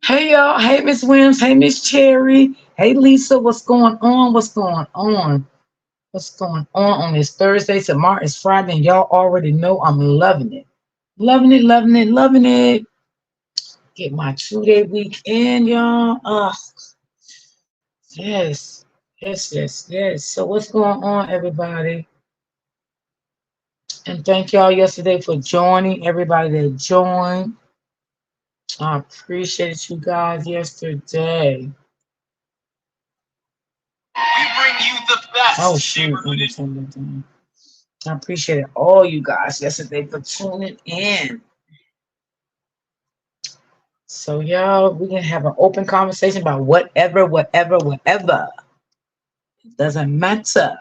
Hey y'all. Hey Miss Williams. Hey Miss Cherry. Hey Lisa. What's going on? What's going on? What's going on this Thursday? Tomorrow is Friday, and y'all already know I'm loving it. Loving it, loving it, loving it. Get my 2 day weekend, y'all. Yes. Yes, yes, yes. So what's going on, everybody? And thank y'all yesterday for joining. Everybody that joined. I appreciate you guys yesterday. We bring you the best. Oh shoot. Let me turn that down. I appreciate all you guys yesterday for tuning in. So y'all, we can have an open conversation about whatever, whatever, whatever. It doesn't matter.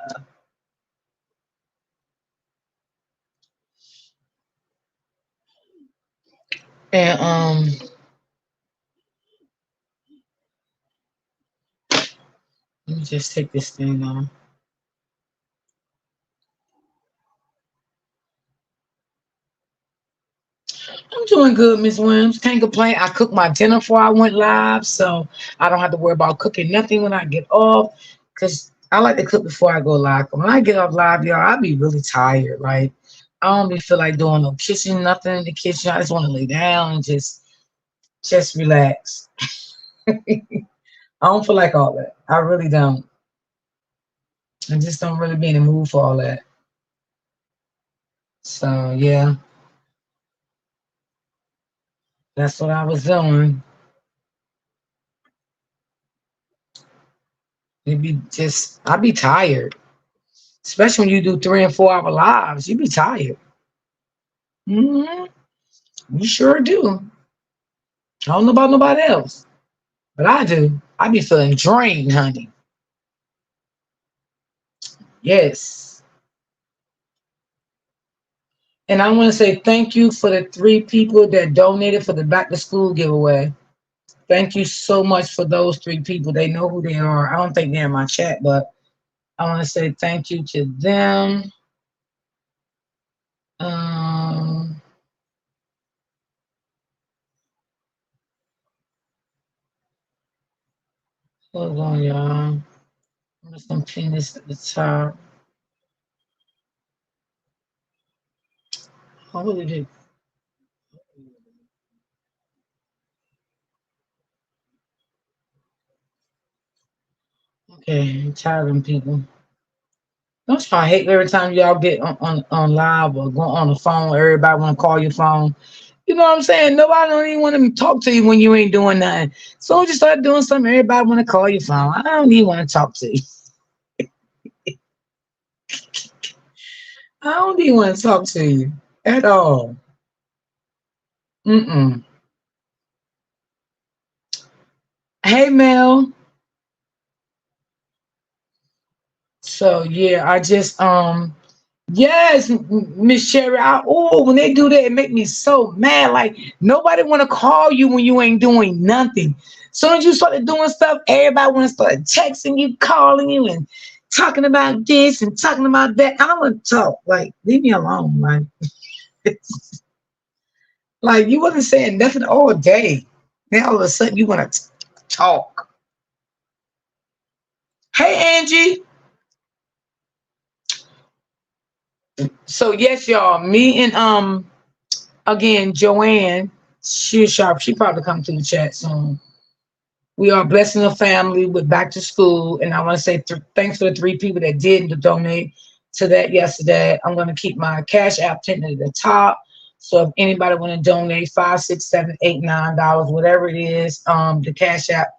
And let me just take this thing on. I'm doing good, Miss Williams. Can't complain. I cooked my dinner before I went live, so I don't have to worry about cooking nothing when I get off. Cause I like to cook before I go live. When I get off live, y'all, I be really tired. Right? I don't be feel like doing no kitchen, nothing in the kitchen. I just want to lay down and just relax. I don't feel like all that. I really don't. I just don't really be in the mood for all that. So yeah, that's what I was doing. It be just I be tired. Especially when you do 3 and 4 hour lives, you be tired. hmm You sure do. I don't know about nobody else, but I do. I be feeling drained, honey. Yes. And I want to say thank you for the 3 people that donated for the back to school giveaway. Thank you so much for those 3 people. They know who they are. I don't think they're in my chat, but I want to say thank you to them. Um, Hold on, y'all. I'm just gonna pin this at the top. Hold it. Okay, I'm tired of them people. Don't y'all hate every time y'all get on live or go on the phone, everybody want to call your phone. You know what I'm saying? Nobody don't even want to talk to you when you ain't doing nothing. So you start doing something, everybody want to call your phone. I don't even want to talk to you. I don't even want to talk to you at all. Mm-mm. Hey, Mel. So yeah, I just yes, Miss Sherry. Oh, when they do that, it make me so mad. Like nobody want to call you when you ain't doing nothing. Soon as you started doing stuff, everybody want to start texting you, calling you, and talking about this and talking about that. I don't want to talk. Like leave me alone. Like you wasn't saying nothing all day. Now all of a sudden you want to talk. Hey, Angie. So yes, y'all. Me and again, Joanne, she's sharp. She probably come to the chat soon. We are blessing the family with back to school, and I want to say thanks for the 3 people that did donate to that yesterday. I'm going to keep my cash app pinned at the top. So if anybody want to donate 5, 6, 7, 8, $9, whatever it is, the cash app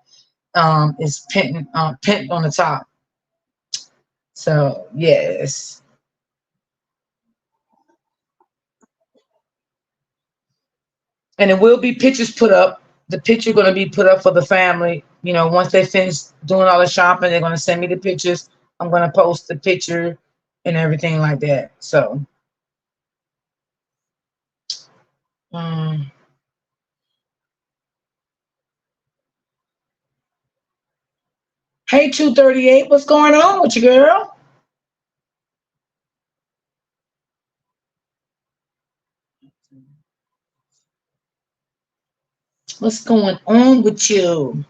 is pinned on the top. So yes. And it will be pictures put up. The picture going to be put up for the family. You know, once they finish doing all the shopping, they're going to send me the pictures. I'm going to post the picture and everything like that. So, um, hey, 238, what's going on with you, girl? What's going on with you?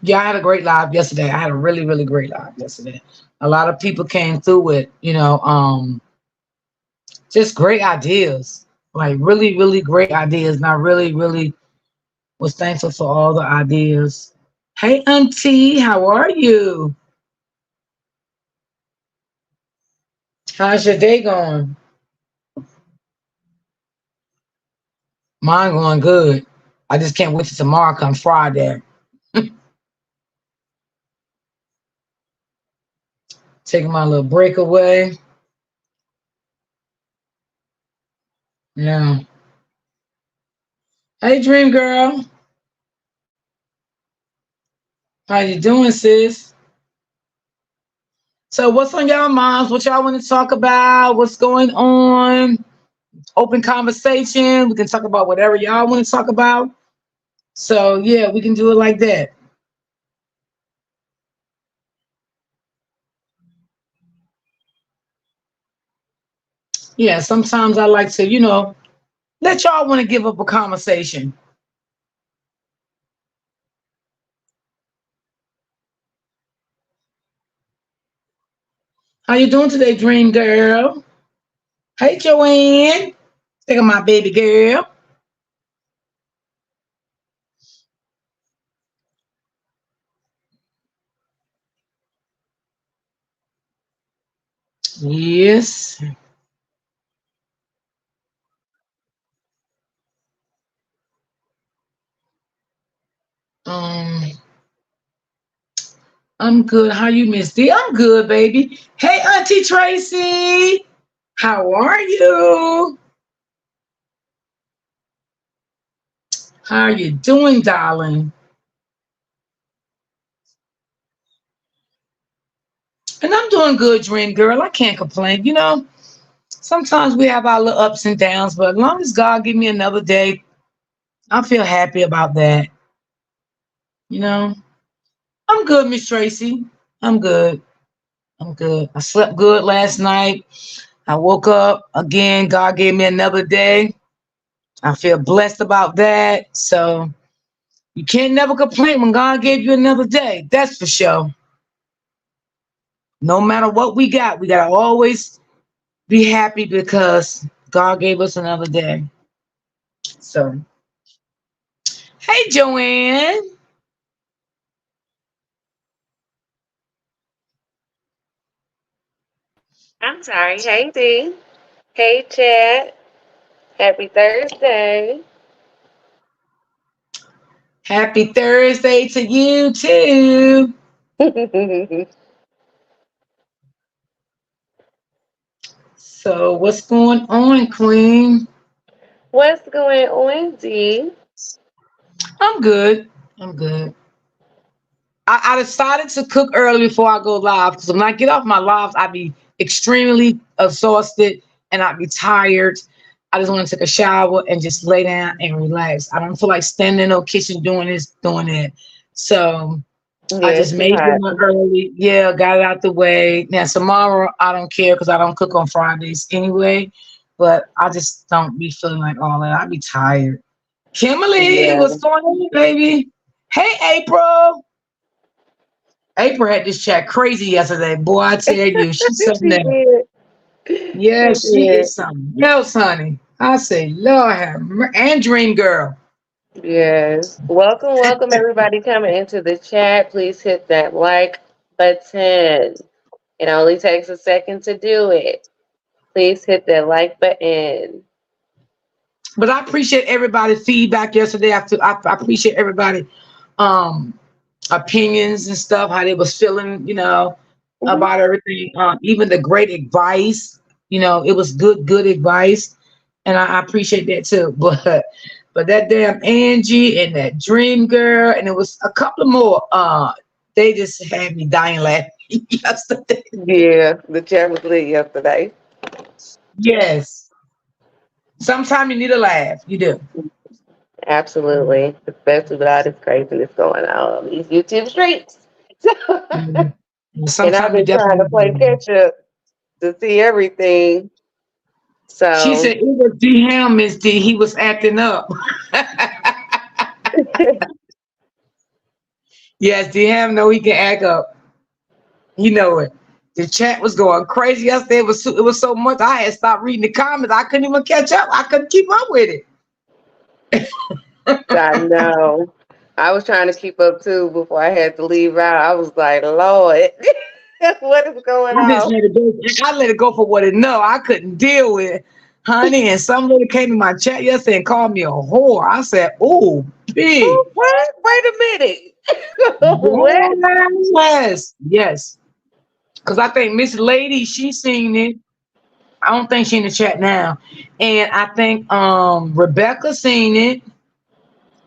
Yeah, I had a great live yesterday. I had a really, really great live yesterday. A lot of people came through with, just great ideas. Like really, really great ideas. And I really, really was thankful for all the ideas. Hey Auntie, how are you? How's your day going? Mine going good. I just can't wait till tomorrow come Friday. Taking my little break away. Yeah. Hey Dream Girl. How you doing, sis? So what's on y'all minds? What y'all want to talk about? What's going on? Open conversation. We can talk about whatever y'all want to talk about. So yeah, we can do it like that. Yeah, sometimes I like to, let y'all want to give up a conversation. How you doing today, Dream Girl? Hey Joanne. Think of my baby girl. Yes. Um, I'm good. How you, Miss D? I'm good, baby. Hey, Auntie Tracy. How are you? How are you doing, darling? And I'm doing good, Dream Girl. I can't complain. Sometimes we have our little ups and downs, but as long as God give me another day, I feel happy about that. You know, I'm good, Miss Tracy. I'm good. I'm good. I slept good last night. I woke up again. God gave me another day. I feel blessed about that. So you can't never complain when God gave you another day. That's for sure. No matter what we gotta always be happy because God gave us another day. So, hey, Joanne. I'm sorry. Hey, D. Hey, Chad. Happy Thursday. Happy Thursday to you too. So, what's going on, Queen? What's going on, D? I'm good. I'm good. I decided to cook early before I go live because when I get off my lives, I be extremely exhausted and I be tired. I just want to take a shower and just lay down and relax. I don't feel like standing in no kitchen doing this, doing that. So I Yeah, just it's too made hot. dinner early. Yeah, got it out the way. Now tomorrow I don't care because I don't cook on Fridays anyway. But I just don't be feeling like all that. I be tired. Kimberly, Yeah. what's going on, baby? Hey, April. April had this chat crazy yesterday. Boy, I tell you, she's something She else. did. Yeah, She she did. is something else, honey. I say, Lord have and Dream Girl. Yes. Welcome, welcome, everybody coming into the chat. Please hit that like button. It only takes a second to do it. Please hit that like button. But I appreciate everybody's feedback yesterday. I appreciate everybody um opinions and stuff, how they was feeling, Hmm. about everything. Even the great advice, it was good advice. And I appreciate that too. But that damn Angie and that Dream Girl, and it was a couple more, they just had me dying laughing yesterday. Yeah, the chat was lit yesterday. Yes. Sometimes you need a laugh. You do. Absolutely, especially with all this craziness going on these YouTube streets. Mhm. And I've Sometimes you been trying definitely to need play a laugh. catch up to see everything. She So said it was D Ham, Miss D. He was acting up. Yes, D Ham know he can act up. You know it. The chat was going crazy yesterday. It was so much. I had stopped reading the comments. I couldn't even catch up. I couldn't keep up with it. I know. I was trying to keep up too before I had to leave out. I was like, Lord, what is going I just on? let it go. I let it go for what it know. I couldn't deal with it, honey. And somebody came in my chat yesterday and called me a whore. I said, "Oh, B, Oh, what? Wait a minute. What? yes, yes." Because I think Miss Lady, she seen it. I don't think she in the chat now, and I think Rebecca seen it.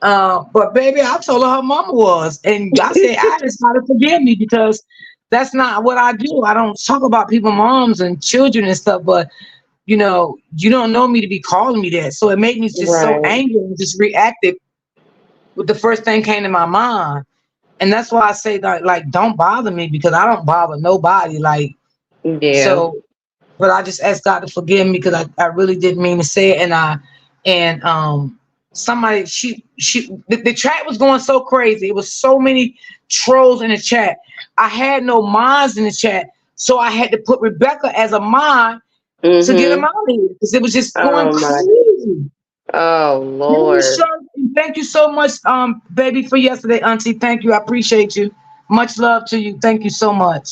But baby, I told her mama was, and I said I just gotta forgive me because that's not what I do. I don't talk about people, moms and children and stuff. But you don't know me to be calling me that, so it made me just so Right. angry and just reactive with the first thing came to my mind, and that's why I say like don't bother me because I don't bother nobody. Like Yeah. so, but I just asked God to forgive me because I really didn't mean to say it, and somebody the chat was going so crazy. It was so many trolls in the chat. I had no mods in the chat, so I had to put Rebecca as a mod to get him Mm-hmm. out of here because it was just going Oh my. crazy. Oh Thank you, Lord. sir. Thank you so much, baby, for yesterday, Auntie. Thank you. I appreciate you. Much love to you. Thank you so much.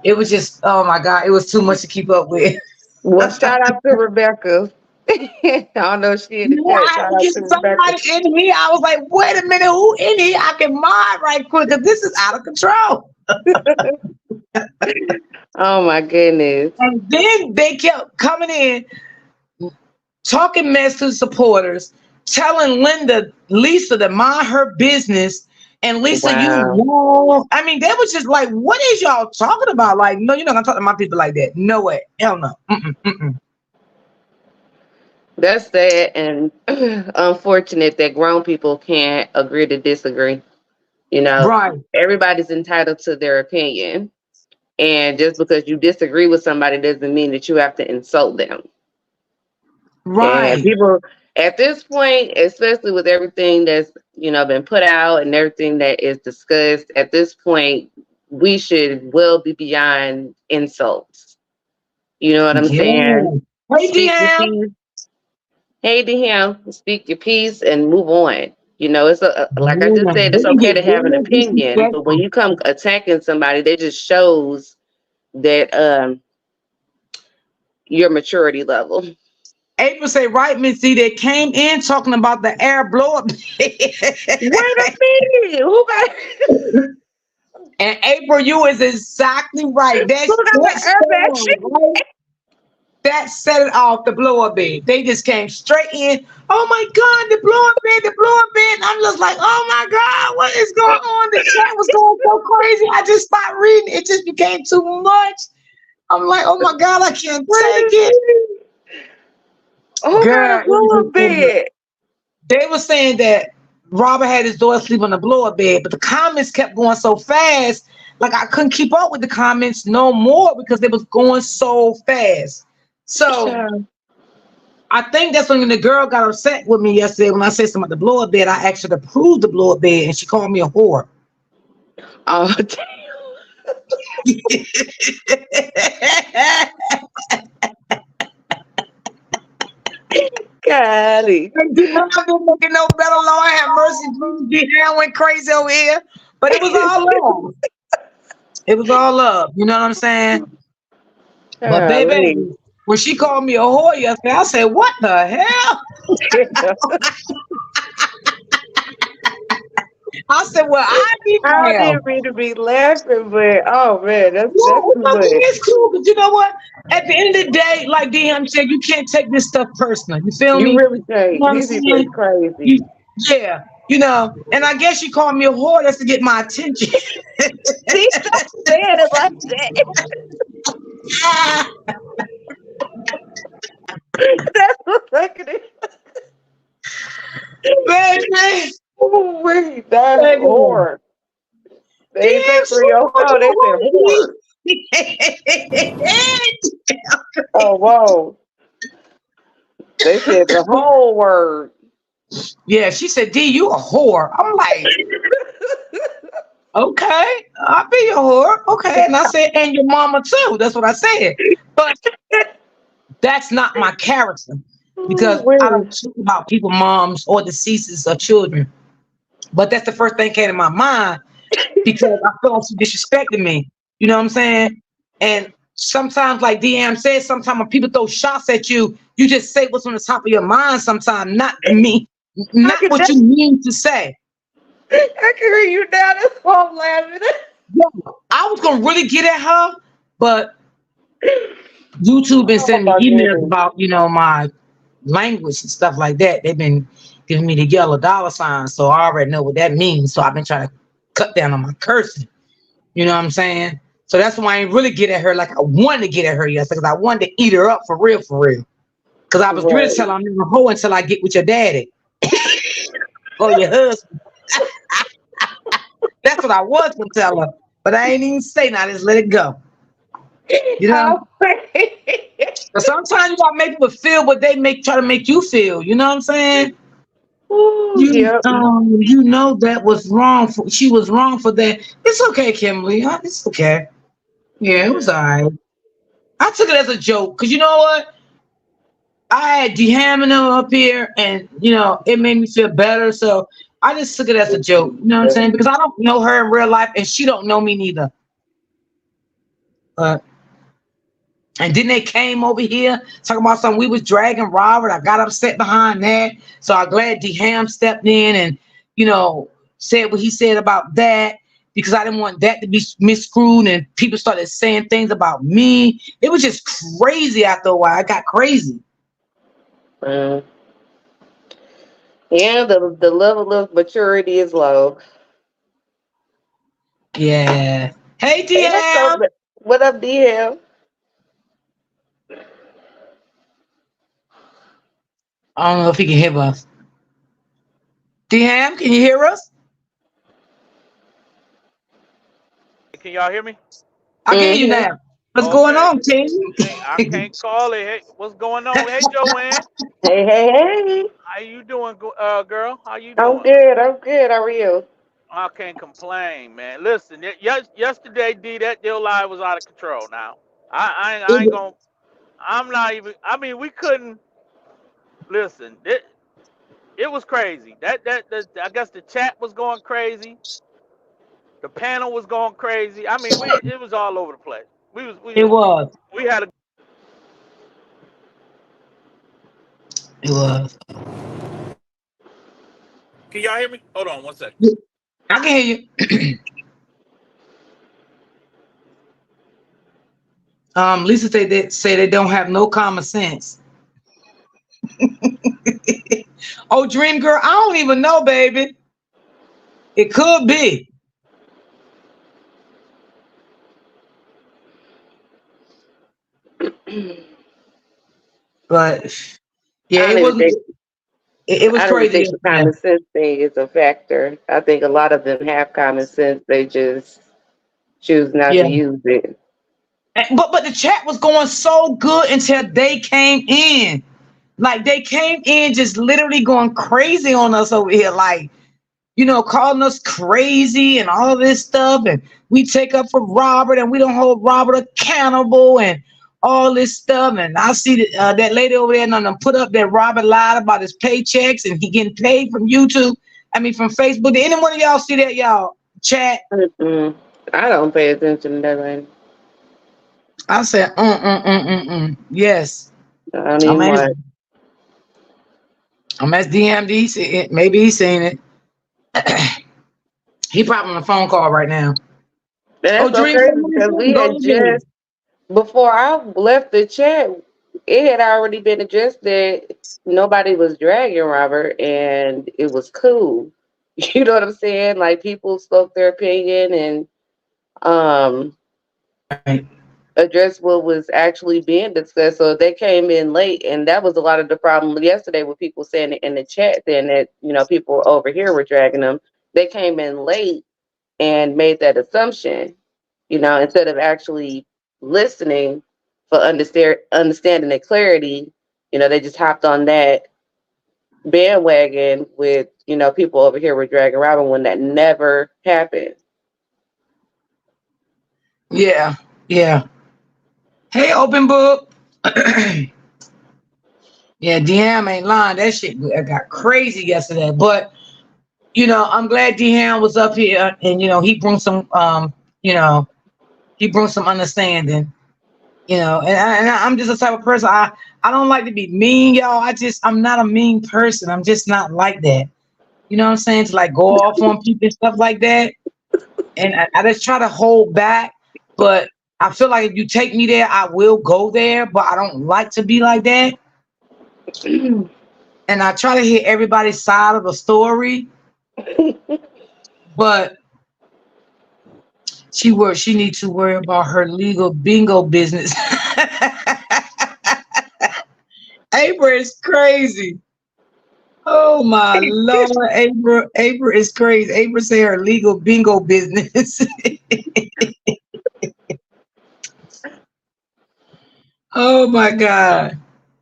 It was just, oh my God, it was too much to keep up with. Well, shout out to Rebecca. I don't know if she in the Yeah, chat. I had Shout to out get to Rebecca. somebody in here. I was like, wait a minute, who in here? I can mod right quick because this is out of control. Oh my goodness. And then they kept coming in, talking mess to the supporters, telling Lisa to mind her business. And Lisa, you Wow. wrong. I mean, they was just like, what is y'all talking about? Like, no, you're not gonna talk to my people like that. No way. Hell no. Mm-mm, mm-mm. That's sad and unfortunate that grown people can't agree to disagree. You know, Right, everybody's entitled to their opinion. And just because you disagree with somebody doesn't mean that you have to insult them. And right. people at this point, especially with everything that's, been put out and everything that is discussed, at this point, we should well be beyond insults. You know what I'm Yeah. saying? Hey, Speak your DM. piece. Hey, to him, speak your piece and move on. It's like I just Yeah, said, they it's can okay get to have an real opinion, but when disrespectful. you come attacking somebody, that just shows that your maturity level. April say, right, Missy, they came in talking about the air blow up. Wait a minute, And April, you is exactly right. who got That the airbag storm, shit? right? That set it off the blow up bed. They just came straight in. Oh my God, the blow up bed, the blow up bed. And I'm just like, oh my God, what is going on? The chat was going so crazy. I just stopped reading. It just became too much. I'm like, oh my God, I can't Wait take a it. minute. Who got Girl, a it was blow up just so much. bed? They were saying that Robert had his daughter sleep on the blow-up bed, but the comments kept going so fast, like I couldn't keep up with the comments no more because they was going so fast. So Child. I think that's when the girl got upset with me yesterday when I said something about the blow-up bed. I asked her to prove the blow-up bed, and she called me a whore. Oh, golly. And Deanna didn't make it no better. Lord have mercy. Deanna went crazy over here, but it was all love. It was all love. You know what I'm saying? But baby, Golly. when she called me a whore yesterday, I said, "What the hell?" I said, "Well, I be I damned." didn't mean to be laughing, but oh man, that's No, too I mean much. it's cool, but you know what? At the end of the day, like DM said, you can't take this stuff personal. You feel You me? really You can't. know what I'm These people is saying? crazy. You, yeah, and I guess she called me a whore just to get my attention. See, stop saying it like that. That's what like it is. Baby, Oh, wait, that's baby. horror. They ain't say DM, she 304. They said wrong. horror. Oh, whoa. They said the whole word. Yeah, she said, D, you a whore. I'm like, okay, I'll be your whore. Okay. And I said, and your mama too. That's what I said. But that's not my character because I don't Wait. talk about people, moms, or deceases or children. But that's the first thing came to my mind because I felt like she disrespected me. You know what I'm saying? And sometimes, like DM said, sometimes when people throw shots at you, you just say what's on the top of your mind sometimes, not me, I not can, what you mean to say. I can hear you now. That's why I'm laughing. Yeah, I was gonna really get at her, but YouTube been Oh sending me my emails goodness. about, my language and stuff like that. They've been giving me the yellow dollar sign, so I already know what that means. So I've been trying to cut down on my cursing. You know what I'm saying? So that's why I ain't really get at her like I wanted to get at her yesterday, because I wanted to eat her up for real, for real. Because I was going to Right. tell her I'm in a hoe until I get with your daddy or your husband. That's what I was going to tell her. But I ain't even say now. Just let it go. You know? Oh, But sometimes you got to make people feel what they try to make you feel. You know what I'm saying? ooh, You yep. you know that was wrong. She was wrong for that. It's okay, Kimberly. Huh? It's okay. Yeah, it was all right. I took it as a joke because you know what? I had Dehamming them up here, and it made me feel better. So I just took it as a joke. You know what I'm saying? Because I don't know her in real life, and she don't know me neither. But and then they came over here talking about something we was dragging Robert. I got upset behind that. So I'm glad Deham stepped in and said what he said about that because I didn't want that to be miscrewed and people started saying things about me. It was just crazy after a while. I got crazy. Mm. Yeah, the level of maturity is low. Yeah. Hey, Hey, that's so. DM. What up, DM? I don't know if he can hear us. DM, can you hear us? Can y'all hear me? I can hear you Mm-hmm. now. What's going Okay. on, King? Hey, I can't call it. Hey, what's going on? Hey, Joanne. Hey, hey, hey. How you doing, girl? How you I'm doing? good. I'm good. How are you? I can't complain, man. Listen, yesterday, D, that deal lie was out of control. Now, I ain't gonna. I'm not even. I mean, we couldn't listen. It was crazy. That I guess the chat was going crazy. The panel was going crazy. I mean, it was all over the place. We was It was. we had a. It was. Can y'all hear me? Hold on one second. I can hear you. Lisa say they don't have no common sense. Oh, Dream Girl, I don't even know, baby. It could be, but yeah, I don't it even was think. it was I don't even crazy think the yesterday. common sense thing is a factor. I think a lot of them have common sense. They just choose not Yeah, to use it. but the chat was going so good until they came in. Like they came in just literally going crazy on us over here. Like calling us crazy and all this stuff. And we take up for Robert and we don't hold Robert accountable and all this stuff. And I see that lady over there and them put up that Robert lied about his paychecks and he getting paid from YouTube. I mean, from Facebook. Did anyone of y'all see that, y'all? Chat. Mm-mm. I don't pay attention to that. Right? I said, yes. I don't I'm even as, watch. I'm as DMD. Maybe he's seen it. He probably on a phone call right now. And Oh, that's so Dream, crazy come because we on, go had to just before I left the chat, it had already been addressed that nobody was dragging Robert, and it was cool. You know what I'm saying? Like people spoke their opinion and um right. address what was actually being discussed. So they came in late, and that was a lot of the problem yesterday with people saying in the chat then that people over here were dragging them. They came in late and made that assumption. instead of actually listening for understanding and clarity, they just hopped on that bandwagon with, people over here were dragging around when that never happened. Yeah, yeah. Hey, open book. Yeah, DM ain't lying. That shit got crazy yesterday. But I'm glad DM was up here, and he brought some he brought some understanding. I'm just the type of person, I don't like to be mean, y'all. I'm not a mean person. I'm just not like that. You know what I'm saying? To like go off on people and stuff like that. And I just try to hold back. But I feel like if you take me there, I will go there. But I don't like to be like that. And I try to hear everybody's side of the story. But she needs to worry about her legal bingo business. April is crazy. Oh my Lord, April is crazy. April say her legal bingo business. Oh my God.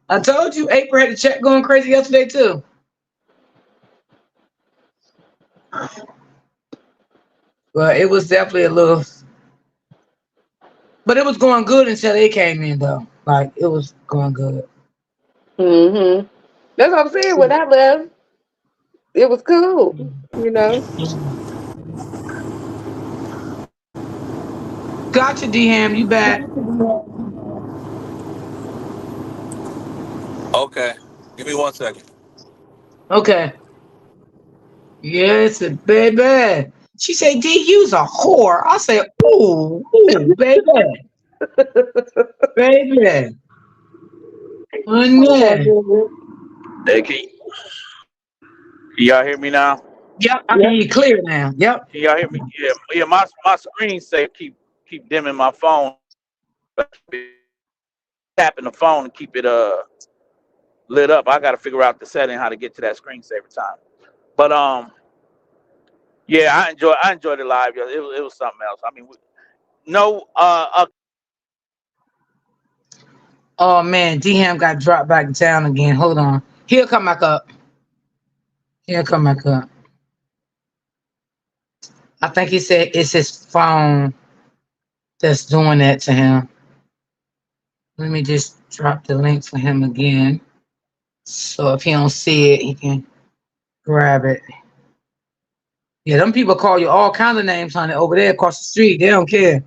I told you April had the chat going crazy yesterday too. But it was definitely a little, but it was going good until they came in though. Like it was going good. Hmm. That's what I'm saying. When I left, it was cool. Gotcha, D Ham, you back. Okay. Give me 1 second. Okay. Yes, baby. She said, D, you's a whore. I said, ooh, baby, baby. Oh my Honey. goodness. Hey, can y'all hear me now? Yep, I can Yep. hear you clear now. Yep. Can y'all hear me? Yeah, yeah. My screen say keep dimming my phone. Tapping the phone and keep it lit up. I got to figure out the setting how to get to that screensaver time. But yeah, I enjoyed it live. It was something else. I mean, no Oh man, D Ham got dropped back down again. Hold on. He'll come back up. He'll come back up. I think he said it's his phone that's doing that to him. Let me just drop the link for him again. So if he don't see it, he can grab it. Yeah, them people call you all kind of names, honey, over there across the street. They don't care.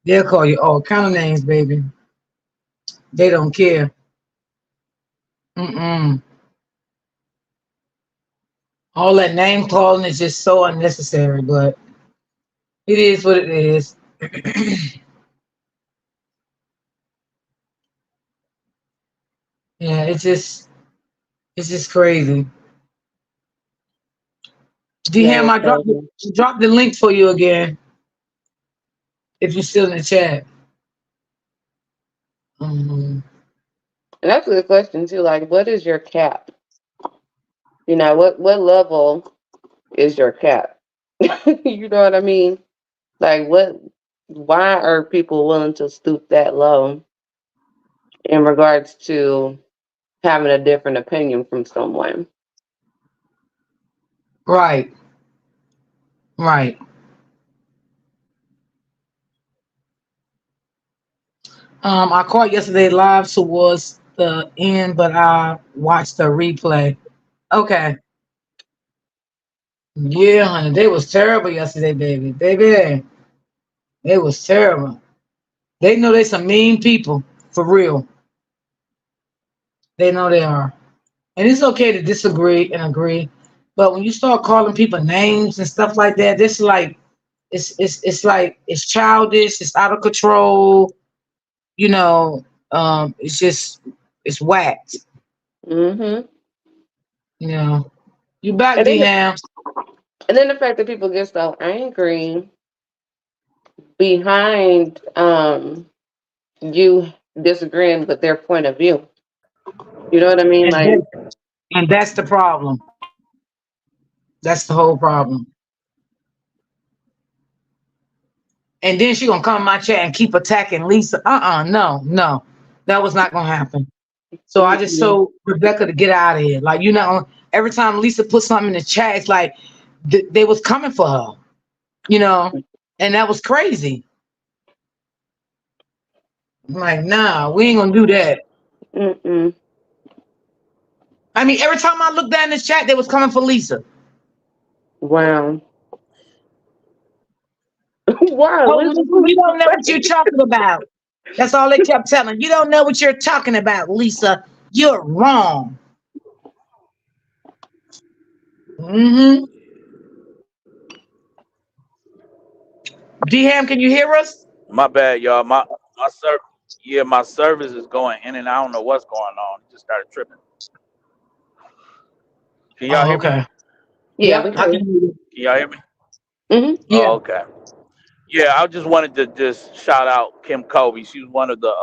They'll call you all kind of names, baby. They don't care. Mm-mm. All that name calling is just so unnecessary, but it is what it is. Yeah, it's just crazy. Yeah, DM, it's I crazy. dropped the link for you again if you're still in the chat. Mhm. And that's a good question too. Like, what is your cap? What level is your cap? You know what I mean? Like, why are people willing to stoop that low in regards to having a different opinion from someone? Right, right. I caught yesterday live towards the end, but I watched the replay. Okay. Yeah, honey, they was terrible yesterday, baby. Baby, they was terrible. They know they some mean people, for real. They know they are. And it's okay to disagree and agree. But when you start calling people names and stuff like that, this is like it's like it's childish, it's out of control, you know, it's just it's whacked, Hmm. you know. You back, And then, D Ham. the fact that people get so angry behind you disagreeing with their point of view. You know what I mean? And Like, that's the problem. That's the whole problem. and then she gonna come in my chat and keep attacking Lisa. No, that was not gonna happen. So I just Mm-mm. told Rebecca to get out of here. Like, you know, every time Lisa put something in the chat, it's like they was coming for her, you know, and that was crazy. I'm like, nah, we ain't gonna do that. Mm-mm. I mean, every time I looked down this chat, they was coming for Lisa. Wow. Wow, Oh, Lisa, Lisa, what you you don't know what you're say? talking about. That's all they kept telling. You don't know what you're talking about, Lisa. You're wrong. Mm-hmm. D-Ham, can you hear us? My bad, y'all. My serv yeah, my service is going in and I don't know what's going on. It just started tripping. Can y'all Oh, hear me? okay. Yeah, we Yep, I can. can hear you. Can y'all hear me? Mm-hmm. Yeah. Oh, okay. Yeah, I just wanted to just shout out Kim Kobe. She's one of the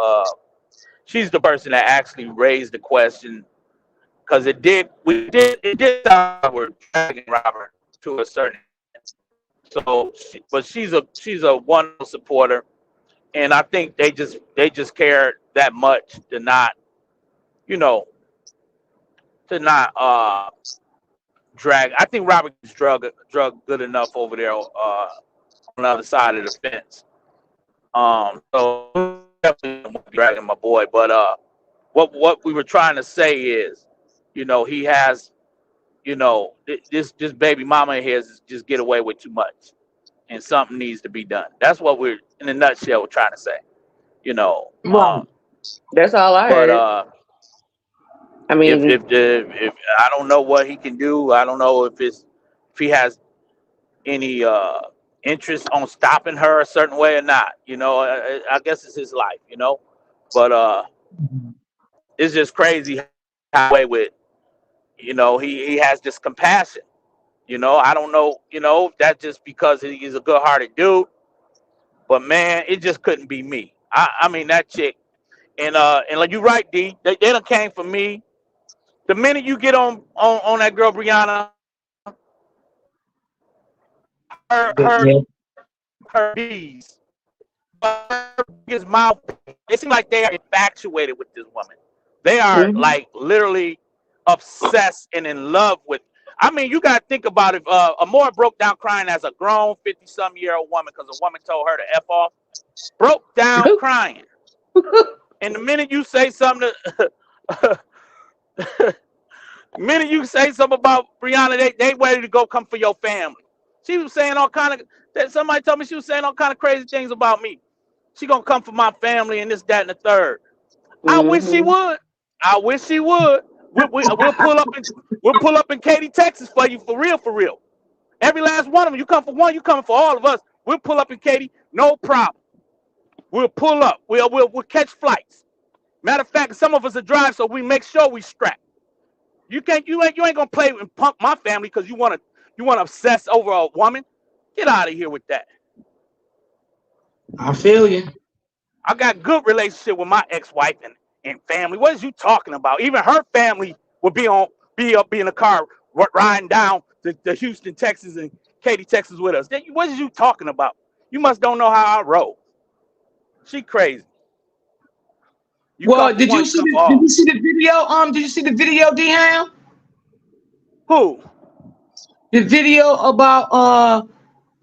she's the person that actually raised the question because it did sound like we're dragging Robert to a certain extent. So but she's a wonderful supporter, and I think they just care that much to not, you know, to not drag. I think Robert gets drug good enough over there on the other side of the fence. So definitely won't be dragging my boy, but what we were trying to say is, you know, he has, you know, this baby mama here is just get away with too much, and something needs to be done. That's what we're in a nutshell we're trying to say, you know. Right. That's all I But heard. I mean, if I don't know what he can do, I don't know if he has any interest on stopping her a certain way or not. You know, I guess it's his life, you know. But it's just crazy how way with, you know, he has this compassion. You know, I don't know, you know, that's just because he's a good hearted dude. But man, it just couldn't be me. I mean that chick, and like you right, D, they done came for me. The minute you get on that girl Brianna, her Yeah. her bees, her biggest mouth. It seems like they are infatuated with this woman. They are mm-hmm. like literally obsessed and in love with. I mean, you got to think about it. Amora broke down crying as a grown 50-some-year-old woman because a woman told her to F off. Broke down crying. And the minute you say something, the minute you say something about Brianna, they ready to go come for your family. She was saying all kind of. Somebody told me she was saying all kind of crazy things about me. She gonna come for my family and this, that, and the third. I wish she Mm-hmm. would. I wish she would. We'll pull up in Katy, Texas for you for real, for real. Every last one of them. You come for one, you come for all of us. We'll pull up in Katy, no problem. We'll pull up. We'll catch flights. Matter of fact, some of us will drive, so we make sure we strap. You ain't gonna play and punk my family because you wanna obsess over a woman. Get out of here with that. I feel you. I got good relationship with my ex-wife and family. What is you talking about? Even her family would be in the car riding down to Houston, Texas and Katy, Texas with us. What is you talking about? You must don't know how I roll. She crazy. You come Well, for one, you come for did you all. see the video? Did you see the video, D-Ham? Who? The video about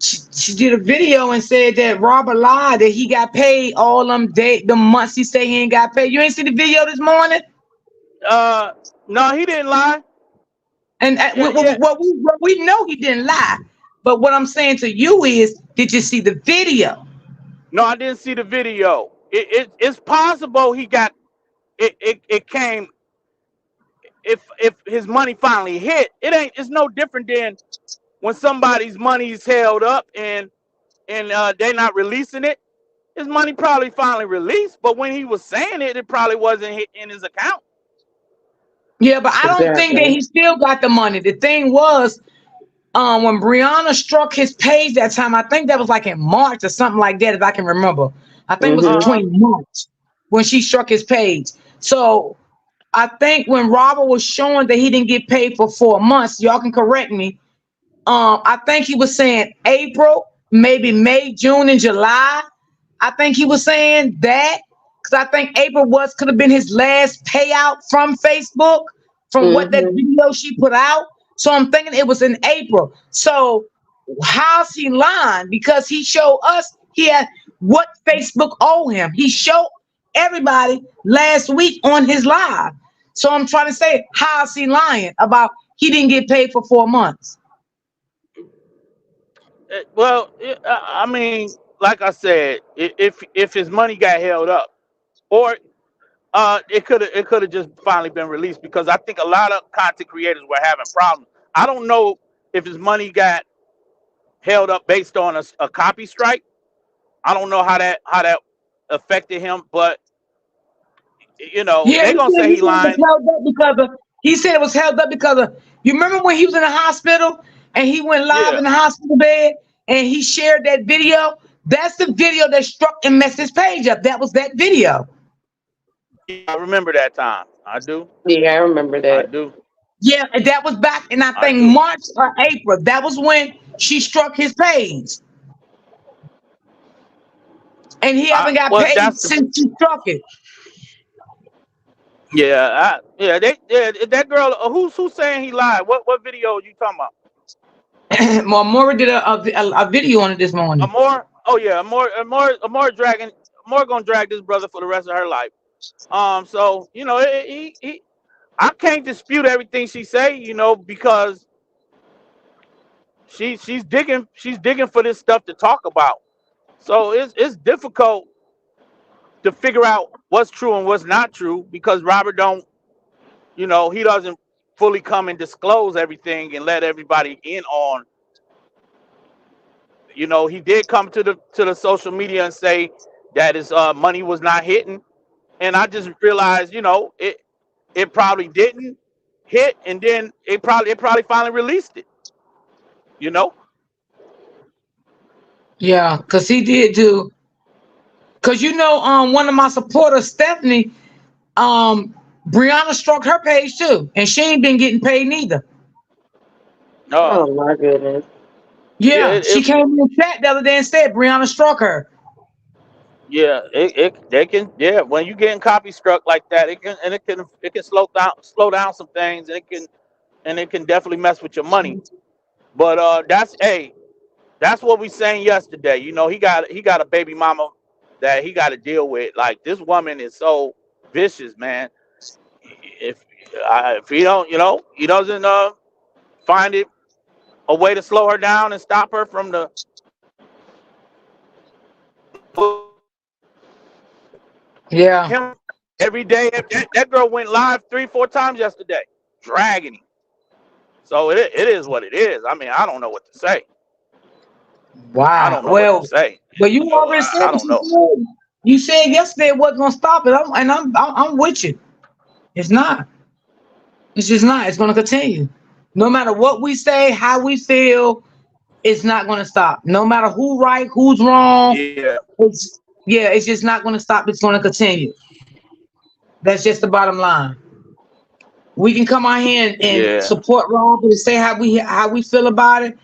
she did a video and said that Robert lied that he got paid all the months he say he ain't got paid. You ain't see the video this morning? Uh, no, he didn't lie. And Yeah, yeah. what we know he didn't lie. But what I'm saying to you is, did you see the video? No, I didn't see the video. It's possible he got it came if his money finally hit. It's no different than when somebody's money is held up and they're not releasing it. His money probably finally released, but when he was saying it, it probably wasn't in his account. Yeah, but I don't think that Exactly. he still got the money. The thing was, when Brianna struck his page that time, I think that was like in March or something like that, if I can remember. I think it was Mm-hmm. Uh-huh. between March when she struck his page. So I think when Robert was showing that he didn't get paid for 4 months, y'all can correct me. I think he was saying April maybe May, June, and July. I think he was saying that because I think April was could have been his last payout from Facebook from what that Mm-hmm. video she put out. So I'm thinking it was in April. So how's he lying? Because he showed us he had what Facebook owe him. He showed everybody last week on his live. So I'm trying to say, how's he lying about he didn't get paid for 4 months? Well, I mean, like I said, if his money got held up, or it could have just finally been released because I think a lot of content creators were having problems. I don't know if his money got held up based on a copy strike. I don't know how that affected him, but Yeah, they gonna say he he said it was lying. held up because of he said it was held up because of you remember when he was in the hospital and he went live Yeah, in the hospital bed and he shared that video? That's the video that struck and messed his page up. That was that video. yeah, I remember that time. I do. Yeah, I remember I that. do. Yeah, and that was back in I I think do. March or April. That was when she struck his page. And he haven't got Well, paid that's the since she struck it. yeah. That girl. Who's saying he lied? What video you talking about? Well, Maury did a video on it this morning. Amore? Oh yeah, Amore gonna drag this brother for the rest of her life. So I can't dispute everything she say, because she's digging for this stuff to talk about. So it's difficult to figure out what's true and what's not true because Robert don't, he doesn't fully come and disclose everything and let everybody in on. He did come to the social media and say that his money was not hitting, and I just realized, it probably didn't hit, and then it probably finally released it. You know? Yeah, because he did do because one of my supporters, Stephanie, um, Brianna struck her page too, and she ain't been getting paid neither. No. Oh my goodness. Yeah. Yeah, she came in the chat the other day and said Brianna struck her. Yeah. They can. Yeah. When you getting copy struck like that, it can slow down some things, and it can definitely mess with your money. But that's what we saying yesterday. He got a baby mama that he got to deal with. Like this woman is so vicious, man. If if he don't, he doesn't find it a way to slow her down and stop her from the Yeah, him every day. That girl went live 3-4 times yesterday, dragging him. So it is what it is. I mean, I don't know what to say. I wow. don't know what to say. Well, you already said I what don't you know. said. You said yesterday it wasn't gonna stop it, I'm with you. It's not. It's just not. It's gonna continue. No matter what we say, how we feel, it's not gonna stop. No matter who right, who's wrong. Yeah, It's yeah. It's just not gonna stop. It's gonna continue. That's just the bottom line. We can come out here and yeah, support Rob and say how we feel about it,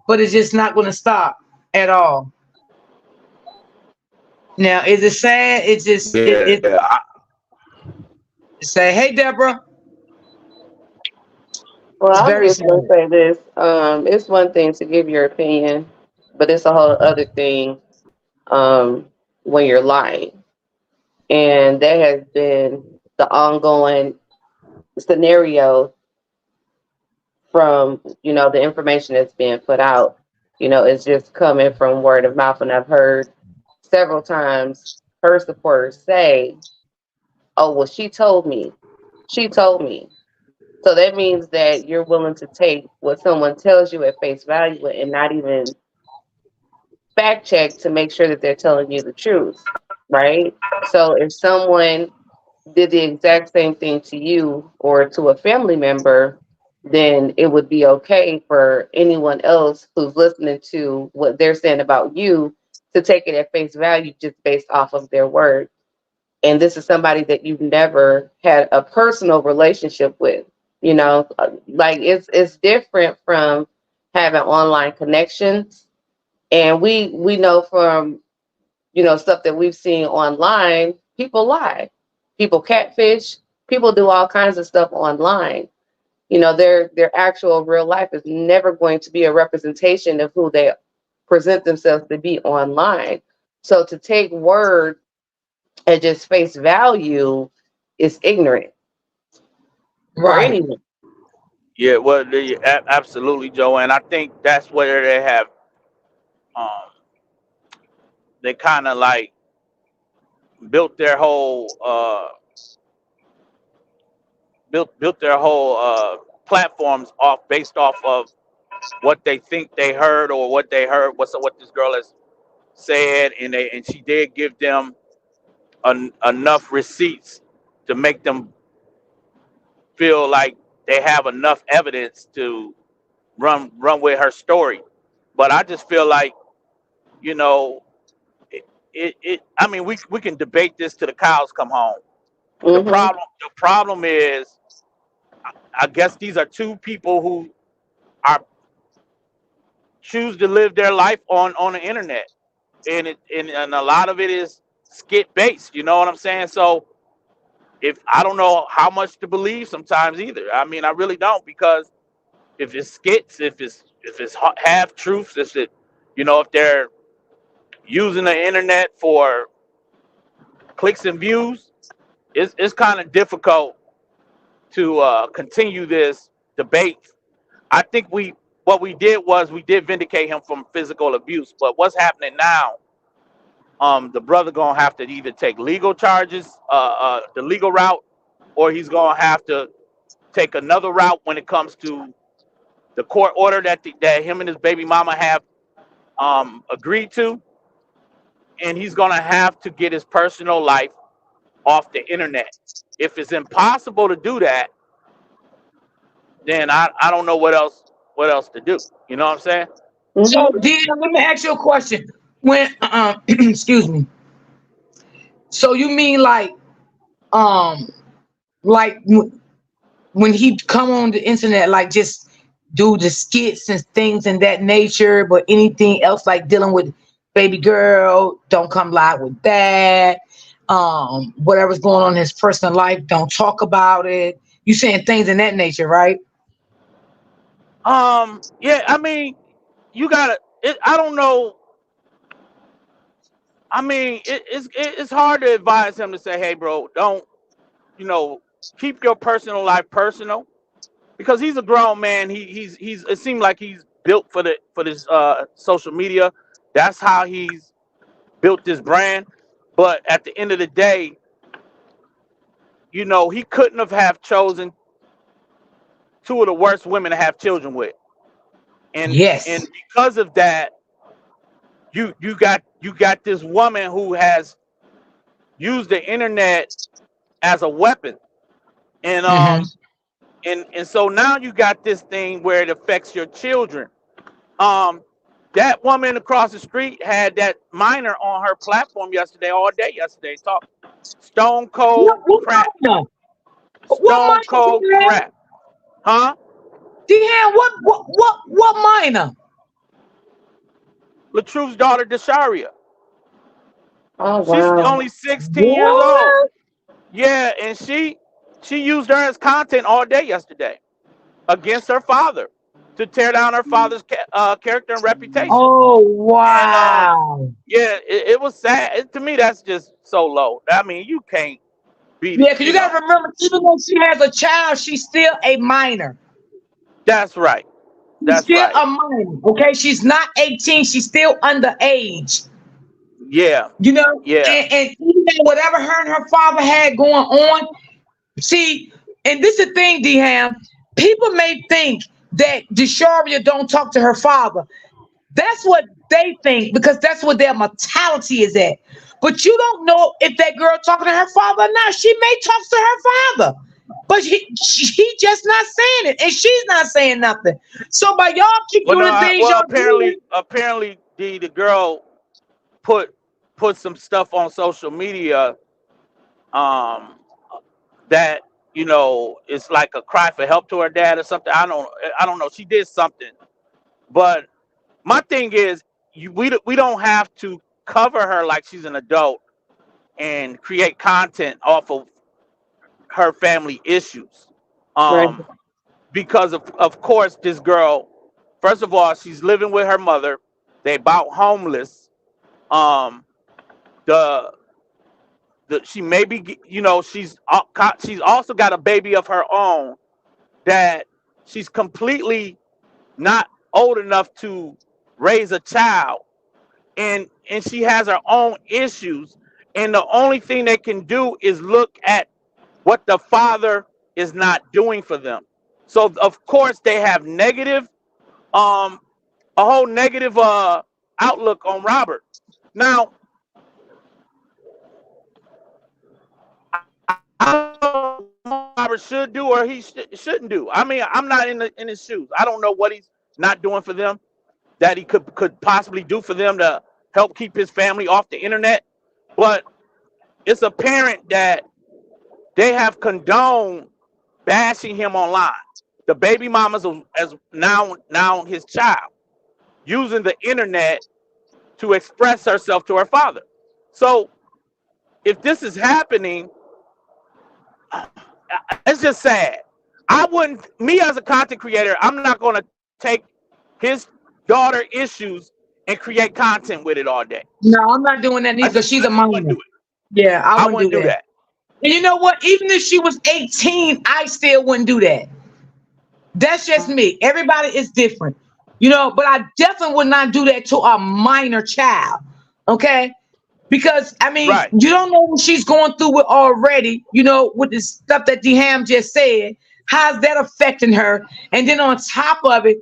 but it's just not gonna stop at all. Now, is it sad? It's just yeah. say, hey Deborah, Well, it's I'm very just sad. gonna say this. It's one thing to give your opinion, but it's a whole other thing when you're lying. And that has been the ongoing scenario from, the information that's being put out. It's just coming from word of mouth. And I've heard several times her supporters say, oh, well, she told me. She told me. So that means that you're willing to take what someone tells you at face value and not even fact check to make sure that they're telling you the truth, right? So if someone did the exact same thing to you or to a family member, then it would be okay for anyone else who's listening to what they're saying about you to take it at face value just based off of their word. And this is somebody that you've never had a personal relationship with. Like it's different from having online connections And we know from, stuff that we've seen online, people lie, people catfish, people do all kinds of stuff online. Their actual real life is never going to be a representation of who they present themselves to be online. So to take word at just face value is ignorant for Right. anyone. Yeah, well, absolutely, Joe, and I think that's where they have, um, they kind of like built their whole, built their whole platforms off based off of what they think they heard or what they heard, what this girl has said, and she did give them enough receipts to make them feel like they have enough evidence to run with her story. But I just feel like, you know, I mean, we can debate this till the cows come home. Hmm. The problem is, I guess these are two people who are choose to live their life on the internet, and a lot of it is skit based. You know what I'm saying? So if I don't know how much to believe sometimes either. I mean, I really don't, because if it's skits, if it's half truths, if it, if they're using the internet for clicks and views, it's kind of difficult to continue this debate. I think what we did was we did vindicate him from physical abuse, but what's happening now? The brother gonna have to either take legal charges, the legal route, or he's gonna have to take another route when it comes to the court order that him and his baby mama have agreed to, and he's gonna have to get his personal life off the internet. If it's impossible to do that, then I don't know what else to do. You know what I'm saying? So, Hmm. Dean, let me ask you a question. When, excuse me. So you mean um, like when he come on the internet, like just do the skits and things in that nature, but anything else like dealing with baby girl, don't come live with that. Whatever's going on in his personal life, don't talk about it. You saying things in that nature, right? Yeah, I mean, you gotta. I don't know. I mean, it's hard to advise him to say, "Hey, bro, don't you know, keep your personal life personal," because he's a grown man. He's. It seems like he's built for this social media. That's how he's built this brand. But at the end of the day, he couldn't have chosen two of the worst women to have children with, and Yes. because of that, you got this woman who has used the internet as a weapon, and Hmm. so now you got this thing where it affects your children. Um, that woman across the street had that minor on her platform yesterday, all day yesterday, talk stone cold What crap, minor? What stone minor, cold Dehan? crap, huh? Dehan, what minor? Latrue's daughter, Desharia. Oh She's wow. only 16 years old. What? Yeah, and she used her as content all day yesterday against her father to tear down her father's character and reputation. Oh And wow. yeah, it was sad. To me, that's just so low. I mean, you can't beat it. Yeah, because you gotta remember, even though she has a child, she's still a minor. That's right. She's That's still right. a minor. Okay, she's not 18. She's still underage. Yeah, You know, yeah. and even though whatever her and her father had going on, see, and this is the thing, Dham. People may think that Desharia don't talk to her father. That's what they think because that's what their mentality is at. But you don't know if that girl talking to her father or not. She may talk to her father, but he just not saying it, and she's not saying nothing. So by y'all keep Well, no. doing the things Well, y'all doing, apparently, the girl put put some stuff on social media, um, that it's like a cry for help to her dad or something. I don't know. She did something, but my thing is, we don't have to cover her like she's an adult and create content off of her family issues. Right. Um, because of course this girl, first of all, she's living with her mother. They about homeless. Um, the she may be, she's also got a baby of her own that she's completely not old enough to raise a child, and she has her own issues, and the only thing they can do is look at what the father is not doing for them. So of course they have negative, um a whole negative outlook on Robert. Now, I don't know what Robert should do or he shouldn't do. I mean, I'm not in his shoes. I don't know what he's not doing for them that he could possibly do for them to help keep his family off the internet. But it's apparent that they have condoned bashing him online. The baby mamas as now his child, using the internet to express herself to her father. So if this is happening, it's just sad. I wouldn't, me as a content creator, I'm not going to take his daughter issues and create content with it all day. No, I'm not doing that neither because she's I a just wouldn't minor. do it. Yeah, I I wouldn't do wouldn't do that. that. And you know what? Even if she was 18, I still wouldn't do that. That's just me. Everybody is different, but I definitely would not do that to a minor child. Okay. Because I mean, Right. you don't know what she's going through with already, with the stuff that DeHam just said. How's that affecting her? And then on top of it,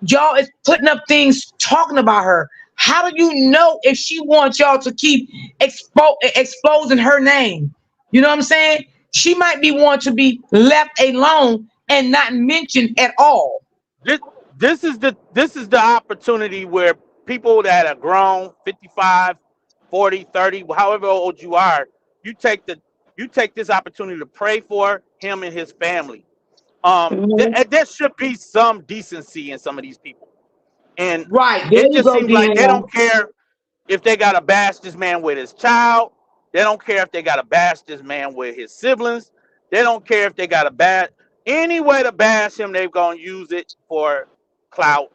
y'all is putting up things talking about her. How do you know if she wants y'all to keep exposing her name? You know what I'm saying? She might be one to be left alone and not mentioned at all. This this is the opportunity where people that are grown, 55, 40, 30, however old you are, you take the you take this opportunity to pray for him and his family. Hmm. There should be some decency in some of these people, and Right. There it you just go, seems like they DeHam. don't care if they gotta bash this man with his child. They don't care if they gotta bash this man with his siblings. They don't care if they gotta bash any way to bash him. They're gonna use it for clout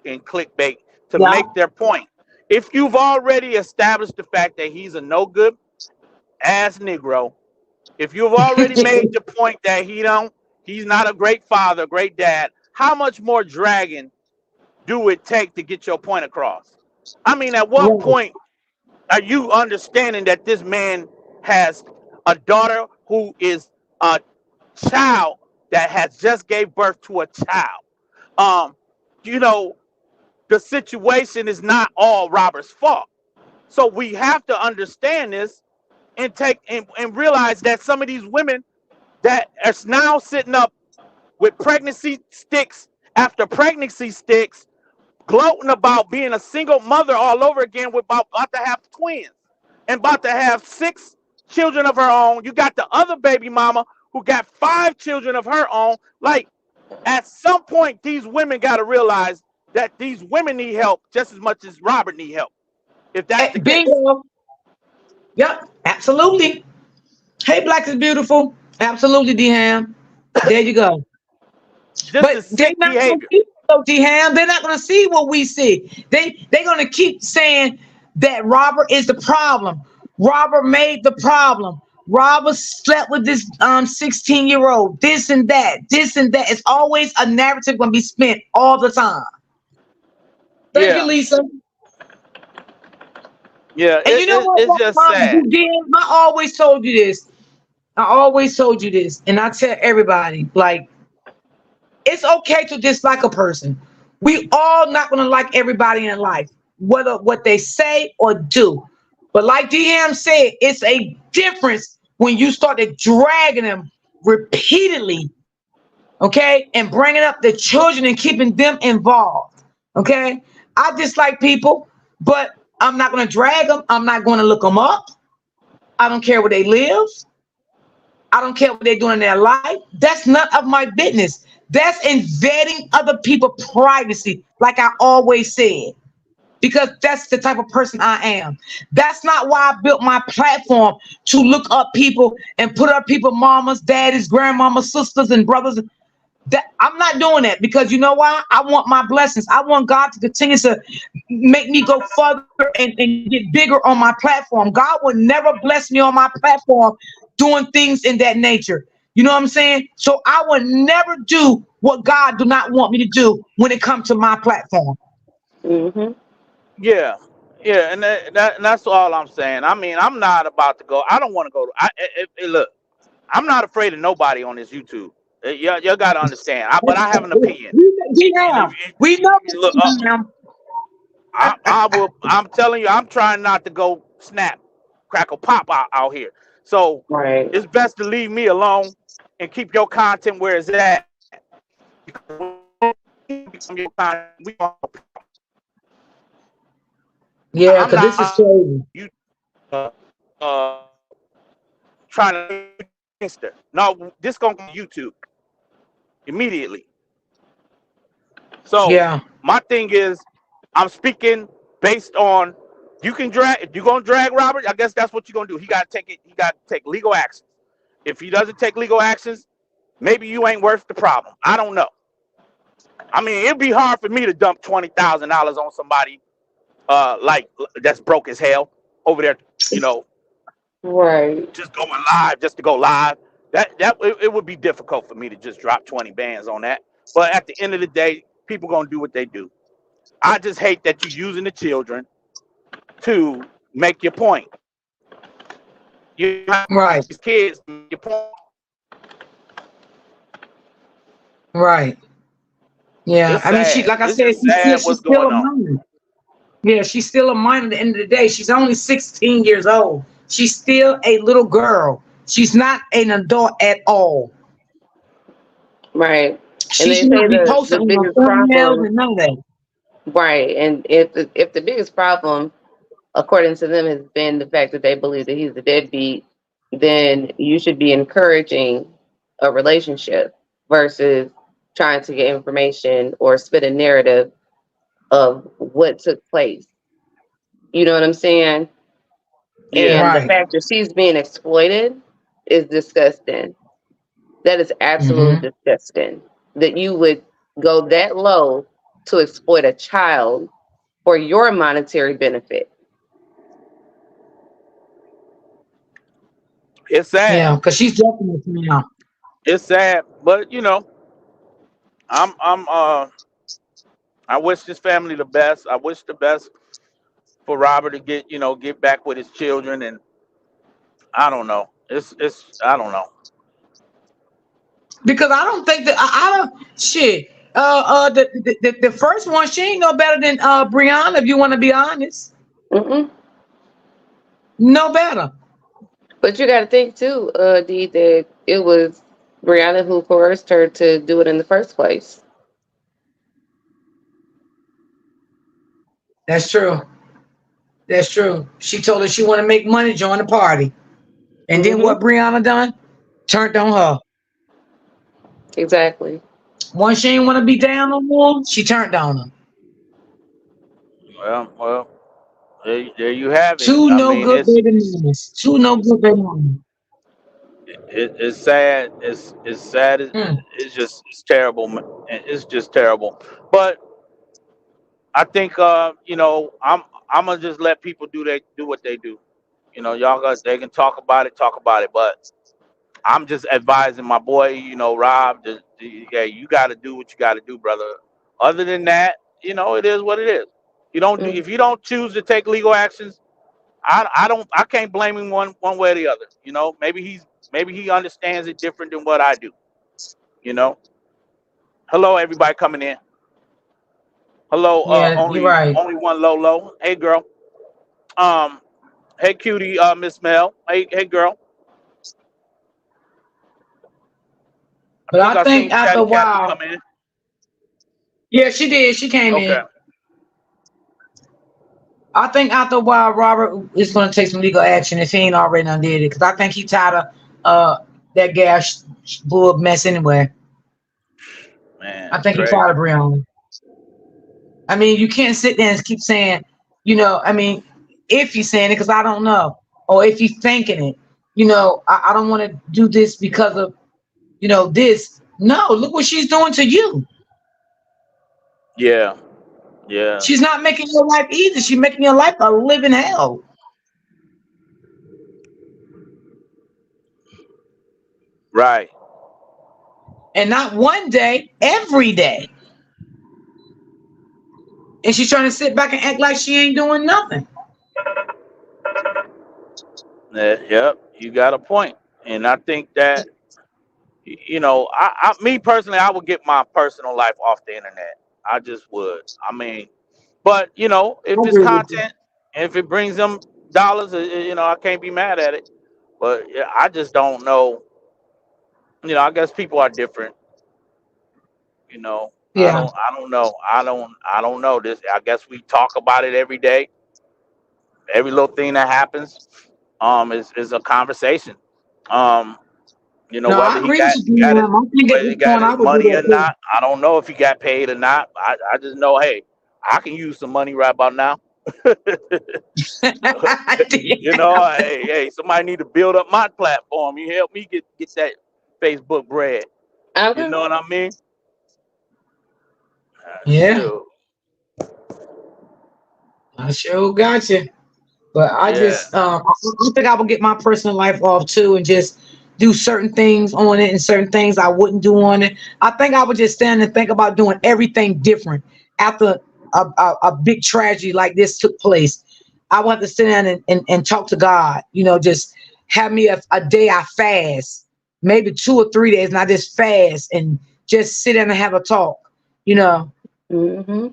and clickbait to Yeah. make their point. If you've already established the fact that he's a no good ass Negro, if you've already made the point that he's not a great father, great dad, how much more dragging do it take to get your point across? I mean, at what Right. point are you understanding that this man has a daughter who is a child that has just gave birth to a child? Um, you know, the situation is not all Robert's fault. So we have to understand this and and realize that some of these women that are now sitting up with pregnancy sticks after pregnancy sticks, gloating about being a single mother all over again, with about to have twins and about to have 6 children of her own. You got the other baby mama who got 5 children of her own. Like, at some point, these women got to realize that these women need help just as much as Robert need help. If that's the case, Bingo. Yep. Absolutely. Hey, Black is beautiful. Absolutely, DeHam. There you go. this But is they're sick not going to behavior. see so DeHam. They're not going to see what we see. They're going to keep saying that Robert is the problem. Robert made the problem. Robert slept with this 16-year-old. This and that. This and that. It's always a narrative going to be spent all the time. Thank you, Yeah, Lisa. yeah. And you know It's what, just sad. I always told you this. I always told you this, and I tell everybody, like, it's okay to dislike a person. We all not gonna like everybody in life, whether what they say or do. But like DM said, it's a difference when you started dragging them repeatedly, okay, and bringing up the children and keeping them involved. Okay, I dislike people, but I'm not gonna drag them. I'm not gonna look them up. I don't care where they live. I don't care what they're doing in their life. That's none of my business. That's invading other people's privacy, like I always said. because that's the type of person I am. That's not why I built my platform, to look up people and put up people, mamas, daddies, grandmamas, sisters, and brothers. That I'm not doing that, because you know why? I want my blessings. I want God to continue to make me go further and get bigger on my platform. God would never bless me on my platform doing things in that nature. You know what I'm saying? So I would never do what God do not want me to do when it comes to my platform. Mhm. Yeah, yeah, and and that's all I'm saying. I mean, I'm not about to go. I don't want to go. Look, I'm not afraid of nobody on this YouTube. Y'all got to understand. But I have an opinion. We You know, have. We know look, that, ma'am. I will. I'm telling you, I'm trying not to go snap, crackle, pop out here. So Right. it's best to leave me alone and keep your content where it's at. Because when you become your content, we gonna. Yeah, I'm because this is not crazy. you uh, trying to gangster. No, this gonna come to YouTube immediately. So Yeah. my thing is, I'm speaking based on you can drag. If you're gonna drag Robert, I guess that's what you're gonna do. He got to take it. He got to take legal actions. If he doesn't take legal actions, maybe you ain't worth the problem. I don't know. I mean, it'd be hard for me to dump $20,000 on somebody like that's broke as hell over there. You know, Right. just going live just to go live. It would be difficult for me to just drop 20 bands on that. But at the end of the day, people gonna do what they do. I just hate that you're using the children to make your point. You have Right. these kids to make your point. Right. Yeah. It's I mean, she, sad. like I It's said, just sad she's what's still going a on. minor. Yeah, she's still a minor at the end of the day. She's only 16 years old. She's still a little girl. She's not an adult at all. Right. And She they should say not be the posting on no biggest thumbnails problem, and none of that. right? And if the biggest problem, according to them, has been the fact that they believe that he's a deadbeat, then you should be encouraging a relationship versus trying to get information or spit a narrative of what took place. You know what I'm saying? Yeah. And the Right. fact that she's being exploited is disgusting. That is Hmm. absolutely disgusting. That you would go that low to exploit a child for your monetary benefit. It's sad. Yeah, because she's definitely now. It's sad. But I'm I wish this family the best. I wish the best for Robert to get back with his children, and I don't know. It's I don't know. Because I don't think that I don't shit. The first one, she ain't no better than Brianna, if you want to be honest. Mm-mm. No better. But you got to think too, Dee, that it was Brianna who coerced her to do it in the first place. That's true. That's true. She told her she want to make money, join the party. And then Mm-hmm. what Brianna done? Turned on her. Exactly. Once she ain't want to be down no more, she turned on her. Well, there you have it. Two I no mean, good baby mamas. Two no good baby mamas. it's sad. It's sad. Mm. It's terrible. It's just terrible. But I think I'm gonna just let people do what they do. Y'all they can talk about it. But I'm just advising my boy, Rob. Yeah, you got to do what you got to do, brother. Other than that, it is what it is. You don't do Mm. if you don't choose to take legal actions. I can't blame him one way or the other. Maybe he understands it different than what I do. You know. Hello, everybody coming in. Hello, Yeah, you're right. only one low. Hey, girl. Um, hey, cutie, Miss Mel. Hey, girl. I But think I I think seen after a Chatty Cathy while, come in. yeah, she did. She came Okay. in. I think after a while, Robert is going to take some legal action if he ain't already done did it. Because I think he tired of that gas bull mess anyway. Man, I it's think he crazy. tired of Brianna. I mean, you can't sit there and keep saying I mean, if you're saying it, because I don't know, or if you're thinking it, I don't want to do this because of, this. No, look what she's doing to you. Yeah, yeah, She's not making your life easy. She's making your life a living hell. right. And not one day, every day. And she's trying to sit back and act like she ain't doing nothing. Yep, you got a point. And I think that, me personally, I would get my personal life off the internet. I just would. I mean, but I if it's agree with you. content, and if it brings them dollars, I can't be mad at it. But yeah, I just don't know. I guess people are different. I Yeah. don't. I don't know. I don't know this. I guess we talk about it every day. Every little thing that happens, is a conversation. Um, No, I whether agree with you, got it, DM. I think at whether he this got point I his would do money that or too. not. I don't know if he got paid or not. I just know, hey, I can use some money right about now. Hey, somebody need to build up my platform. You help me get that Facebook bread. You Okay. know what I mean? Yeah, Sure. I sure got you. But I Yeah. just, I think I would get my personal life off too, and just do certain things on it, and certain things I wouldn't do on it. I think I would just stand and think about doing everything different after a big tragedy like this took place. I want to sit down and talk to God. Just have me a day I fast, maybe 2 or 3 days, and I just fast and just sit down and have a talk. You know, Mm-hmm.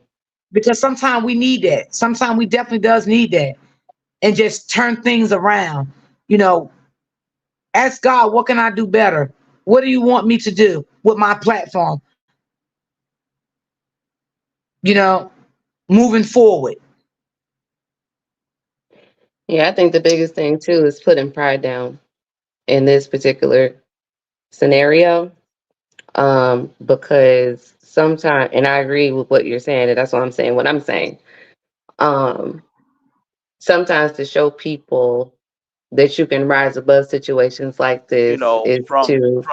because sometimes we need that. Sometimes we definitely does need that, and just turn things around. You know, ask God, what can I do better? What do you want me to do with my platform? You know, moving forward. Yeah, I think the biggest thing too is putting pride down in this particular scenario. Because sometimes, and I agree with what you're saying, and that's what I'm saying. What I'm saying, um, sometimes to show people that you can rise above situations like this is From to.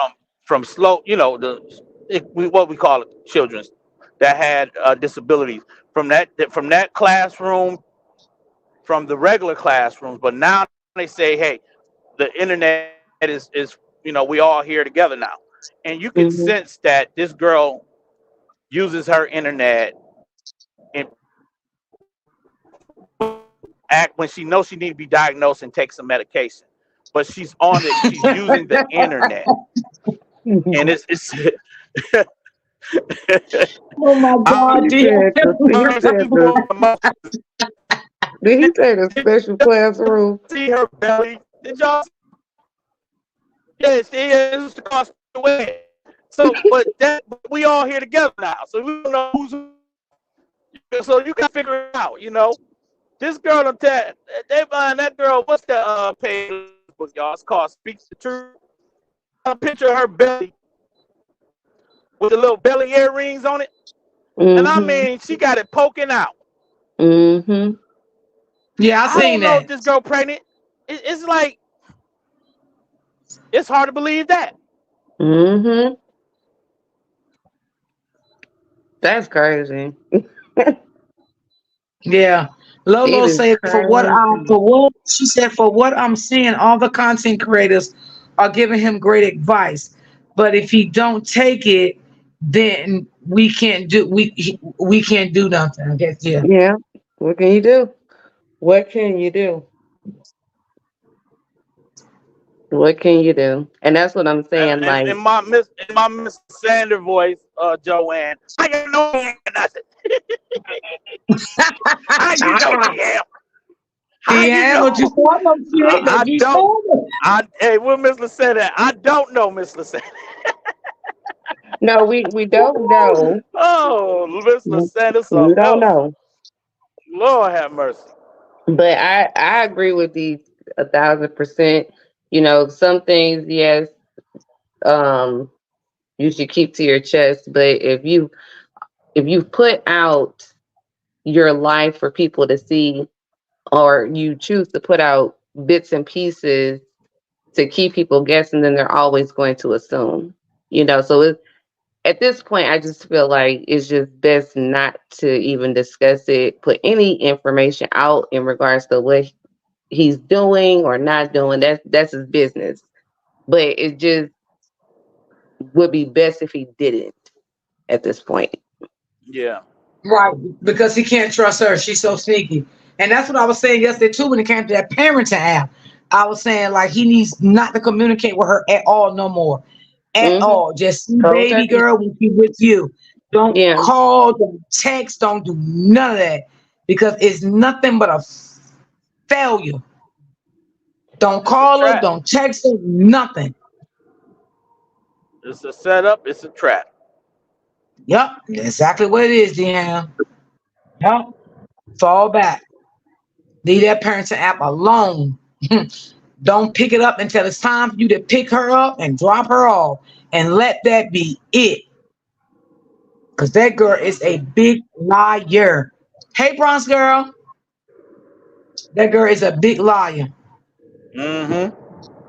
slow, what we call it, children that had disabilities from that classroom, from the regular classrooms. But now they say, hey, the internet is we all here together now, and you can sense Mhm. that this girl uses her internet and act when she knows she need to be diagnosed and take some medication, but she's using the internet, and it's Oh my I God, He mean, dear. said the some he people said want the emotions. did he say the Did special classroom? y'all see her belly? Did y'all? Yes, it was across the way. So, but we all here together now, so we don't know who's. So you can figure it out. This girl, they find that girl. What's the page on Facebook, y'all? It's called "Speaks the Truth." A picture of her belly with the little belly earrings on it, and I Mm-hmm. mean, she got it poking out. Mm-hmm. Yeah, I I seen don't know if that. this girl pregnant. It's like it's hard to believe that. Mm-hmm. That's crazy. Yeah. It Lolo is said crazy. for what she said, for what I'm seeing, all the content creators are giving him great advice. But if he don't take it, then we can't do nothing. I guess, yeah. Yeah. What can you do? What can you do? What can you do? And that's what I'm saying. And Like, in my Miss Sander voice, Joanne, I got no nothing. How you know, DM? How you Yeah, but you know? saw them shit, I but you don't. saw them. Hey, what Miss Lissetta? I don't know, Miss Lissetta. no, we don't know. Oh, Miss Lissetta, We something don't else. know. Lord have mercy. But I agree with these 1,000%. Some things, yes, um, you should keep to your chest. But if you put out your life for people to see, or you choose to put out bits and pieces to keep people guessing, then they're always going to assume. So at this point, I just feel like it's just best not to even discuss it, put any information out in regards to what he's doing or not doing. That's his business. But it just would be best if he didn't at this point. Yeah. Right, because he can't trust her. She's so sneaky. And that's what I was saying yesterday too when it came to that parenting app. I was saying like he needs not to communicate with her at all no more. At Mm-hmm. all. Just see Cold baby turkey. girl when she's with you. Don't Yeah. call, don't text, don't do none of that. Because it's nothing but a failure. Don't It's a call her, trap. don't text her, nothing. It's a setup. It's a trap. Yep, exactly what it is, Deanna. Yep. Fall back. Leave that parenting app alone. Don't pick it up until it's time for you to pick her up and drop her off. And let that be it. Because that girl is a big liar. Hey, Bronze girl. That girl is a big liar. Mm-hmm.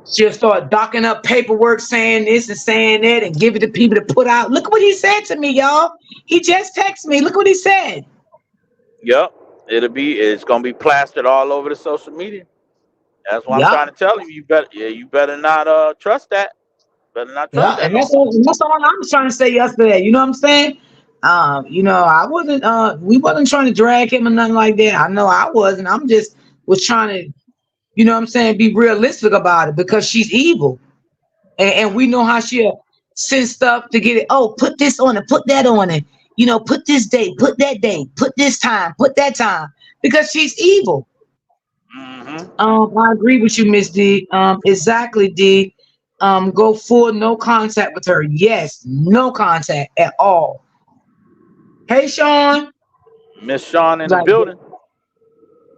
She'll start docking up paperwork saying this and saying that and give it to people to put out. Look what he said to me, y'all. He just texted me. Look what he said. Yep. It's gonna be plastered all over the social media. That's what I'm Yup. trying to tell you. You better not trust that. Better not trust Yeah, that and no that's more. all, and that's all I was trying to say yesterday. You know what I'm saying? I wasn't we wasn't trying to drag him or nothing like that. I know I wasn't. I'm just was trying to, you know what I'm saying, be realistic about it because she's evil. And we know how she'll send stuff to get it. Oh, put this on it, put that on it. Put this date, put that date, put this time, put that time. Because she's evil. Mm-hmm. I agree with you, Miss D. Exactly, D. Go full no contact with her. Yes, no contact at all. Hey, Sean. Miss Sean in the Like, building.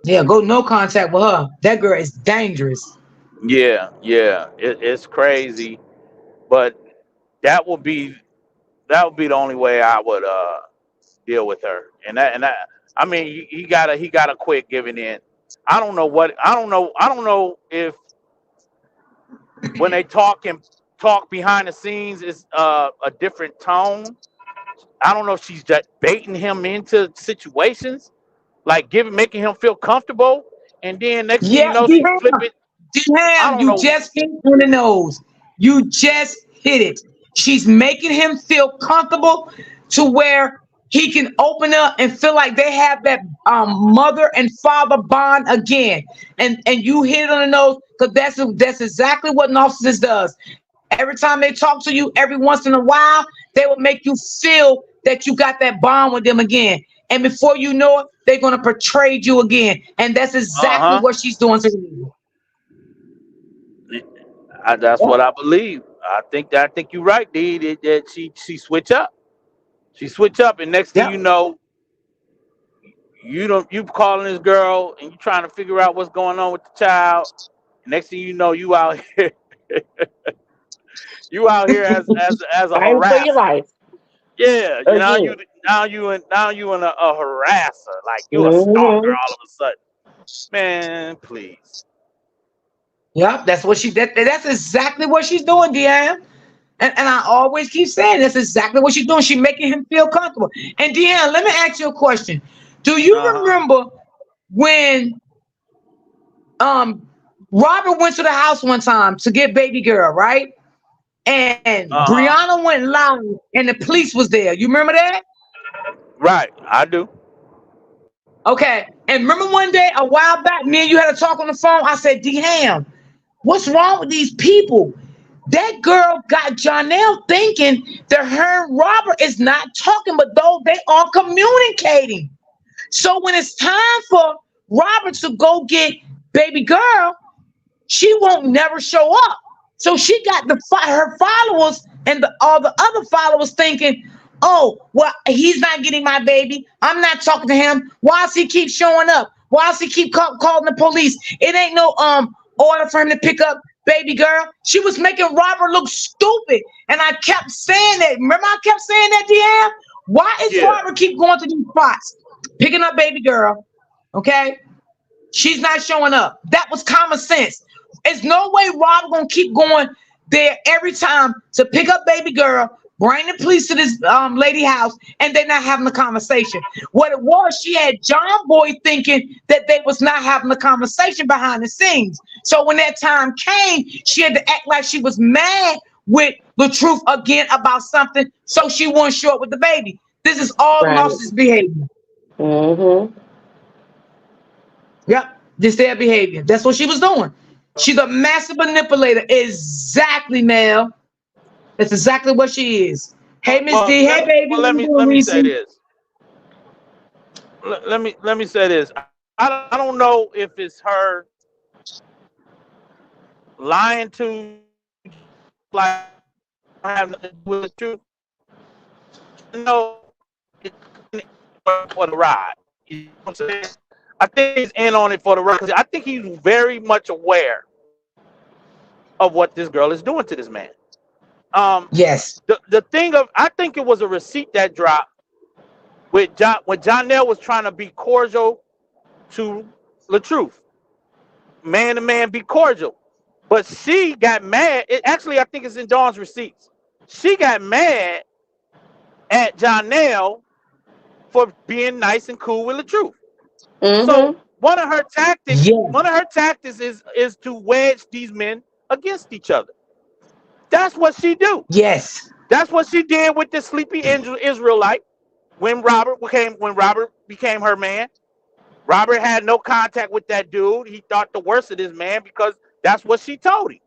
yeah, go no contact with her. That girl is dangerous. Yeah, yeah. It's crazy, but that would be that would be the only way I would deal with her. And that I mean he gotta quit giving in. I don't know if when they talk behind the scenes is a different tone. I don't know if she's just baiting him into situations, like making him feel comfortable, and then next thing you Yeah, know she flip Dehan. it. I Dehan, don't you know. just hit it on the nose. You just hit it. She's making him feel comfortable to where he can open up and feel like they have that mother and father bond again. And you hit it on the nose because that's exactly what narcissist does. Every time they talk to you, every once in a while, they will make you feel that you got that bond with them again. And before you know it, they're gonna portray you again. And that's Uh exactly huh. what she's doing to you. That's Yep. what I believe. I think you're right, D. That she switch up. She switch up, and next thing Yep. you know, you calling this girl and you trying to figure out what's going on with the child. Next thing you know, you out here, you out here as a Fighting for your harasser. life Yeah, again. now you in a harasser, like you a stalker Mm-hmm. all of a sudden. Man, please. Yep. That's exactly what she's doing, Deanne. And I always keep saying that's exactly what she's doing. She's making him feel comfortable. And Deanne, let me ask you a question. Do you Uh huh. remember when um Robert went to the house one time to get baby girl, right? And Uh huh. Brianna went live and the police was there. You remember that? Right, I do. Okay. And remember one day, a while back, me and you had a talk on the phone. I said, D Ham, what's wrong with these people? That girl got Janelle thinking that her and Robert is not talking, but though they are communicating. So when it's time for Robert to go get baby girl, she won't never show up. So she got her followers and all the other followers thinking, oh, well, he's not getting my baby. I'm not talking to him. Why does he keep showing up? Why does he keep calling the police? It ain't no order for him to pick up baby girl. She was making Robert look stupid. And I kept saying that. Remember I kept saying that, Deanne? Why is Yeah. Robert keep going to these spots? picking up baby girl. Okay, she's not showing up. That was common sense. There's no way Rob gonna keep going there every time to pick up baby girl, bring the police to this lady house, and they're not having a conversation. What it was, she had John Boy thinking that they was not having a conversation behind the scenes. So when that time came, she had to act like she was mad with the truth again about something, so she wouldn't show up with the baby. This is all Right. narcissist behavior. Mm-hmm. Yep, this their behavior. That's what she was doing. She's a massive manipulator. Exactly, Mel. That's exactly what she is. Hey, Miss Well, D. Hey, baby. How you doing, let me Reese? say this. Let me say this. I don't know if it's her lying to like have nothing to do with the truth. No, it's for the ride. You know what I'm saying? I think he's in on it for the ride because I think he's very much aware of what this girl is doing to this man. Um, Yes. the thing of I think it was a receipt that dropped with John when Jonelle was trying to be cordial to the truth. Man to man, be cordial. But she got mad. Actually, I think it's in Dawn's receipts. She got mad at Jonelle for being nice and cool with the truth. So Mm-hmm. Yes. one of her tactics is to wedge these men against each other. That's what she do. Yes. That's what she did with the sleepy Israelite when Robert became her man. Robert had no contact with that dude. He thought the worst of this man because that's what she told him.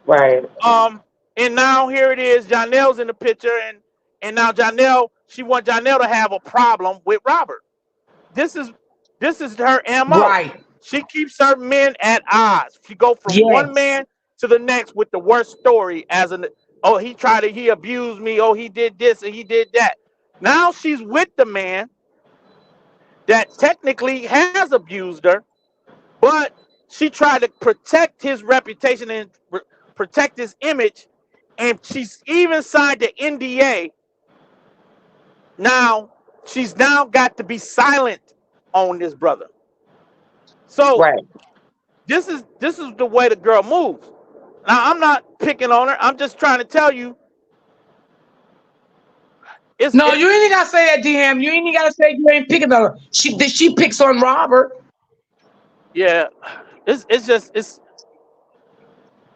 Right. Um, and now here it is. Janelle's in the picture, and now she wants Janelle to have a problem with Robert. This is this is her MO. Right. She keeps her men at odds. She go from one Yes. man to the next with the worst story as an oh he abused me, oh he did this and he did that. Now she's with the man that technically has abused her, but she tried to protect his reputation and protect his image, and she's even signed the NDA. Now she's now got to be silent on this brother. So Right. this is the way the girl moves. Now I'm not picking on her. I'm just trying to tell you No, it's you ain't gotta say that, DM. You ain't gotta say you ain't picking on her. She picks on Robert. yeah, it's just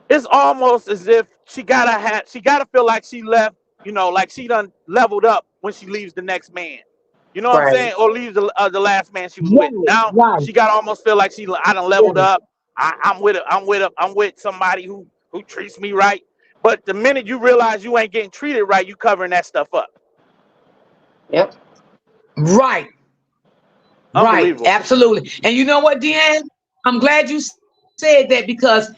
it's almost as if she gotta feel like she left, like she done leveled up when she leaves the next man. You know what I'm Right. saying? Or leaves the last man she was with. Right. Now Right. she gotta almost feel like I done leveled Right. up. I'm with somebody who treats me right. But the minute you realize you ain't getting treated right, you covering that stuff up. Yep. Right. Right. Unbelievable. Absolutely. And you know what, Deanne? I'm glad you said that because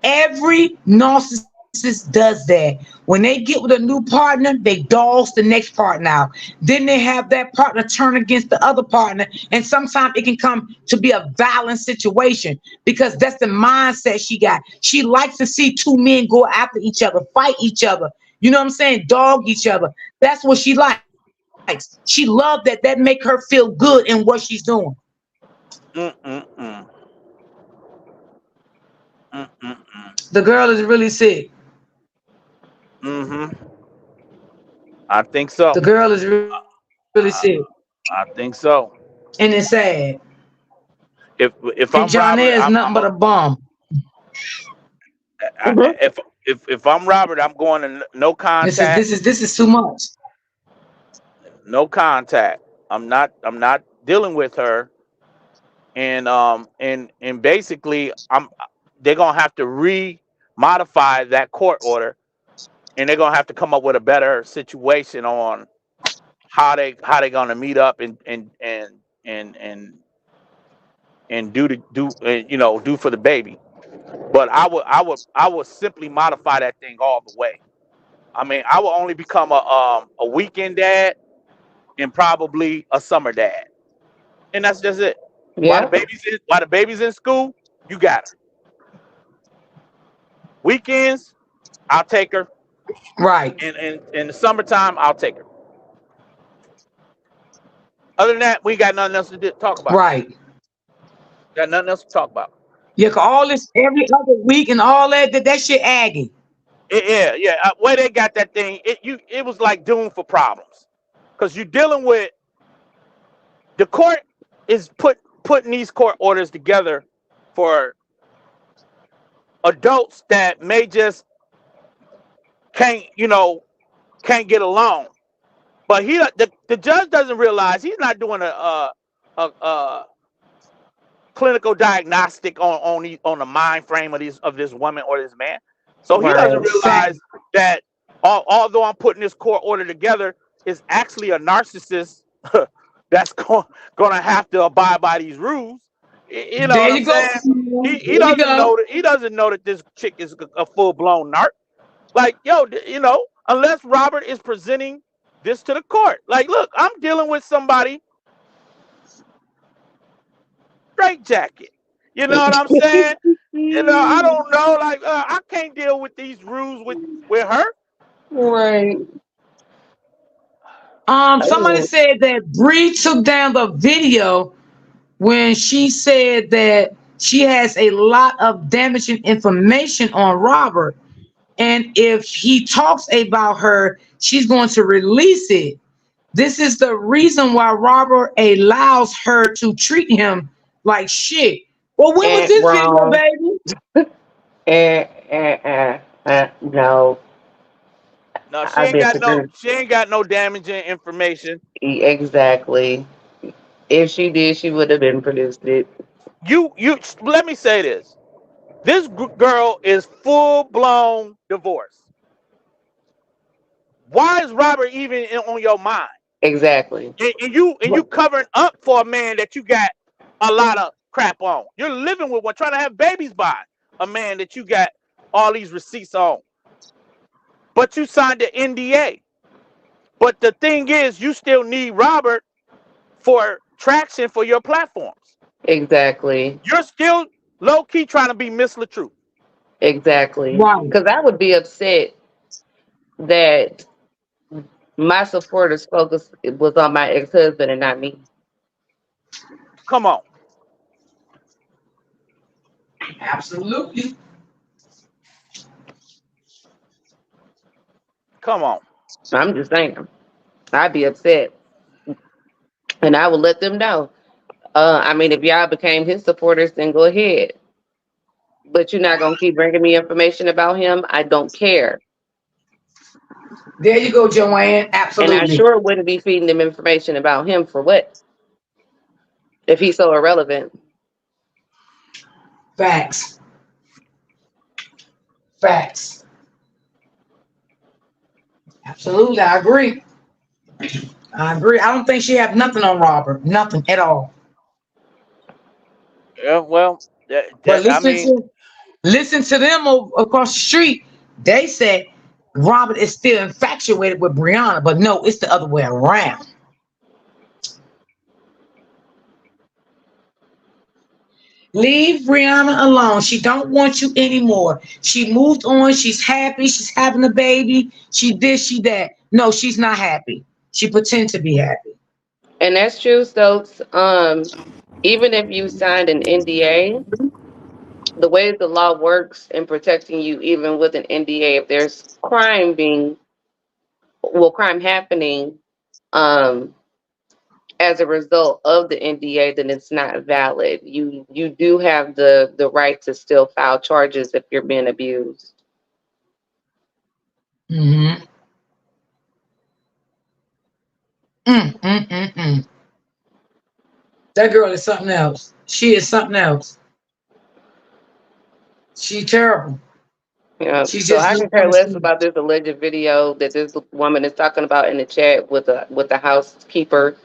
every narcissist does that. When they get with a new partner, they dogs the next partner out. Then they have that partner turn against the other partner. And sometimes it can come to be a violent situation because that's the mindset she got. She likes to see two men go after each other, fight each other. You know what I'm saying? Dog each other. That's what she likes. She loved that. That make her feel good in what she's doing. Mm-mm-mm. Mm-mm-mm. The girl is really sick. Mm-hmm. I think The so. girl is really sick. I think so. And it's sad. If And I'm John Robert, is nothing but a bum. Mm-hmm. if I'm Robert, I'm going to no This is contact, this is this is too much. no contact. I'm not dealing with her, and basically they're gonna have to modify that court order, and they're gonna have to come up with a better situation on how they gonna meet up and and and do for the baby. But I would simply modify that thing all the way. I mean, I will only become a weekend dad and probably a summer dad, and that's just it. Yep. While the baby's in school, you got her. Weekends, I'll take her, Right. and in the summertime, I'll take her. Other than that, we got nothing else to talk about. Right. Got nothing else to talk about. Yeah, 'cause all this every other week and all that shit aggy. Yeah. Where they got that thing, it was like doomed for problems, because you're dealing with the court is putting these court orders together for adults that may just can't can't get along. But the judge doesn't realize he's not doing a clinical diagnostic on the mind frame of this woman or this man. So he doesn't Right. Fact. realize that although I'm putting this court order together, it's actually a narcissist that's going to have to abide by these rules. You know There what I'm you go. saying? He There you go. he doesn't know that this chick is a full blown narc. Like, yo, unless Robert is presenting this to the court. Like, look, I'm dealing with somebody straight jacket. You know what I'm saying? I don't know. Like, I can't deal with these rules with her. Right. Somebody Oh, said that Bree took down the video when she said that she has a lot of damaging information on Robert, and if he talks about her, she's going to release it. This is the reason why Robert allows her to treat him like shit. Well, when was and this video, wrong. baby? No, No, I disagree. she ain't got no damaging information. Exactly. If she did, she would have been produced it. You let me say this. This girl is full blown divorce. Why is Robert even on your mind? Exactly. And you covering up for a man that you got a lot of crap on. You're living with one, trying to have babies by a man that you got all these receipts on. But you signed the NDA. But the thing is, you still need Robert for traction for your platforms. Exactly. You're still low key trying to be Miss LaTruth. Exactly. Right. Because I would be upset that my supporters focus was on my ex-husband and not me. Come on. Absolutely. Come on. I'm just saying. I'd be upset. And I would let them know. I mean, if y'all became his supporters, then go ahead. But you're not going to keep bringing me information about him. I don't care. There you go, Joanne. And I Absolutely. sure wouldn't be feeding them information about him for what? If he's so irrelevant. Facts. Facts. Absolutely. I agree. I agree. I don't think she have nothing on Robert. Nothing at all. Yeah, well, But I mean, listen to them across the street. They said Robert is still infatuated with Brianna, but no, it's the other way around. Leave Brianna alone. She don't want you anymore. She moved on. She's happy. She's having a baby. She this, she that. No, she's not happy. She pretends to be happy. And that's true, Stokes. Even if you signed an NDA, the way the law works in protecting you, even with an NDA, if there's crime happening, um, as a result of the NDA, then it's not valid. You do have the right to still file charges if you're being abused. Mm-hmm. Mm. That girl is something else. She is something else. She's terrible. Yeah, She so just I don't can care less understand. about this alleged video that this woman is talking about in the chat with the housekeeper.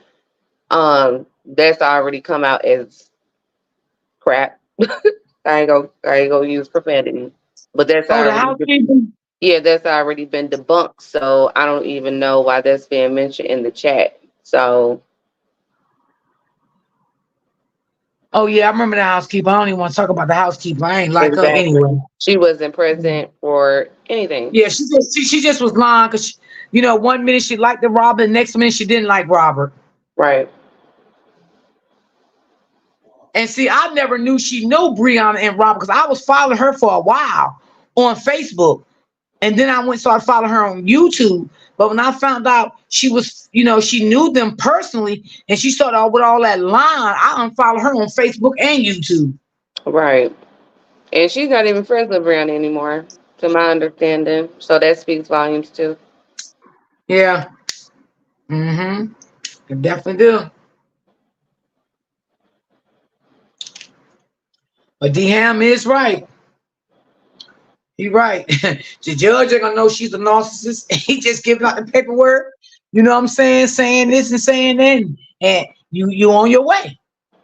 That's already come out as crap. I ain't gonna use profanity, but Oh, the housekeeper. that's already been debunked. So I don't even know why that's being mentioned in the chat. So Oh yeah, I remember the housekeeper. I don't even want to talk about the housekeeper. I ain't like her exactly, anyway. she wasn't present for anything. Yeah, she just was lying because one minute she liked the Robert, next minute she didn't like Robert. Right. And see, I never knew she knew Brianna and Robert because I was following her for a while on Facebook. And then I went started following her on YouTube. But when I found out she was, she knew them personally and she started out with all that line, I unfollowed her on Facebook and YouTube. Right. And she's not even friends with Brianna anymore, to my understanding. So that speaks volumes too. Yeah. Mm-hmm. I definitely do. But D Ham is right. He right. The judge ain't gonna know she's a narcissist. He just giving out the paperwork. You know what I'm saying? Saying this and saying that. And you on your way.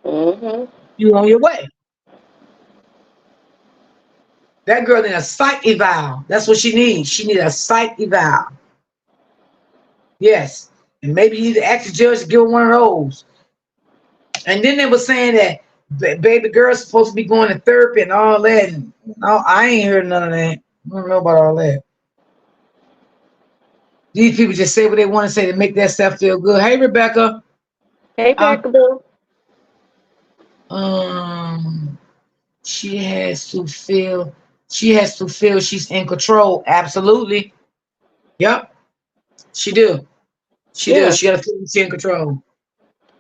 Hmm. You on your way. That girl need a psych eval. That's what she needs. She need a psych eval. Yes. And maybe you need to ask the judge to give her one of those. And then they were saying that baby girl's supposed to be going to therapy and all that. And no, I ain't heard none of that. I don't know about all that. These people just say what they want to say to make that stuff feel good. Hey, Rebecca. Hey, Uh, Packable. um, she has to feel. She has to feel she's in control. Absolutely. Yep. She do. She do. Yeah. She got to feel she's in control.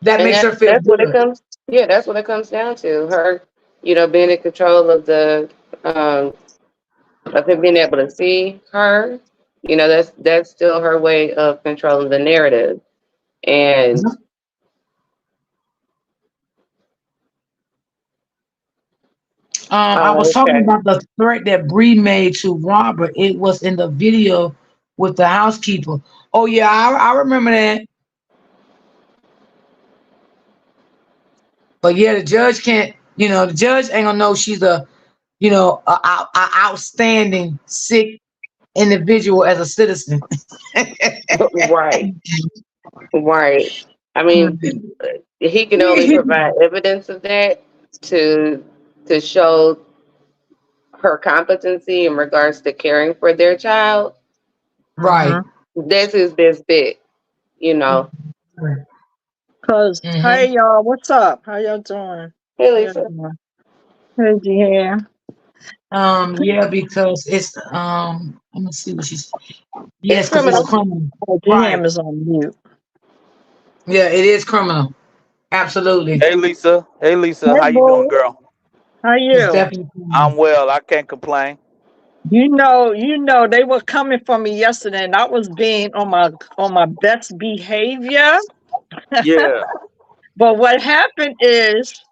That And makes her feel that's what it good. comes. Yeah, that's what it comes down to. Her, being in control of um of him being able to see her. That's still her way of controlling the narrative. And I was talking okay, about the threat that Bree made to Robert. It was in the video with the housekeeper. Oh yeah, I remember that. But yeah, the judge can't. The judge ain't gonna know she's a outstanding sick individual as a citizen. right, right. I mean, he can only provide evidence of that to show her competency in regards to caring for their child. Right. That's his best bet, you know. Cause Mm-hmm. hey y'all, what's up? How y'all doing? Hey, How y'all Lisa. doing? Hey yeah. Yeah, because it's let me see what she's. It's Yes, because it's criminal. criminal. Oh, Right. Jam is on mute. Yeah, it is criminal. Absolutely. Hey Lisa. Hey Lisa. Hey How you doing, boo, girl? how It's you? definitely criminal. I'm well. I can't complain. You know, they were coming for me yesterday, and I was being on my best behavior. Yeah. But what happened is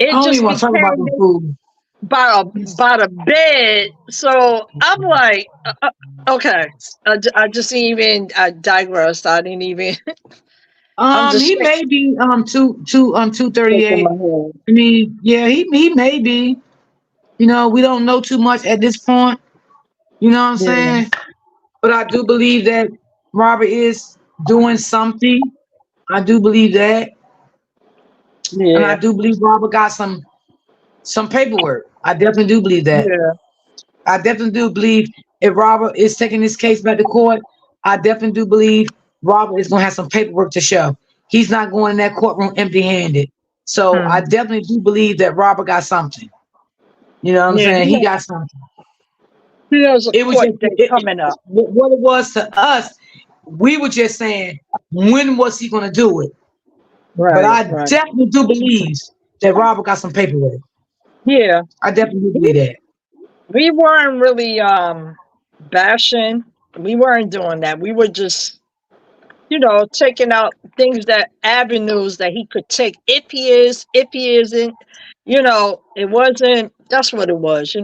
I it don't even just want to talk about became the food. by the bed. So I'm like, okay. I just didn't even I digressed. I didn't even. I'm just He may be 238. shaking my head. I mean, yeah, he may be. We don't know too much at this point. You know what I'm Yeah, saying? But I do believe that Robert is doing something. I do believe that, and I yeah, do believe Robert got some paperwork. I definitely do believe that. yeah, I definitely do believe if Robert is taking this case back to court, I definitely do believe Robert is going to have some paperwork to show. He's not going in that courtroom empty-handed. So I hmm, definitely do believe that Robert got something. You know what I'm yeah. saying? He got something. There's a It was court just date coming up. what it was to us. We were just saying, when was he going to do it? But Right, I right. definitely do believe that Robert got some paperwork. Yeah, I definitely do we, believe that. we weren't really bashing. We weren't doing that. We were just taking out things that avenues that he could take if he isn't, it wasn't, that's what it was.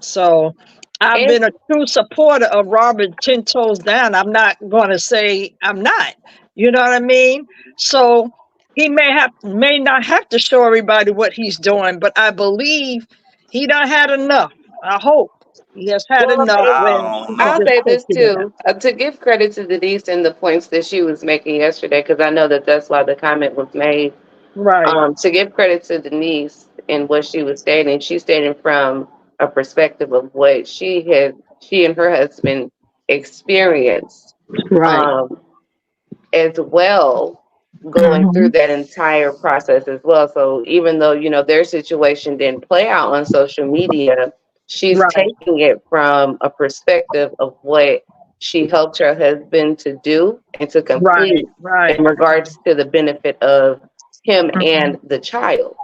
So I've And been a true supporter of Robert 10 toes down. I'm not going to say I'm not, you know what I mean? So he may not have to show everybody what he's doing, but I believe he done had enough. I hope he has had well, enough and I where don't he can I'll know. just say take this it out. too, to give credit to Denise and the points that she was making yesterday, because I know that that's why the comment was made. Right, To give credit to Denise and what she was stating, she's stating from a perspective of what she and her husband experienced, right. um, as well. going through that entire process as well. So even though, their situation didn't play out on social media, she's Right, taking it from a perspective of what she helped her husband to do and to right, complete right, in regards to the benefit of him and the child.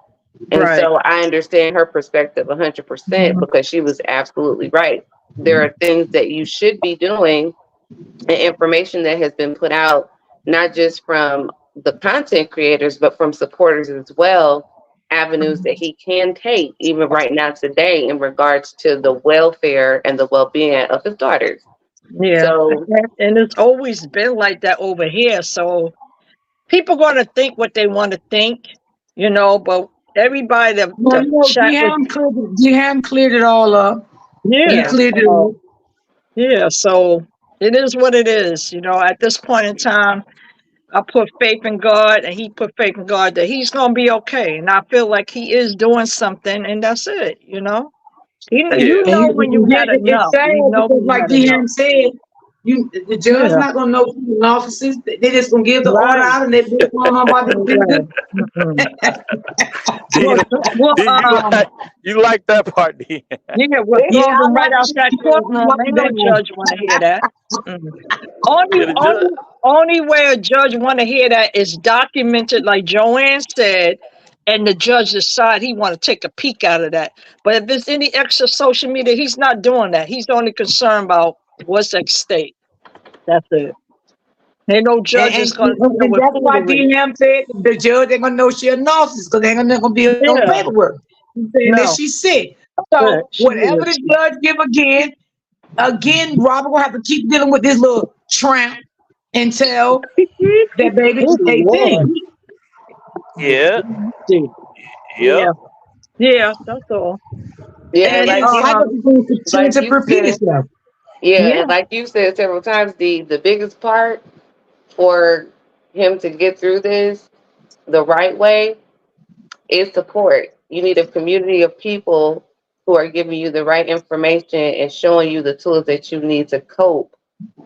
And right. so I understand her perspective 100% because she was absolutely right. There are things that you should be doing and information that has been put out, not just from the content creators, but from supporters as well, avenues that he can take, even right now today, in regards to the welfare and the well being of his daughters. Yeah, So, and it's always been like that over here. So people going to think what they want to think, but everybody Well, that chat with, Jiham cleared it all up. He yeah, yeah, cleared it up. yeah. So it is what it is. At this point in time, I put faith in God, and he put faith in God that he's going to be okay. And I feel like he is doing something, and that's it. You Yeah. And know when you had it's enough. sad You know because, when you like had enough. Deanne said, the judge Yeah. not gonna know who the officers. They just gonna give the order Right. out, and they be going on about their No business. way. Mm-mm. Do Well, you, well, do you like that part, D? yeah, we'll yeah, throw I them right like out that courtroom. Ain't no that. judge want to hear that. Mm-mm. Only, Yeah, the judge. only, only way a judge want to hear that is documented, like Joanne said, and the judge decide he want to take a peek out of that. But if there's any extra social media, he's not doing that. He's only concerned about what's at stake. That's it. Ain't no And, judge is and, going to deal and with that's why foolery. DM said the judge ain't gonna know she a narcissist because they ain't gonna be on Yeah, paperwork. He's saying that no, she's sick. that's it. So She whatever the is. judge give again, Robert gonna have to keep dealing with this little tramp until that baby Oh is Lord. 18. Yeah. See. Yep. Yeah, yeah, that's all. yeah, and And And the cycle is going to continue like to you repeat said, itself. yeah, yeah, and like you said several times, the biggest part for him to get through this the right way is support. You need a community of people who are giving you the right information and showing you the tools that you need to cope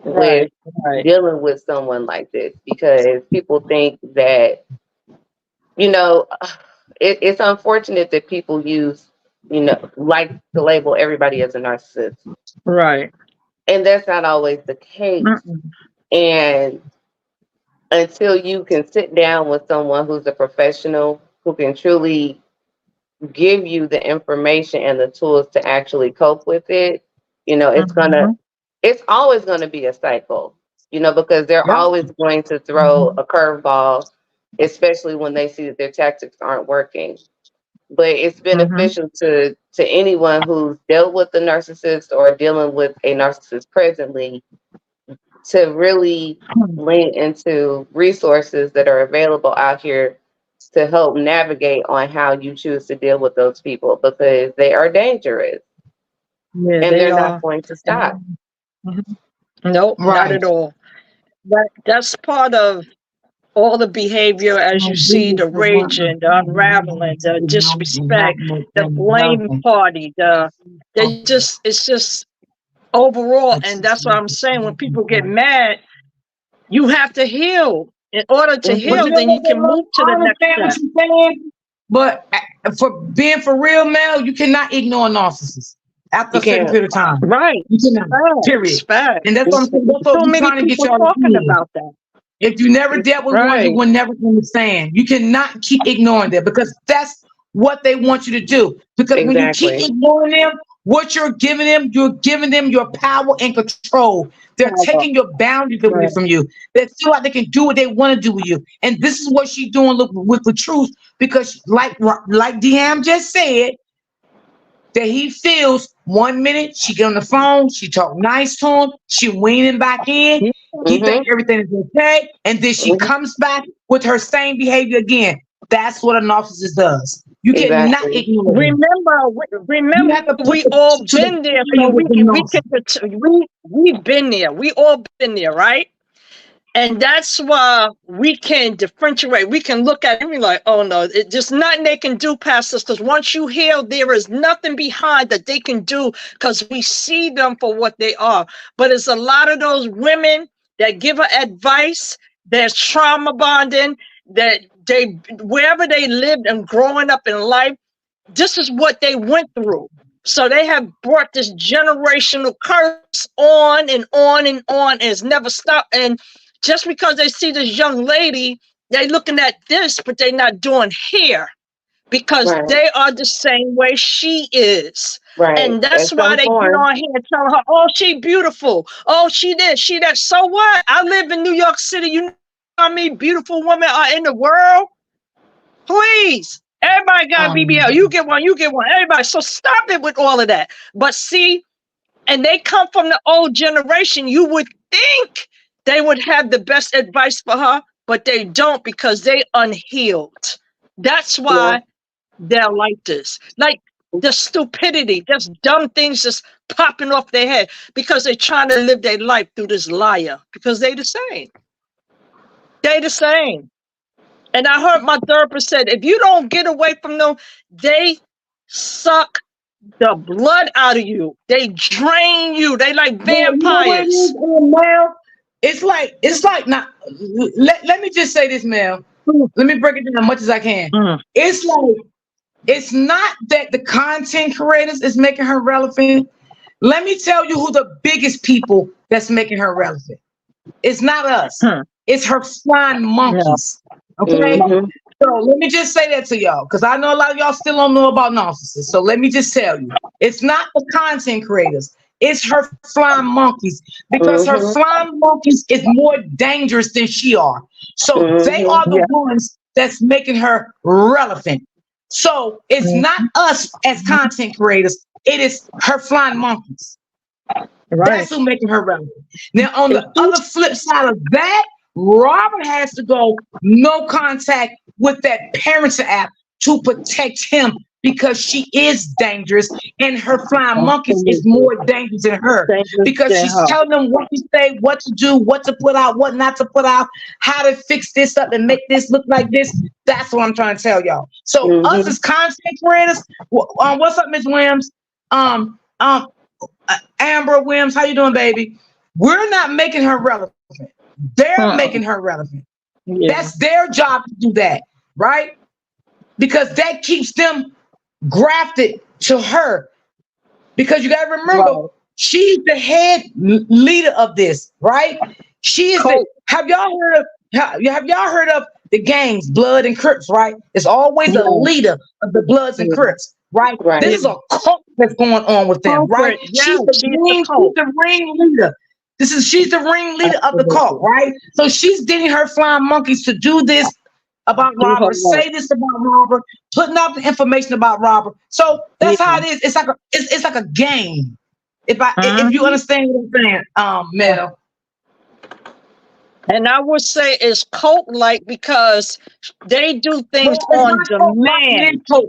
with right, right, dealing with someone like this, because people think that, you know, it's unfortunate that people use, like to label everybody as a narcissist. right. And that's not always the case. Mm-mm. And until you can sit down with someone who's a professional who can truly give you the information and the tools to actually cope with it, Mhm. it's always gonna be a cycle, because they're Yep. always going to throw a curveball, especially when they see that their tactics aren't working. But it's Mhm. beneficial to anyone who's dealt with a narcissist or dealing with a narcissist presently to really lean into resources that are available out here to help navigate on how you choose to deal with those people, because they are dangerous Yeah, and they they're not are. going to stop. And, mhm. Nope, not Right. at all. That's part of all the behavior as you see the raging, the unraveling, the disrespect, the blame party, it's just overall. And that's what I'm saying. When people get mad, you have to heal. In order to But Hmm. heal, you know then you what, can Lord? move to I the next understand what step. you're saying, but for being for real, Mel, you cannot ignore narcissists after You a certain can't. period of time. Right. You cannot. Facts. Period. Facts. And that's what I'm saying. That's There's what so we're many trying to get people y'all to talking see. about that. If you never dealt with one, you Right. will never understand. You cannot keep ignoring them because that's what they want you to do. Because when you keep Exactly. ignoring them, what you're giving them your power and control. They're Power. taking your boundaries away Right. from you. They feel like they can do what they want to do with you. And this is what she's doing with the truth. Because like Deanne just said, that he feels 1 minute she get on the phone, she talk nice to him, she weaning back in, Yeah. he Hmm. think everything is okay, and then she Hmm. comes back with her same behavior again. That's what a narcissist does. You cannot Exactly. ignore them. Remember, You have to put we the all to the been there, so fire with the we've been there. We all been there, right? And that's why we can differentiate. We can look at it and be like, oh no, just nothing they can do past us. Because once you heal, there is nothing behind that they can do because we see them for what they are. But it's a lot of those women that give her advice, there's trauma bonding, that they, wherever they lived and growing up in life, this is what they went through. So they have brought this generational curse on and on and on, and it's never stopped. And just because they see this young lady, they looking at this, but they're not doing here, because Right. they are the same way she is. Right. And that's At why some they get point. on here and tell her, oh, she beautiful. Oh, she this, she that. So what? I live in New York City. You know how many beautiful women are in the world? Please. Everybody got a BBL. You get one, you get one. Everybody. So stop it with all of that. But see, and they come from the old generation. You would think they would have the best advice for her, but they don't, because they unhealed. That's why they're like this. Like the stupidity, just dumb things just popping off their head, because they're trying to live their life through this liar, because they the same. They the same. And I heard my therapist said, if you don't get away from them, they suck the blood out of you. They drain you. They like Yeah, you know what it vampires. is, Mel? It's like not. Let me just say this, Mel. Let me break it down as much as I can. It's like, it's not that the content creators is making her relevant. Let me tell you who the biggest people that's making her relevant. It's not us. It's her flying monkeys. Okay. So let me just say that to y'all, because I know a lot of y'all still don't know about narcissists. So let me just tell you, it's not the content creators. It's her flying monkeys, because her flying monkeys is more dangerous than she are. So they are the ones that's making her relevant. So it's not us as content creators. It is her flying monkeys. That's who making her relevant. Now, on the other flip side of that, Robert has to go no contact with that parenting app to protect him, because she is dangerous, and her flying monkeys is more dangerous than her, because she's telling them what to say, what to do, what to put out, what not to put out, how to fix this up and make this look like this. That's what I'm trying to tell y'all. So us as content creators, what's up, Miss Williams? Amber Williams, how you doing, baby? We're not making her relevant. They're making her relevant. That's their job to do that, right? Because that keeps them grafted to her. Because you got to remember, she's the head leader of this, right? She is the. Have y'all heard of the gangs, Blood and Crips, right? It's always a leader of the Bloods and Crips, right? This is a cult that's going on with them, right? She's the ring leader. She's the ringleader of the cult, right? So she's getting her flying monkeys to do this about Robert, say this about Robert, putting out the information about Robert. So that's how it is. It's like a game. If you understand what I'm saying, Mel. And I would say it's cult-like, because they do things on demand. Because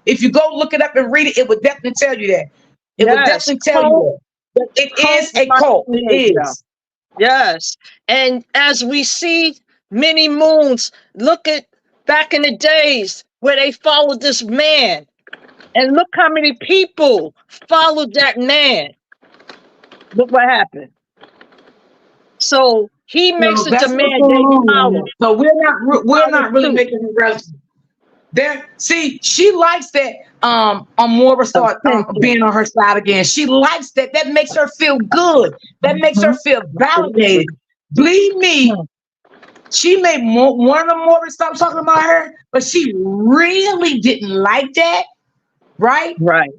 if you go look it up and read it, it would definitely tell you that. It would definitely tell you that. It is a cult. It is. Yes. And as we see many moons, look at back in the days where they followed this man. And look how many people followed that man. Look what happened. So he makes a demand, they follow. So we're not really making it relevant. See, she likes that Amora start being on her side again. She likes that. That makes her feel good. That makes her feel validated. Believe me, she made one of Amora stop talking about her, but she really didn't like that, right? Right.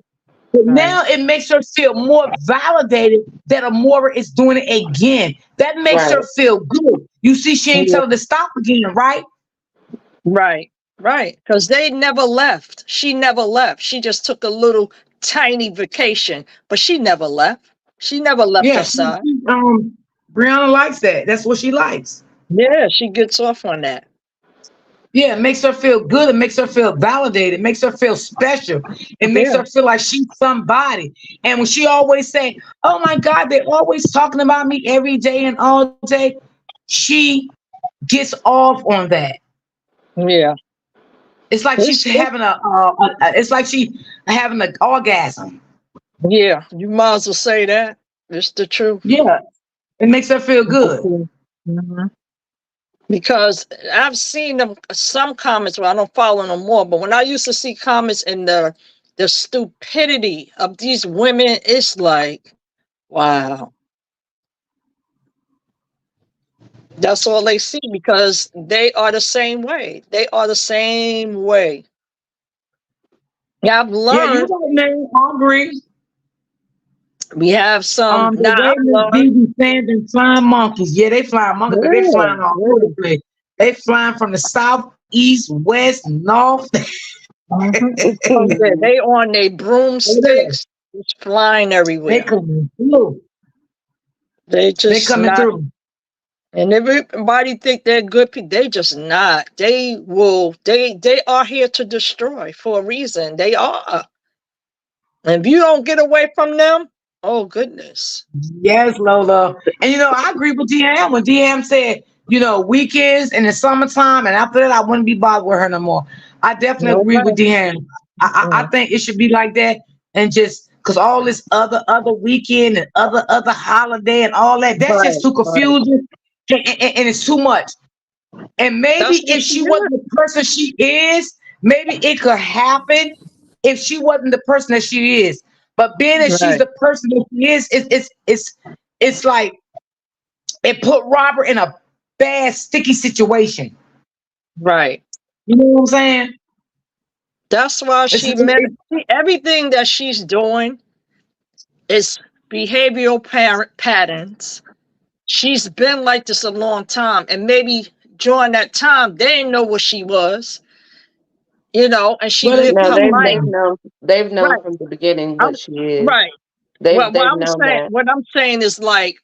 But now it makes her feel more validated that Amora is doing it again. That makes her feel good. You see, she ain't telling her to stop again, right? Right. Right, because they never left. She never left. She just took a little tiny vacation, but she never left. She never left her side. Brianna likes that. That's what she likes. Yeah, she gets off on that. Yeah, it makes her feel good. It makes her feel validated. It makes her feel special. It makes her feel like she's somebody. And when she always say, "Oh my God, they're always talking about me every day and all day," she gets off on that. Yeah. It's like she's having it's like she having an orgasm. Yeah, you might as well say that. It's the truth. Yeah, it makes her feel good. Because I've seen them some comments. Well, I don't follow no more. But when I used to see comments in the stupidity of these women, it's like, wow, that's all they see because they are the same way. They are the same way. Yeah, I've Yeah, you learned. right, man. I agree. We have some. The Now way I've Miss learned. B be saying them flying monkeys. Yeah, they flying monkeys, but they Yeah, flying all over yeah. the place. They flying from the south, east, west, north. Oh yeah, they on their They broomsticks, just flying everywhere. coming through. They They just coming not. through. And everybody think they're good people. They just not. They will. They are here to destroy for a reason. They are. And if you don't get away from them, oh goodness. Yes, Lola. And I agree with DM when DM said, weekends in the summertime, and after that, I wouldn't be bothered with her no more. I definitely No agree way. with DM. I think it should be like that, and just because all this other weekend and other holiday and all that, that's just Right, too right. confusing, and it's too much. And That's maybe what if she she wasn't the person she is, maybe it could happen if she wasn't the person that she is. But being that did. she's Right, the person that she is, it's like it put Robert in a bad, sticky situation. right. You know what I'm saying? That's why It's, she it, met it, everything that she's doing is behavioral patterns. She's been like this a long time, and maybe during that time they didn't know what she was, and she well, lived No, her life. they've known Right. from the beginning I'm what she is. right. They've Well, they've known that. what I'm saying is like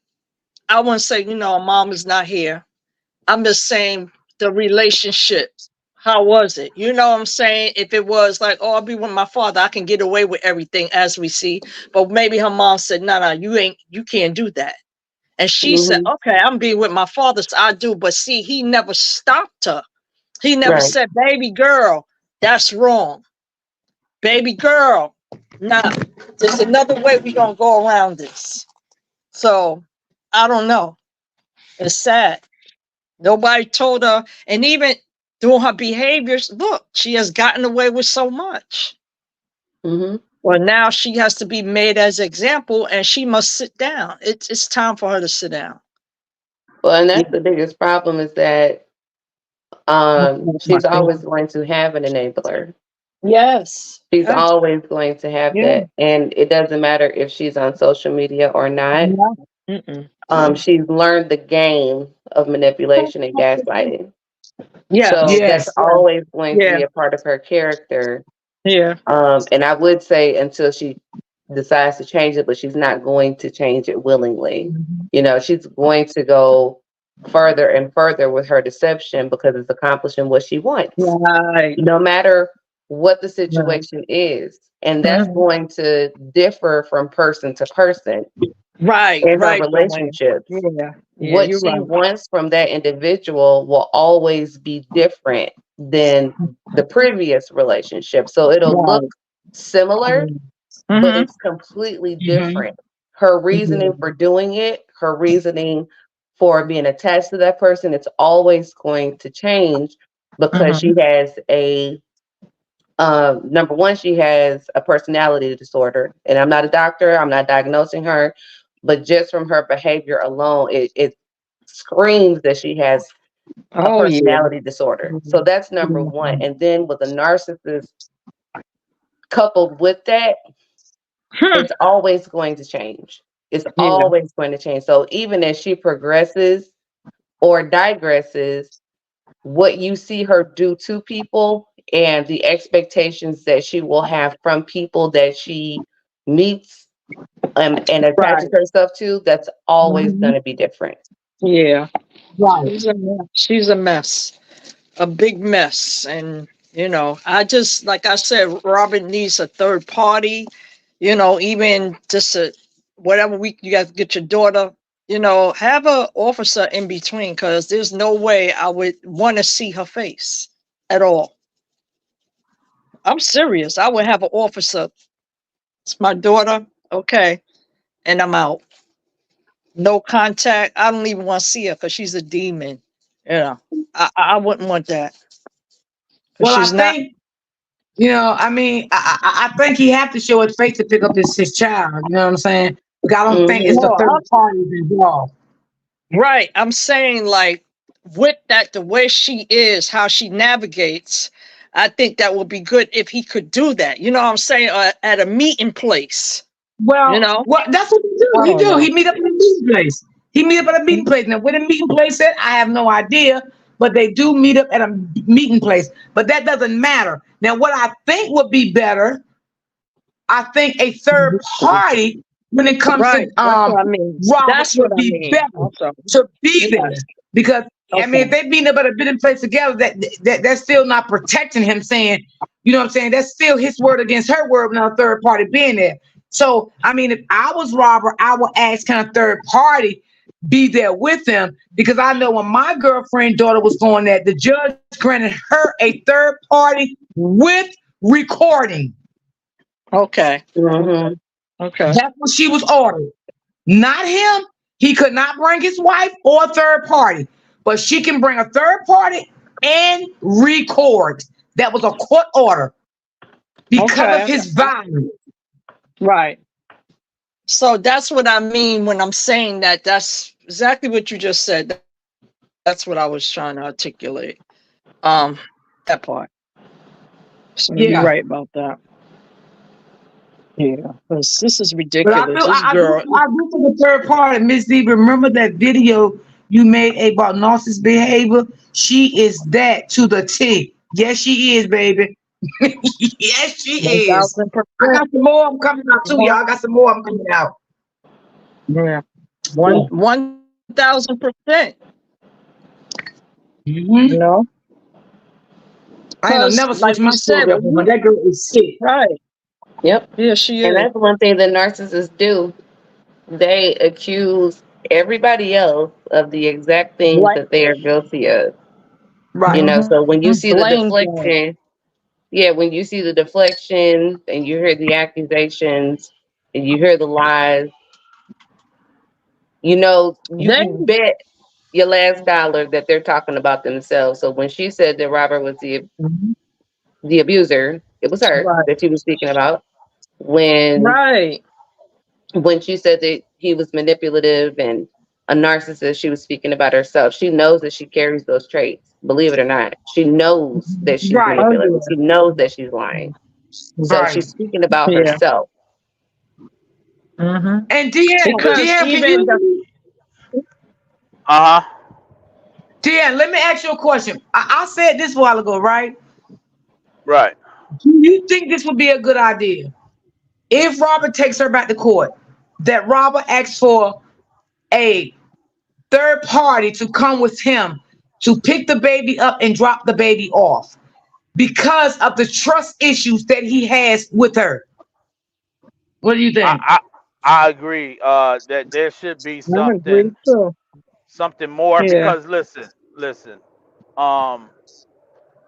I wouldn't say, mom is not here. I'm just saying the relationship. How was it? You know what I'm saying? If it was like, oh, I'll be with my father, I can get away with everything as we see. But maybe her mom said, no, no, you can't do that. And she said, Hmm. okay, I'm being with my father, so I do. But see, he never stopped her. He never Right. said, baby girl, that's wrong. Baby girl, nah, there's another way we're going to go around this. So I don't know. It's sad. Nobody told her. And even doing her behaviors, look, she has gotten away with so much. Hmm. Well, now she has to be made as example and she must sit down. It's time for her to sit down. Well, and Yeah. that's the biggest problem is that That's my she's always favorite. going to have an enabler. Yes. She's Yes. always going to have Yeah. that. And it doesn't matter if she's on social media or not. Yeah. Mm-mm. She's learned the game of manipulation and gaslighting. So Yes. that's yes. Yes. always going to Yeah. be a part of her character. Yeah. And I would say until she decides to change it, but she's not going to change it willingly. Mhm. She's going to go further and further with her deception because it's accomplishing what she wants, Right. no matter what the Right. situation is. And that's Mhm. going to differ from person to person Right. in her Right, Joanne. relationships. Yeah. Yeah, What you're she right. wants from that individual will always be different than the previous relationship. So it'll look Right. similar, but Mm-hmm. it's completely Mm-hmm. different. Her reasoning for doing it, her reasoning for being attached to that person, it's always going to change because Mm-hmm. she has a number one, she has a personality disorder. And I'm not a doctor, I'm not diagnosing her, but just from her behavior alone, it screams that she has a Oh yeah. personality disorder. So that's number one. Mhm. And then with a narcissist coupled with that, Hmm. it's always going to change. It's Yeah. always going to change. So even as she progresses or digresses, what you see her do to people and the expectations that she will have from people that she meets and attaches Right. herself to, that's always Mhm. going to be different. Yeah. Right. She's a mess. She's a mess. A big mess. And I just like I said, Robert needs a third party. Even just whatever week you guys get your daughter. Have a officer in between because there's no way I would want to see her face at all. I'm serious. I would have an officer. It's my daughter. Okay. And I'm out. No contact. I don't even want to see her because she's a demon. I wouldn't want that. 'Cause Well, she's I not think, I mean, I think he have to show his face to pick up his child. You know what I'm saying? Because I don't think it's the Mm-hmm. no, third parties involved. right. I'm saying like with that, the way she is, how she navigates, I think that would be good if he could do that. You know what I'm saying? At a meeting place. You know? Well, that's what he do. I He don't do. know. He meet up at a meeting place. He meet up at a meeting place. Now, where the meeting place at, I have no idea. But they do meet up at a meeting place. But that doesn't matter. Now, what I think would be better, I think a third party when it comes to Right. That's what I mean. Robert That's what would I be mean. better Also. to be Yes. there because I mean if Okay. they meet up at a meeting place together, that's still not protecting him. Saying, you know what I'm saying? That's still his word against her word when a third party being there. So I mean, if I was Robert, I would ask kind of third party be there with them because I know when my girlfriend daughter was going there, the judge granted her a third party with recording. Okay. Mm-hmm. Okay. That's what she was ordered. Not him. He could not bring his wife or a third party, but she can bring a third party and record. That was a court order because of Okay. his violence. Right. So that's what I mean when I'm saying that. That's exactly what you just said. That's what I was trying to articulate. That part. So you're right Yeah, about that. Yeah. Because this is but I ridiculous. feel This girl. I do for the third party. Miss D, remember that video you made about narcissist behavior? She is that to the T. Yes, she is, baby. Yes, One she is. thousand I percent. got some more. I'm coming out too, y'all. One. I got some more. I'm coming out. Yeah. Yeah. 1,000%. You Hmm. know, I ain't gonna because never like switch you my said, story up on her. That girl is sick. right? Yep. Yeah, she And is. that's one thing that narcissists do. They accuse everybody else of the exact things Blame. that they are guilty of. You Right. know, so when you see the Blame game. deflection, yeah, when you see the deflection and you hear the accusations and you hear the lies, you know, you They. can bet your last dollar that they're talking about themselves. So when she said that Robert was Mhm. the abuser, it was her Right. that she was speaking about. When Right. when she said that he was manipulative and a narcissist, she was speaking about herself. She knows that she carries those traits, believe it or not. She knows that she's Right. Oh manipulative. yeah. She knows that she's lying. So Right. she's speaking about Yeah. herself. Hmm. And DM, Because DM, can you even hear the me? Uh huh. DM, let me ask you a question. I said this a while ago, right? Right. Do you think this would be a good idea if Robert takes her back to court? That Robert asks for a third party to come with him to pick the baby up and drop the baby off because of the trust issues that he has with her. What do you I think? I, I agree. That there should be I agree too. something more Yeah. because listen. Um,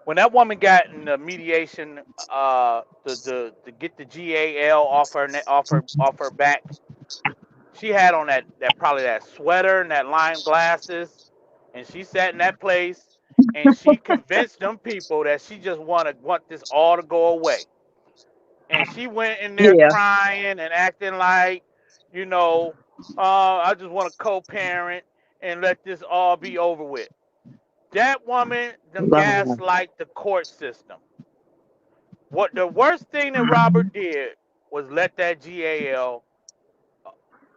when that woman got in the mediation, to get the GAL off her back, she had on that probably that sweater and that lime glasses, and she sat in that place and she convinced them people that she just want this all to go away. And she went in there Yeah. crying and acting like, you know, I just want to co-parent and let this all be over with. That woman them Wow. gaslight the court system. What the worst thing that Robert did was let that GAL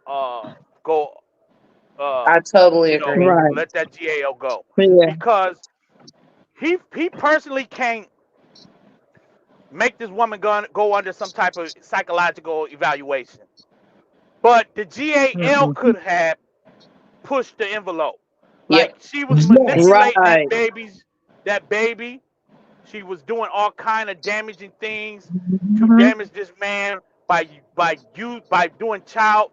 uh go I totally you know, agree. Right. let that GAL go Yeah. because he personally can't make this woman go under some type of psychological evaluation. But the GAL Mm-mm. could have pushed the envelope. Like Yep. she was Yes. manipulating Right. that baby. She was doing all kind of damaging things to Hmm. damage this man by doing child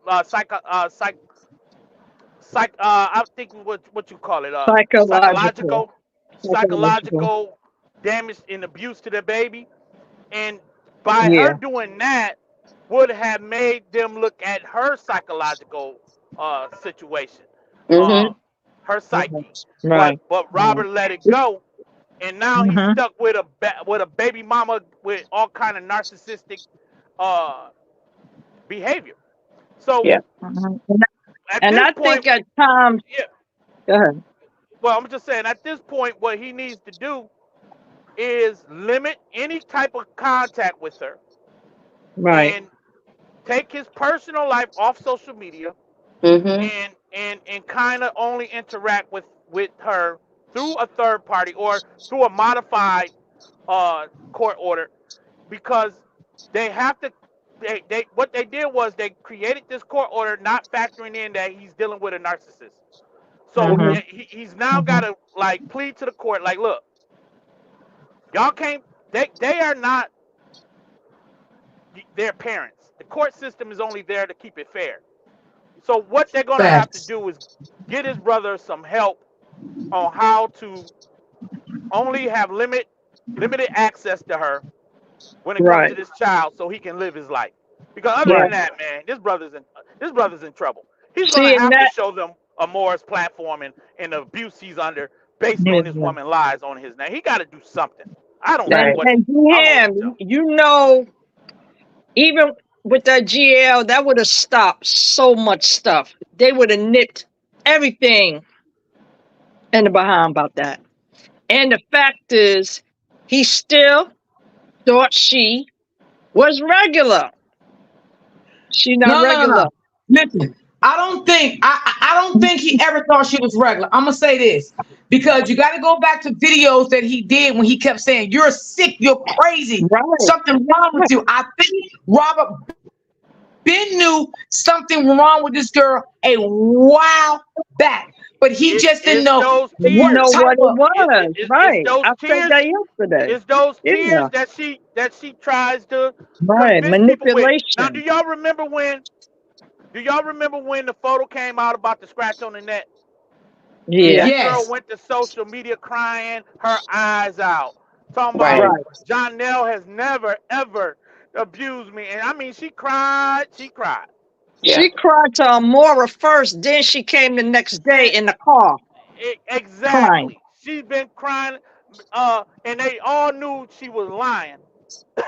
I'm thinking what you call it Psychological. Psychological. psychological damage and abuse to the baby, and by her Yeah. doing that would have made them look at her psychological situation. Mm-hmm. Uh, her psyche. Right. But Robert let it go, and now he's Mm-hmm. stuck with a baby mama with all kind of narcissistic uh behavior. So Yeah. Mm-hmm. at And this I point, think at times, yeah. go ahead. Well, I'm just saying at this point, what he needs to do is limit any type of contact with her Right. and take his personal life off social media Mm-hmm. and kind of only interact with her through a third party or through a modified court order because they have to they what they did was they created this court order not factoring in that he's dealing with a narcissist. So Mm-hmm. he's now got Mm-hmm. to like plead to the court like, look, y'all can't, they are not their parents. The court system is only there to keep it fair. So what they're going to have to Facts. do is get his brother some help on how to only have limited access to her when it comes to Right. this child so he can live his life. Because other Right. than that, man, this brother's in trouble. He's going to See, and have to that, show them a Morris platform and the abuse he's under based yeah. on this woman lies on his name. He got to do something. I don't know Right. what. And I don't know what to him, tell. you know, even with that GL, that would have stopped so much stuff. They would have nipped everything in the behind about that. And the fact is, he still thought she was regular. She not No, no, no, regular. no. Listen, I don't think he ever thought she was regular. I'm gonna say this because you got to go back to videos that he did when he kept saying, "You're sick, you're crazy, Right. something wrong with you." I think Robert Ben knew something wrong with this girl a while back, but he just didn't It's know those You what know tears. type what it of. was, It's right? those I said tears. that yesterday. It's those Yeah, tears that she tries to right. convince people with. Now, Manipulation. do y'all remember when the photo came out about the scratch on the neck? And Yeah, this girl Yes, went to social media crying her eyes out, talking Right. about right. Jonelle has never ever abused me, and I mean she cried, Yeah. She cried to Amora first, then she came the next day and in the car crying. exactly. She's been crying, and they all knew she was lying.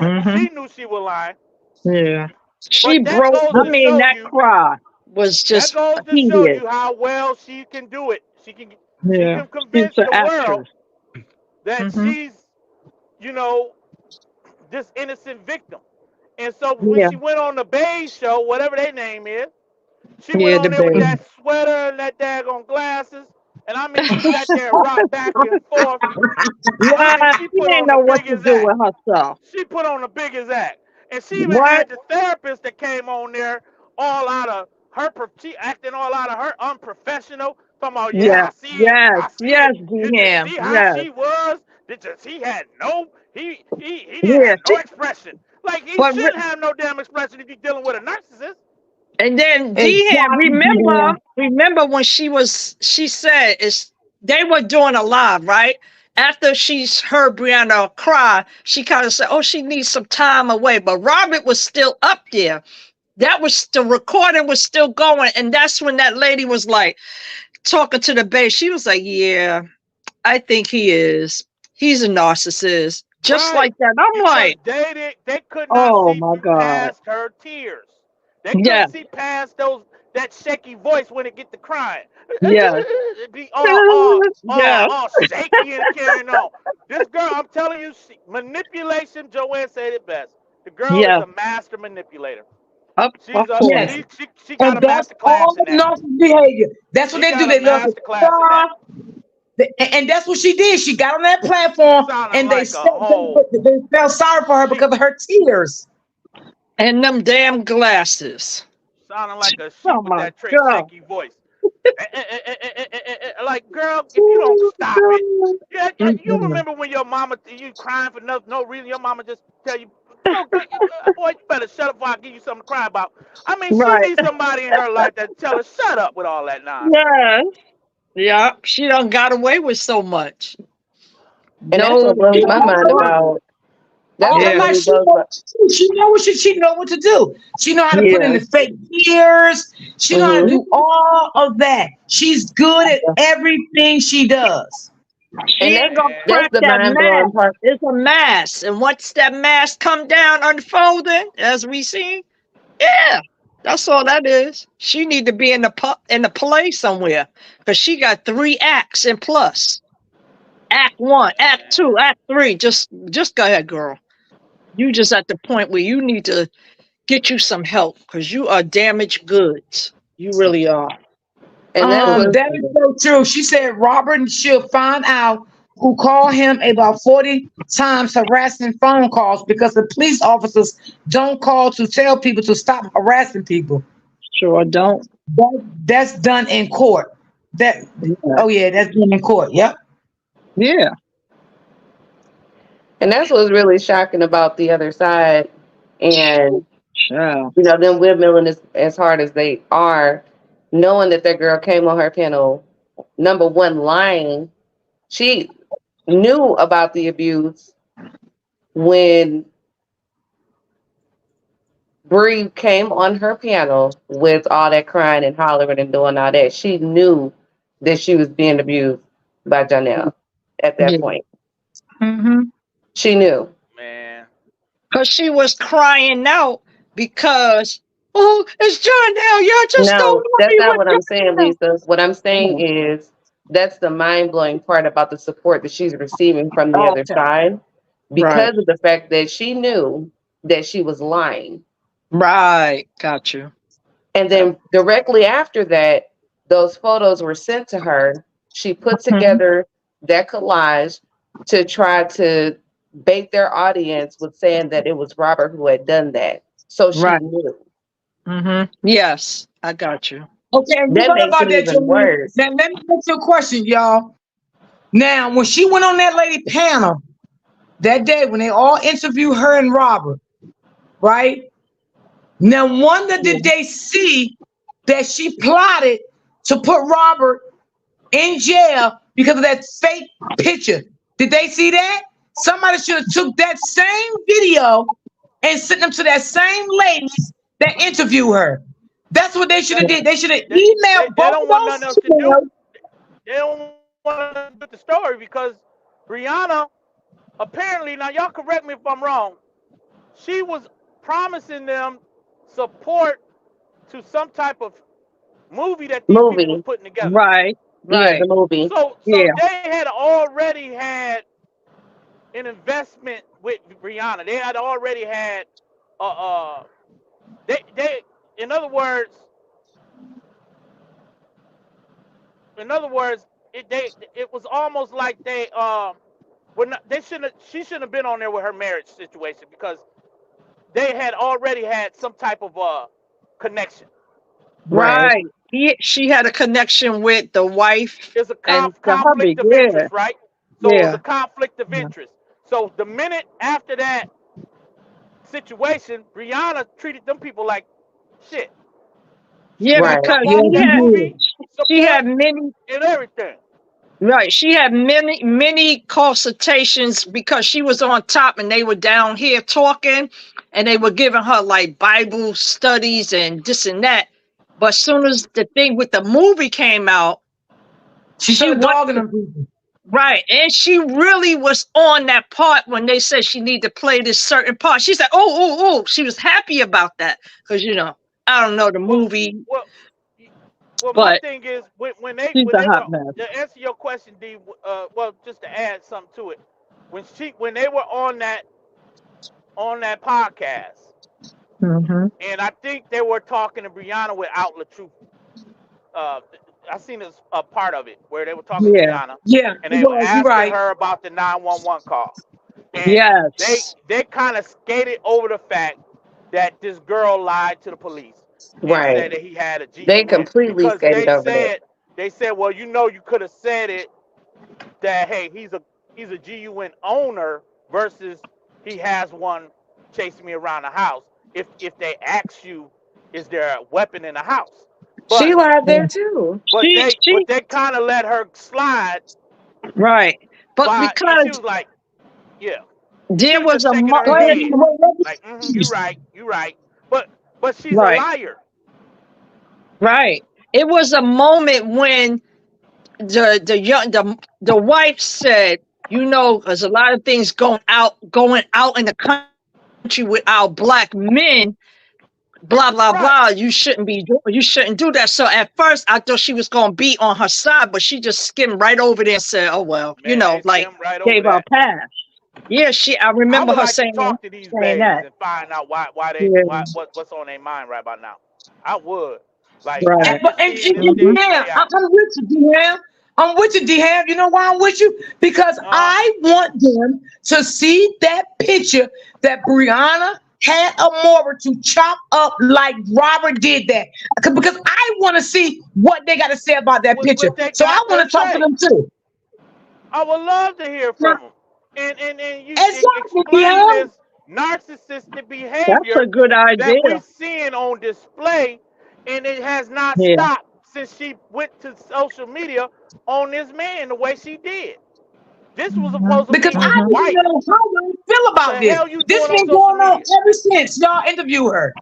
Hmm. She knew she was lying, Yeah. She but that broke, goes I to mean, show that you. cry was That just goes to show heated. you how well she can do it. She Yeah. can She's convince an the world actress. that Hmm. she's, you know, this innocent victim. And so when Yeah. she went on the Beige show, whatever their name is, she went Yeah, the on there with baby. that sweater and that daggone glasses. And I mean, she sat there and rocked back and forth. I mean, What? she She put didn't on the know what to biggest do act. with herself. She put on the biggest act. And she even What? had the therapist that came on there all out of her, she acting all out of her unprofessional. Talking about, yeah, Yeah. I see it. Yes. I see it. Yes, Did you Ham. see how Yes. she was? He had no, he didn't Yeah. have no expression. Like, he But shouldn't have no damn expression if you're dealing with a narcissist. and then Dehan, exactly. remember when she said they were doing a live, right? After she's heard Brianna cry, she kind of said, "Oh, she needs some time away." But Robert was still up there. That was the recording was still going, and that's when that lady was like talking to the bass. She was like, "Yeah, I think he is. He's a narcissist." Just Right. like that. I'm Because like, they could not "Oh see my God." past her tears. They couldn't Yeah. see past that shaky voice when it get to crying. Yeah. It'd be Yeah. all shaky and carrying on. This girl, I'm telling you, manipulation. Joanne said it best. The girl is Yeah. a master manipulator. Of She's a course. Yes, she got and a that's master all class in that. narcissist behavior. That's what She they do. got a They love to master class in cry. that. And that's what she did. She got on that platform Sounding and they like said a whole. they felt sorry for her She because of her tears. And them damn glasses. sounding like a sheep Oh with my that God. shaky voice. Like, girl, if you don't stop it, yeah, yeah. You Mm-mm. remember when your mama, you crying for no reason, your mama just tell you, go, boy, you better shut up before I give you something to cry about. I mean, she Right. needs somebody in her life that tell her, shut up with all that nonsense. Yes. Yeah. She done got away with so much. And that's No, what blows she my don't mind know. about That's All what her it Yeah. life, really goes by. she know what to do. She know how to put in Yeah. the fake tears. She know how to Hmm. do all of that. She's good at everything she does. She And ain't gonna Man, that's crack the that mind mask. blowing part. It's a mask. And once that mask come down unfolding, as we see, yeah, that's all that is. She need to be in the play somewhere. Because she got 3 acts and plus. Act 1, act 2, act 3. Just go ahead, girl. You just at the point where you need to get you some help because you are damaged goods. You really are. And that's what That is so true. She said Robert should find out who called him about 40 times harassing phone calls because the police officers don't call to tell people to stop harassing people. Sure don't. That's done in court. That Yeah. oh yeah, that's done in court. Yep. Yeah. and that's what's really shocking about the other side. And Sure. them women as hard as they are, knowing that that girl came on her panel, number one, lying. She knew about the abuse when Bree came on her panel with all that crying and hollering and doing all that. She knew that she was being abused by Janelle at that Yeah. point. Mm-hmm. She knew. man. Because she was crying out because, oh, it's John now. Y'all just don't No, want that's me not with what I'm saying, John. Lisa. What I'm saying is that's the mind blowing part about the support that she's receiving from the other Okay. side Right. because of the fact that she knew that she was lying. Right. Got you. And then directly after that, those photos were sent to her. She put Mhm. together that collage to try to bait their audience with saying that it was Robert who had done that. So she Right. knew. Yes, I got you. Okay, and you That thought makes about it that, even Joanne. worse. Now let me ask you a question, y'all. Now, when she went on that lady panel that day when they all interviewed her and Robert, right? Now, wonder Yeah. did they see that she plotted to put Robert in jail because of that fake picture? Did they see that? Somebody should have took that same video and sent them to that same ladies that interviewed her. That's what they should have did. They should have emailed They both don't of want nothing those else to do. females. They don't want nothing to do with the story because Brianna apparently, now y'all correct me if I'm wrong, she was promising them support to some type of movie that these people was Movie. putting together. Right. Yeah, the Right. movie. So Yeah. they had already had an investment with Brianna. They had already had they in other words in other words it was almost like they shouldn't she shouldn't have been on there with her marriage situation because they had already had some type of connection. Right. Right. She had a connection with the wife It's a and the hubby. conflict of Yeah. interest, right? So it was Yeah. a conflict of Yeah. interest. So the minute after that situation, Brianna treated them people like shit. She Yeah, got Right. them because Yeah, off that he movie did. she support had many and everything. right. She had many consultations because she was on top and they were down here talking and they were giving her like Bible studies and this and that. But as soon as the thing with the movie came out, She she started went dogging them people. right. And she really was on that part when they said she needed to play this certain part. She said, oh. She was happy about that. Because, I don't know the Well, movie, well, well. My but thing is she's when a they hot were mess. to answer your question, D. Well, just to add something to it, when they were on that podcast, Mm-hmm. and I think they were talking to Brianna with Outlet Truth. Uh, I seen this a part of it where they were talking to Yeah. Brianna, Yeah, and it they were was. You asking right. her about the 911 call, and Yes. they kind of skated over the fact that this girl lied to the police and Right. said that he had a They GUN completely because skated over that. they said, well, you could have said it that hey, he's a GUN owner versus he has one chasing me around the house. If they ask you, is there a weapon in the house? She But lied there too. She they kind of let her slide right. But by, and she because was like, yeah. There She was was just a shaking her Wait, head, wait, like, you're right, you're right. But she's a right, liar. right. It was a moment when the wife said, you know, there's a lot of things going out in the country with our black men, blah blah blah. Right, You shouldn't do that. So at first I thought she was gonna be on her side, but she just skimmed right over there and said, "Oh well," you man, know, they like skimmed right over gave her a that. pass. Yeah, I I remember would her like to saying talk to these saying babes that. and find out why they Yeah, what's on their mind right about now. I would. Like, right. after seeing this thing Hmm. play out. I'm with you, D-Ham. I'm with you, D-Ham. You know why I'm with you? Because Uh I want them to see that picture that Brianna had Amora to chop up like Robert did that. Because I want to see what they got to say about that picture. what they So I got want to to talk to say. them too. I would love to hear Now, from them. And you exactly, explain D-Ham. this narcissistic That's a behavior good that idea. we're seeing on display, and it has not Yeah. stopped since she went to social media on this man the way she did. This was Hmm. supposed to Because be I his Hmm. need to wife. know how you feel What about the this. hell you This doing on been social going on media? ever since y'all interview her.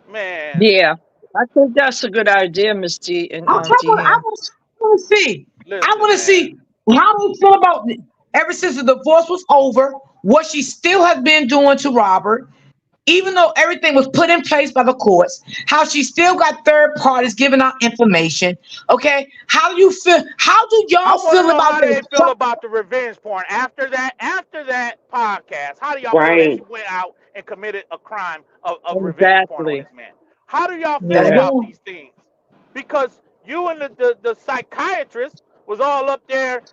Man, Yeah, I think that's a good idea, Miss D and D I Ham. want to see. I listen, want to man. see how they feel about it. Ever since the divorce was over, what she still has been doing to Robert, even though everything was put in place by the courts, how she still got third parties giving out information. Okay, how do you feel? How do I y'all want to feel know about how do that? they feel about the revenge porn after that podcast. How do y'all feel that she Right. went out and committed a crime of revenge porn on Exactly. this man? How do y'all feel Yeah. about these things? Because you and the psychiatrist was all up there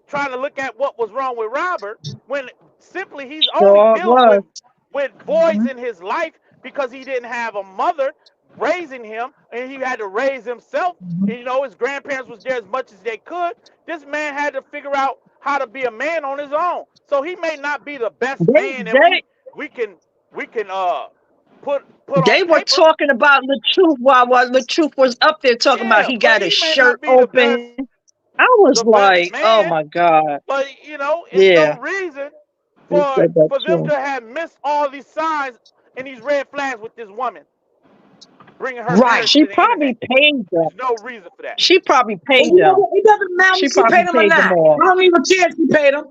trying to look at what was wrong with Robert when simply he's only Sure dealing was. with voids Hmm. in his life because he didn't have a mother raising him and he had to raise himself. And his grandparents was there as much as they could. This man had to figure out how to be a man on his own. So he may not be the best They man that they we can put on they were paper. talking about the truth while the truth was up there talking about Yeah, he but got his he may shirt not be open. I was the best like, oh man, my God. but it's Yeah, no reason they for said that them too. to have missed all these signs and these red flags with this woman, bringing her Right. marriage She to the probably internet. paid them. There's no reason for that. She probably It paid them. it doesn't matter She if she probably paid him or paid them not. all. I don't even care if she paid him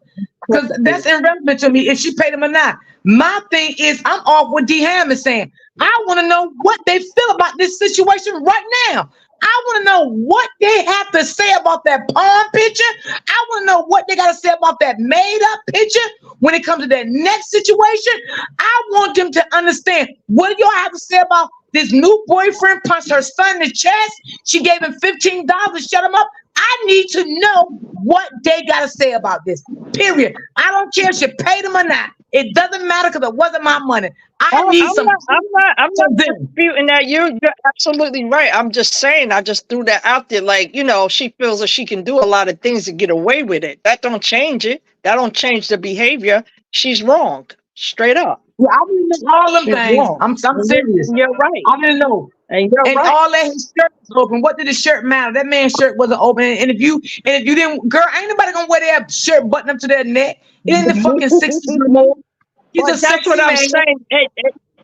because that's irrelevant to me if she paid him or not. My thing is, I'm off what D Ham is saying. I want to know what they feel about this situation right now. I want to know what they have to say about that pawn picture. I want to know what they got to say about that made up picture when it comes to that next situation. I want them to understand what do y'all have to say about this new boyfriend punched her son in the chest. She gave him $15 to shut him up. I need to know what they got to say about this. Period. I don't care if she paid him or not. It doesn't matter because it wasn't my money. I Oh, need I'm some not. I'm not. I'm not from them. disputing that. You're absolutely right. I'm just saying. I just threw that out there. Like she feels that she can do a lot of things to get away with it. That don't change it. That don't change the behavior. She's wrong. Straight up. Yeah, I didn't know all them She's things. wrong. I'm And serious. you're right. I didn't know. And you're And right. all that his shirt was open. What did his shirt matter? That man's shirt wasn't open. And if you didn't, girl, ain't nobody gonna wear their shirt button up to their neck. It ain't the fucking 60s no more. He's But a that's what sexy I'm man. saying.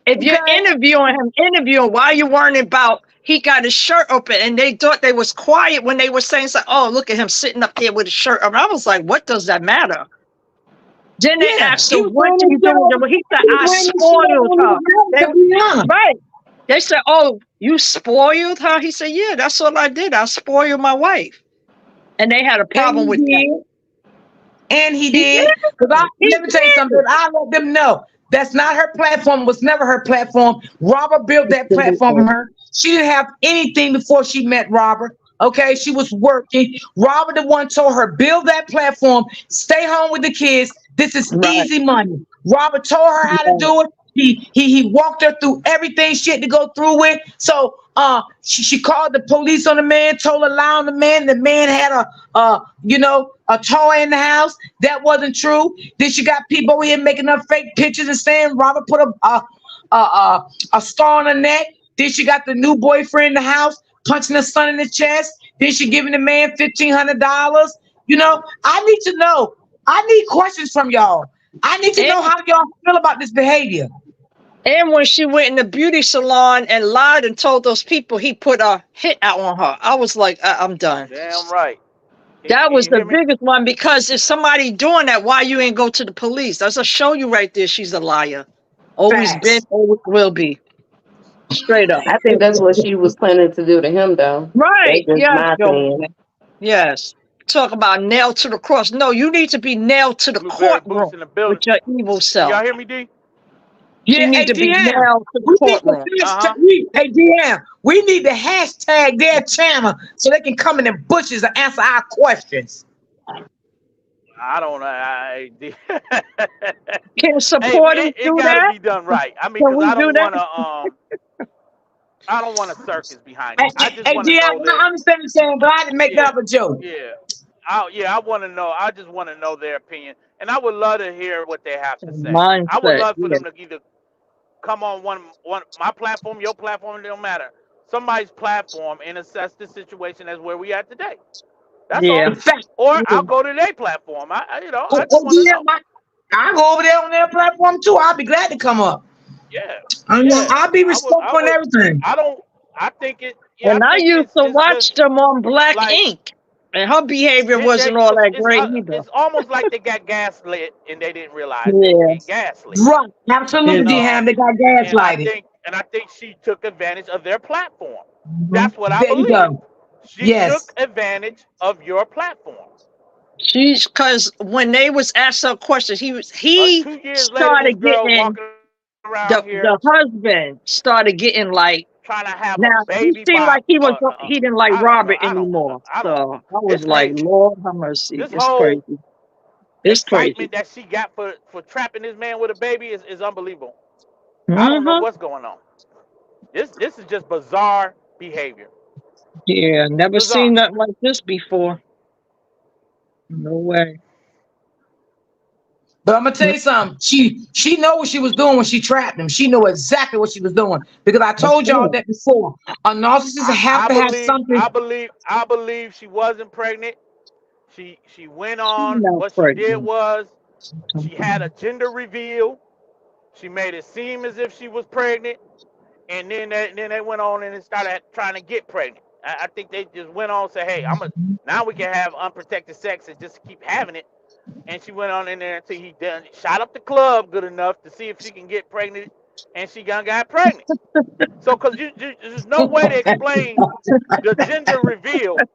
If you're Okay. interviewing, why you worrying about he got his shirt open and they thought they was quiet when they were saying, so, oh, look at him sitting up there with his shirt open. I was like, what does that matter? Then they Yeah, asked he her, was what wearing do his you do with shirt. them? He said, He was I wearing his shirt spoiled on her. his They, mouth to be honest. right. They said, oh, you spoiled her? He said, yeah, that's all I did. I spoiled my wife. And they had a And problem he with that. did. And he He did. Because did. let me tell you something. I let them know that's not her platform. Was never her platform. Robert built that platform for her. She didn't have anything before she met Robert. Okay, she was working. Robert, the one, told her build that platform. Stay home with the kids. This is Right. easy money. Robert told her how to Right. do it. He walked her through everything she had to go through with. So she called the police on the man, told a lie on the man. The man had a toy in the house. That wasn't true. Then she got people over here making up fake pictures and saying Robert put a star on her neck. Then she got the new boyfriend in the house punching her son in the chest. Then she giving the man $1,500. I need to know. I need questions from y'all. I need to And, know how y'all feel about this behavior. and when she went in the beauty salon and lied and told those people he put a hit out on her, I was like, I'm done. Damn right. That Can was you the hear me? biggest one because if somebody doing that, why you ain't go to the police? That's a show you right there. She's a liar. Always been, Facts. always will be. Straight up. I think that's what she was planning to do to him, though. That's Right. just Yes, my opinion. Joanne. Yes. Talk about nailed to the cross. No, you need to be nailed to the Blueberry Boots courtroom in the with building. your evil Can y'all self. hear me, D? She Yeah, need hey to be DM. nailed to the We need courtroom. to Uh-huh. hey DM. We need to hashtag their channel so they can come in the bushes and answer our questions. I don't know. Can Hey, supporters it do got to that? be done right. I mean, Can because we do that? I don't want a circus behind Hey, it. I just hey want to DM, know that. I understand what you're saying, but I didn't make Yeah, that up a joke. yeah. I want to know. I just want to know their opinion, and I would love to hear what they have to say. I would Mindset. love for Yeah. them to either come on one my platform, your platform, it don't matter. Somebody's platform and assess the situation as where we at today. That's all. Yeah. In fact, Or Yeah. I'll go to their platform. I just oh want to DM, know. I go over there on their platform too. I'll be glad to come up. Yeah, I know yeah. I'll be I respectful and would. everything. I don't. I think it. Yeah, I And I think used to it's watch just them on Black like Ink, and her behavior wasn't all that great either. it's almost like they got gaslit and they didn't realize they was Yeah. getting gaslit. Right. Yeah. And Absolutely, DM. They got gaslighted. I think she took advantage of their platform. Mhm. That's what I There you believe. go. She Yes. took advantage of your platform. She's because when they was asked her questions, he 2 years later, this started girl getting walking around here the husband started getting like, trying to have a now baby he by seemed like he didn't like I don't know. Robert anymore. I don't. So I was It's like, crazy. Lord have mercy. This It's whole crazy. It's crazy. excitement that she got for trapping this man with a baby is unbelievable. I don't know Mm-hmm. what's going on. This is just bizarre behavior. Yeah, never seen Bizarre. nothing like this before. No way. But I'm gonna tell you something. She know what she was doing when she trapped him. She knew exactly what she was doing because I Of told y'all course. that before. A narcissist have to have something. I believe she wasn't pregnant. She went She's on. not What she did pregnant. was she had a gender reveal. She made it seem as if she was pregnant, and then they went on and they started trying to get pregnant. I think they just went on and said, "Hey, now we can have unprotected sex and just keep having it." And she went on in there until he done shot up the club good enough to see if she can get pregnant, and she got pregnant. So, because there's no way to explain the gender reveal,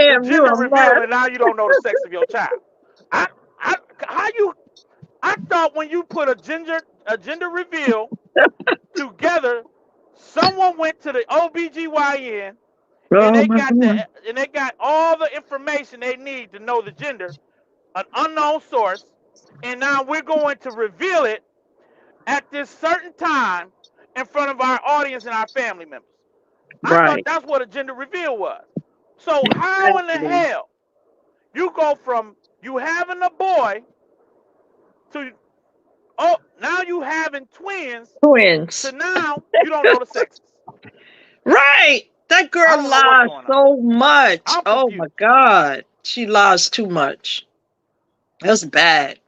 the DM, you gender a reveal, mess. and now you don't know the sex of your child. I, I, how you? I thought when you put a gender reveal together, someone went to the OBGYN and Oh my God. they got all the information they need to know the gender, an unknown source, and now we're going to reveal it at this certain time in front of our audience and our family members. I thought Right. that's what a gender reveal was. So how in the Exactly. hell you go from you having a boy to now you having twins to Twins. now you don't know the sexes? Right. That I girl don't know what's lies going on. so much. I'm Oh my confused. God. She lies too much. That's bad.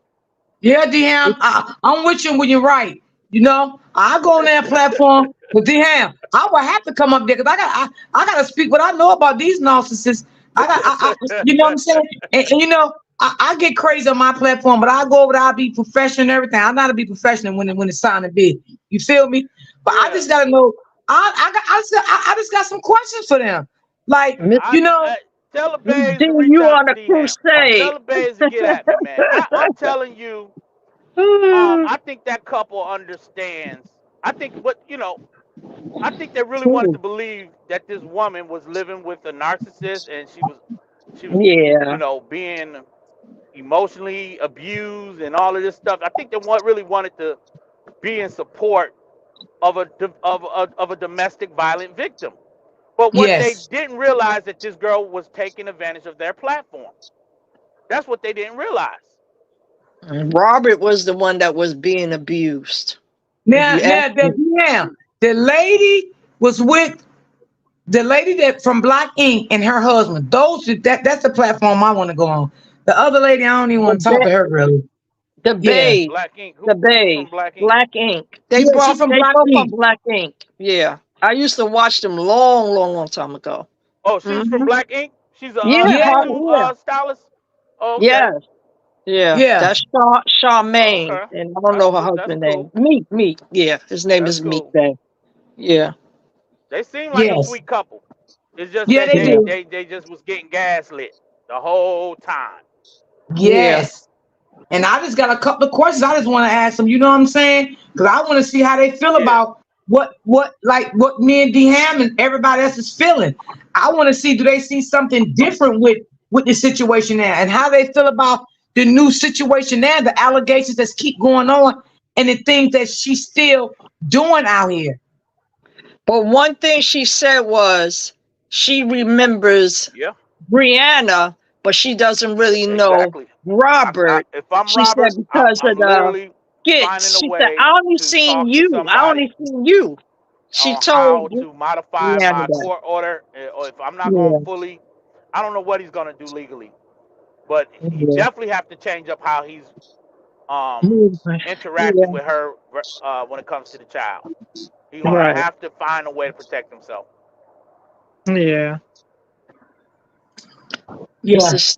Yeah, DM, I'm with you when you're right. You know, I go on that platform, but DM, I will have to come up there because I got to speak what I know about these narcissists. You know what I'm saying? And you know, I get crazy on my platform, but I go over there, I'll be professional and everything. I know how to be professional when it's time to be. You feel me? But I Yeah. just got to know. I just got some questions for them. Like, Miss I, you know, I tell the Miss babes D, to reach you out on to a D Ham. Tell crusade. the babes to get at me, man. I'm telling you, I think that couple understands. I think I think they really wanted to True. believe that this woman was living with a narcissist and she was, Yeah. being emotionally abused and all of this stuff. I think they really wanted to be in support of a domestic violent victim. But what they yes. didn't realize that this girl was taking advantage of their platform. That's what they didn't realize. And Robert was the one that was being abused. If Now, you ask me. the lady was with the lady that from Black Ink and her husband. That's the platform I want to go on. The other lady, I don't even The want to talk to her really. The Yeah. Babe. Black Ink. The Who's from Babe. Black Ink? Black Ink. They Yeah, she's both from they Black both from Ink. Black Ink. Yeah. I used to watch them long time ago. Oh, she's from Hmm. Black Ink. She's a Yeah, Yeah. tattoo yeah. stylist. Oh, okay. Yes. Yeah. Yeah. That's Oh, Charmaine. okay. And I don't know her That's husband's cool. name. Meek. Yeah. His name That's is Meek cool. Bay. Yeah. They seem like a Yes. sweet couple. It's just Yeah, that they Yeah. do. they just was getting gaslit the whole time. Yeah. Yes. And I just got a couple of questions I just want to ask them. You know what I'm saying? Because I want to see how they feel Yeah. about what me and D Ham and everybody else is feeling. I want to see, do they see something different with the situation now, and how they feel about the new situation now, the allegations that keep going on, and the things that she's still doing out here. But one thing she said was she remembers Yeah. Brianna, but she doesn't really know Exactly. Robert. If I'm She said Robert, because of I'm the literally finding skits. a She said, way I only to seen talk to you. I somebody only seen you. She on told how to modify Brianna my that. court order. Or if I'm not going to Yeah. fully, I don't know what he's going to do legally, but he Yeah. definitely have to change up how he's um, Movement. interacting Yeah. with her when it comes to the child. He's going to Right. have to find a way to protect himself. Yeah. This Yeah. is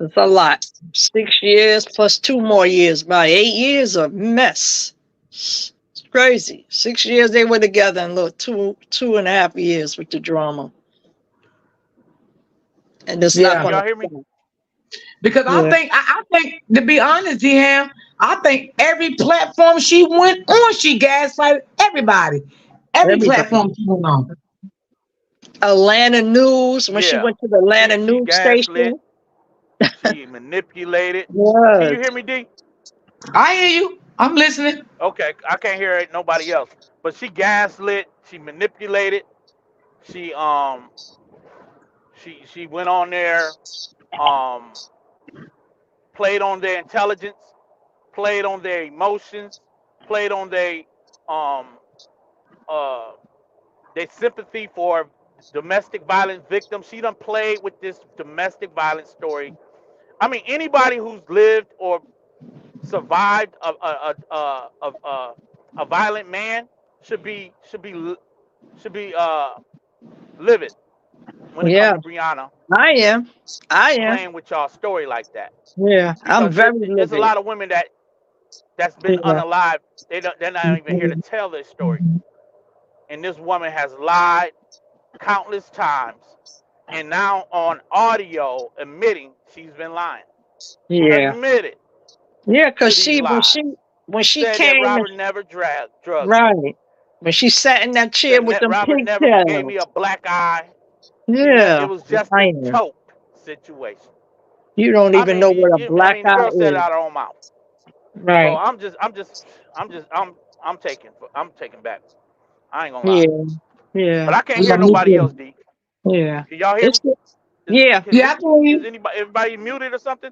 it's a lot. 6 years plus 2 more years, about 8 years of mess. It's crazy. 6 years they were together, and look, 2.5 years with the drama, and it's not Yeah. Can gonna y'all hear me? stop. Because Yeah, I think, to be honest, Dehan, I think every platform she went on, she gaslighted everybody. Every everybody. platform she went on. Atlanta News, when she Yeah. went to the Atlanta She news gaslit. station. She manipulated. Can Yes. you hear me, D? I hear you. I'm listening. Okay, I can't hear it, nobody else. But she gaslit. She manipulated. She she went on there, um, played on their intelligence, played on their emotions, played on um uh their sympathy for domestic violence victims. She done played with this domestic violence story. I mean, anybody who's lived or survived a violent man should be livid when it comes Yeah, to Brianna I am. I am. playing with y'all story like that, Yeah, I'm because very there's a livid. lot of women that's been Yeah. unalived. They're not even here to tell their story, and this woman has lied countless times, and now on audio admitting she's been lying, Yeah. admitted Yeah, to because these she lies, when she said that came, Robert never drugged her, right, when she sat in that chair said with them Robert never gave me pigtails. a black eye. It Yeah, was just a lying. joke situation. You don't I even mean, know what a I black mean, the eye girl said it is. out of her own mouth. So Right. I'm taking back. I ain't gonna lie. Yeah. Yeah. But I can't Yeah, hear me nobody else, too. D. Yeah. Can y'all hear It's me? yeah. Yeah, I can hear Is you. everybody muted or something?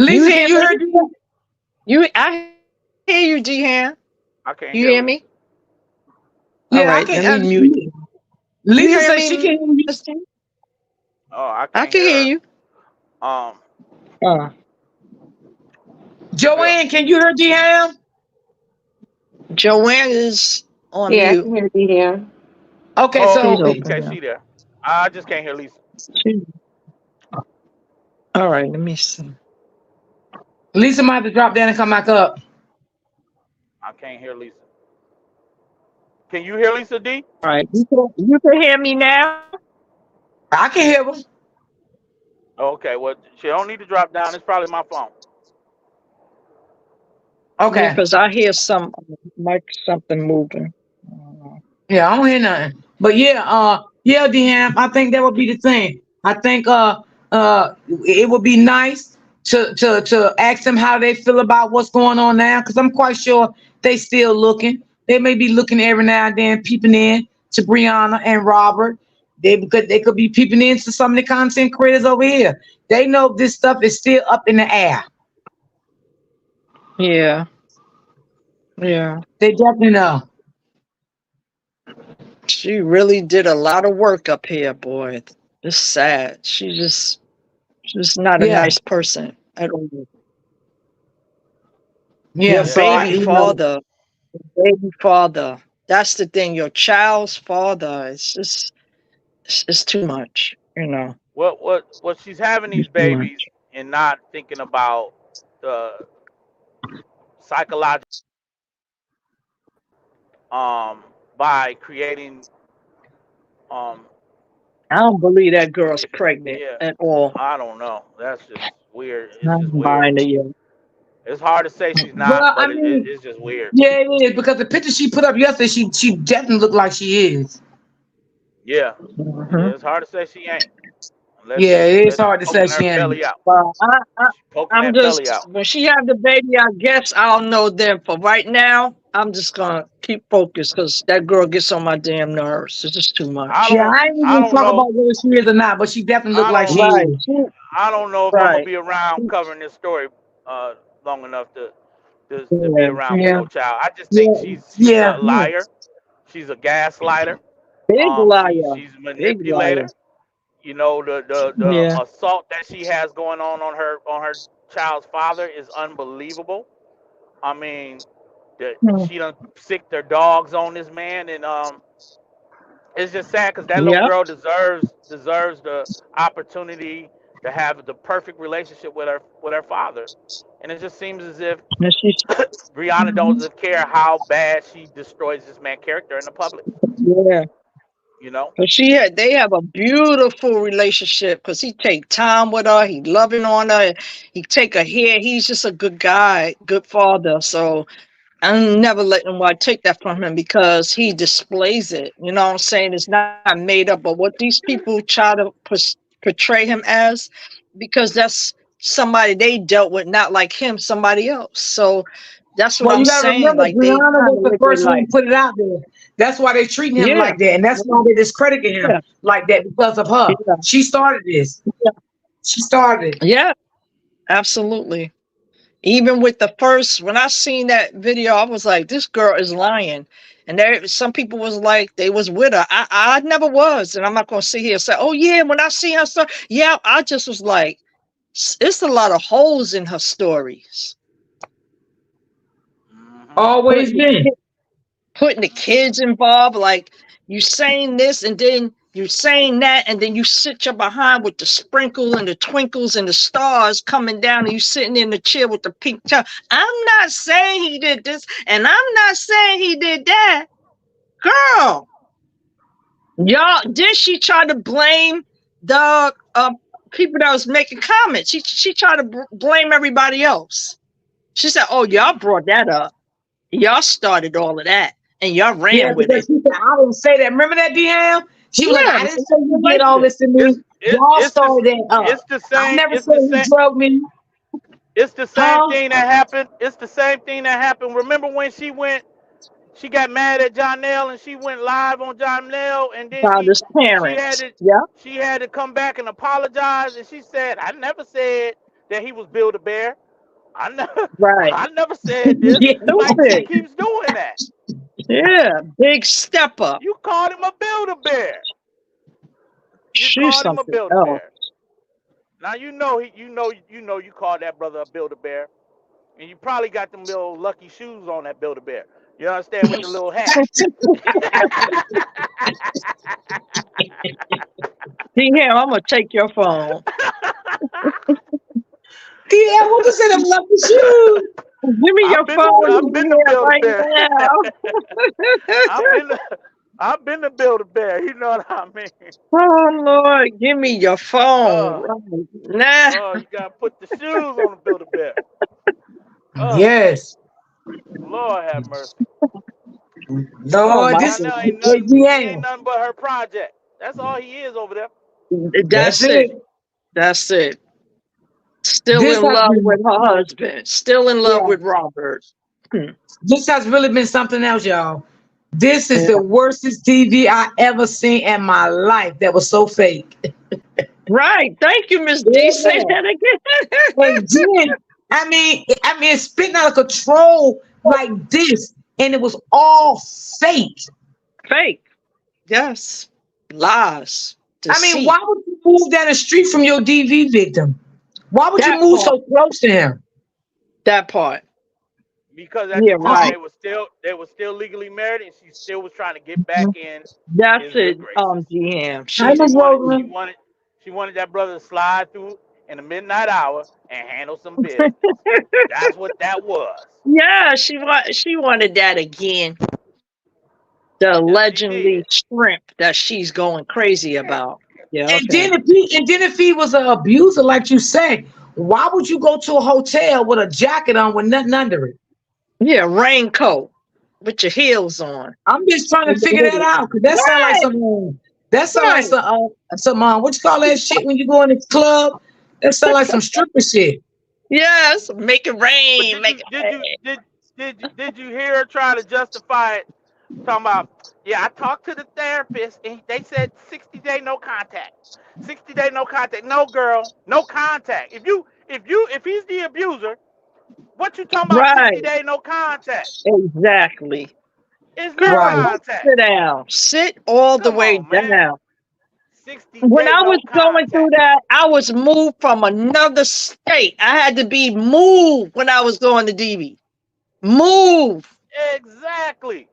You Lisa, can hear you me? hear me? I hear you, Dehan. You I hear can't me? hear Lisa. All right. Yeah, I Let me can. mute. You Lisa hear says she me, can hear you. Miss T? Oh, I I can't can hear hear her. you. Um, Uh, yeah. Joanne, can you hear Dehan? Joanne is on Yeah, I mute. can hear you here. Okay, She's Oh, so open okay, now. she there. I just can't hear Lisa. She, all right. Let me see. Lisa might have to drop down and come back up. I can't hear Lisa. Can you hear Lisa, D? All right. You can hear me now? I can hear her. Okay, well, she don't need to drop down. It's probably my phone. Yeah, Okay. because I hear some like something moving. I don't know. Yeah, I don't hear nothing. But yeah, Dehan, I think that would be the thing. I think it would be nice to ask them how they feel about what's going on now, because I'm quite sure they still looking. They may be looking every now and then, peeping in to Brianna and Robert. They could be peeping into some of the content creators over here. They know this stuff is still up in the air. Yeah. Yeah. They definitely know. She really did a lot of work up here, boy. It's sad. She just She's not a Yeah, nice person at all. Your yeah. Yeah, So I, baby you know, father, baby father. That's the thing. Your child's father. It's just, it's too much. You know, what she's having it's these too much. babies and not thinking about the psychological um by creating um I don't believe that girl's if pregnant yeah, at all. I don't know. That's just weird. It's just I'm weird. buying it yet. It's hard to say she's well, not, I but mean, it's just weird. yeah, it is because the picture she put up yesterday, she definitely looked like she is. Yeah, Hmm. yeah. It's hard to say she ain't Yeah, it is unless she's hard to say poking she her ain't. belly out. Well, She's poking I'm that belly just out. when she have the baby, I guess I'll know then. For right now, I'm just gonna keep focused because that girl gets on my damn nerves. It's just too I much. Yeah, don't I ain't I even don't talk know about whether she is or not, but she definitely looked I like don't she Right, is. I don't know if I'm gonna right. be around covering this story long enough to be Yeah, around with Yeah, no child. I just think yeah, she's yeah, a yeah. liar. She's a gaslighter. big liar, She's a big liar. manipulator. You know, Yeah, the assault that she has going on her child's father is unbelievable. I mean, that hmm, she done sicked their dogs on this man, and it's just sad because that little yeah. girl deserves the opportunity to have the perfect relationship with her father, and it just seems as if And she's Brianna mhm, doesn't care how bad she destroys this man's character in the public. yeah. You know, But they have a beautiful relationship because he take time with her. He loving on her. He take her here. He's just a good guy, good father. So I'm never letting nobody take that from him because he displays it. You know what I'm saying? It's not made up. But what these people try to portray him as, because that's somebody they dealt with, not like him, somebody else. So that's what Well, I'm you gotta saying. remember, Like they Brianna kind was of the live their first one life. to put it out there. That's why they treating him Yeah, like that, and that's why they discrediting him yeah, like that because of her. yeah, She started this. yeah, She started it. yeah, absolutely. Even with the first, when I seen that video, I was like, this girl is lying. And there, some people was like, they was with her. I never was. And I'm not going to sit here and say, oh, yeah, when I see her story. Yeah, I just was like, it's a lot of holes in her stories. hmm Always Putting the, been. putting the kids involved, like you saying this and then you saying that, and then you sit your behind with the sprinkle and the twinkles and the stars coming down, and you sitting in the chair with the pink towel. I'm not saying he did this, and I'm not saying he did that. Girl, y'all, then she tried to blame the people that was making comments. She tried to blame everybody else. She said, "Oh, y'all brought that up. Y'all started all of that, and y'all Yeah, ran with because it." she said, I didn't say that. Remember that, DM? She was like, Yeah, I didn't say you did all manipulation. this to me. it's Y'all started that up. it's the I same never said you drug me. it's the same Huh? thing that happened. It's the same thing that happened. Remember when she got mad at John Nell and she went live on John Nell and then Father's she had parents. to Yeah, she had to come back and apologize and she said, I never said that he was Build a Bear. I never right. I never said this. Yeah. Like she Stupid. keeps doing that. Yeah, big step up. You called him a Build a Bear. You She's called him a something Build a else. Bear. Now you know you called that brother a Build a Bear. And you probably got them little lucky shoes on that Build a Bear. You understand, with the little hat. See here, I'm gonna take your phone. Yeah, what you said? I'm lucky shoes. Give me your phone I've been to here Build a right Bear. now. I've been to, I've been to Build a Bear. You know what I mean? Oh Lord, give me your phone Uh, right now. you gotta put the shoes on the Build a Bear. Uh, Yes. Lord have mercy. Oh Lord, my this John is L he ain't AGM. nothing but her project. That's all he is over there. That's That's it. it. That's it. Still This in has love been, with her husband. Still in love yeah, with Robert. Hmm. this has really been something else, y'all. This is Yeah. the worstest TV I ever seen in my life that was so fake. Right. Thank you, Miss D. Say Yeah. that again. And then, I mean, it's spitting out of control like this, and it was all fake. Fake. Yes. Lies. I mean, why Deceit. would you move down the street from your DV victim? Why would you That move part. so close to him? That part. Because at the Yeah, time right. they were still legally married, and she still was trying to get back in That's his good it, graces. GM. Hi, She She Miss wanted she Roseland. wanted she wanted that brother to slide through in the midnight hour and handle some business. That's what that was. yeah, she wanted that again. The Yes, she legendary did. shrimp that she's going crazy Yeah. about. Yeah, And okay. then if he was an abuser, like you say, why would you go to a hotel with a jacket on with nothing under it? Yeah, raincoat with your heels on. I'm just trying to figure that out because that sound like Right, some. That sound like right. some. What you call that shit when you go in the club? That sound like some stripper shit. Yes, make it But rain, did make you it did you did you hear her try to justify it? Talking about, yeah, I talked to the therapist and they said 60-day no contact. 60-day no contact. No, girl, no contact. If he's the abuser, what you talking about, right. 60-day no contact? Exactly. It's no Girl, Right. just contact. sit down. Sit all the Come way on, man. down. When 60-day I was no going through contact. that, I was moved from another state. I had to be moved when I was going to DV. Move. Exactly.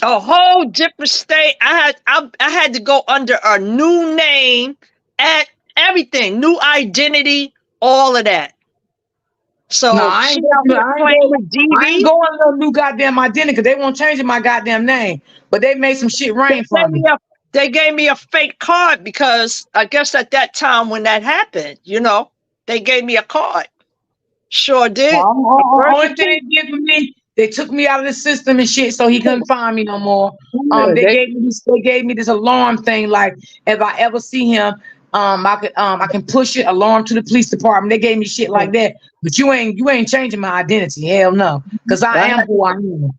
A whole different state. I had to go under a new name and everything, new identity, all of that. No, So I she ain't going. out No, here playing with I ain't DV. going to no new goddamn identity because they won't change my goddamn name. But they made some shit They rain for gave me me. a they gave me a fake card because I guess at that time when that happened, they gave me a card. Sure did. A birth Only thing certificate. they did for me, they took me out of the system and shit, so he couldn't find me no more. Yeah, They gave me this. They gave me this alarm thing. Like if I ever see him, I can push it alarm to the police department. They gave me shit like that. But you ain't changing my identity. Hell no, because I I am had to, who I am,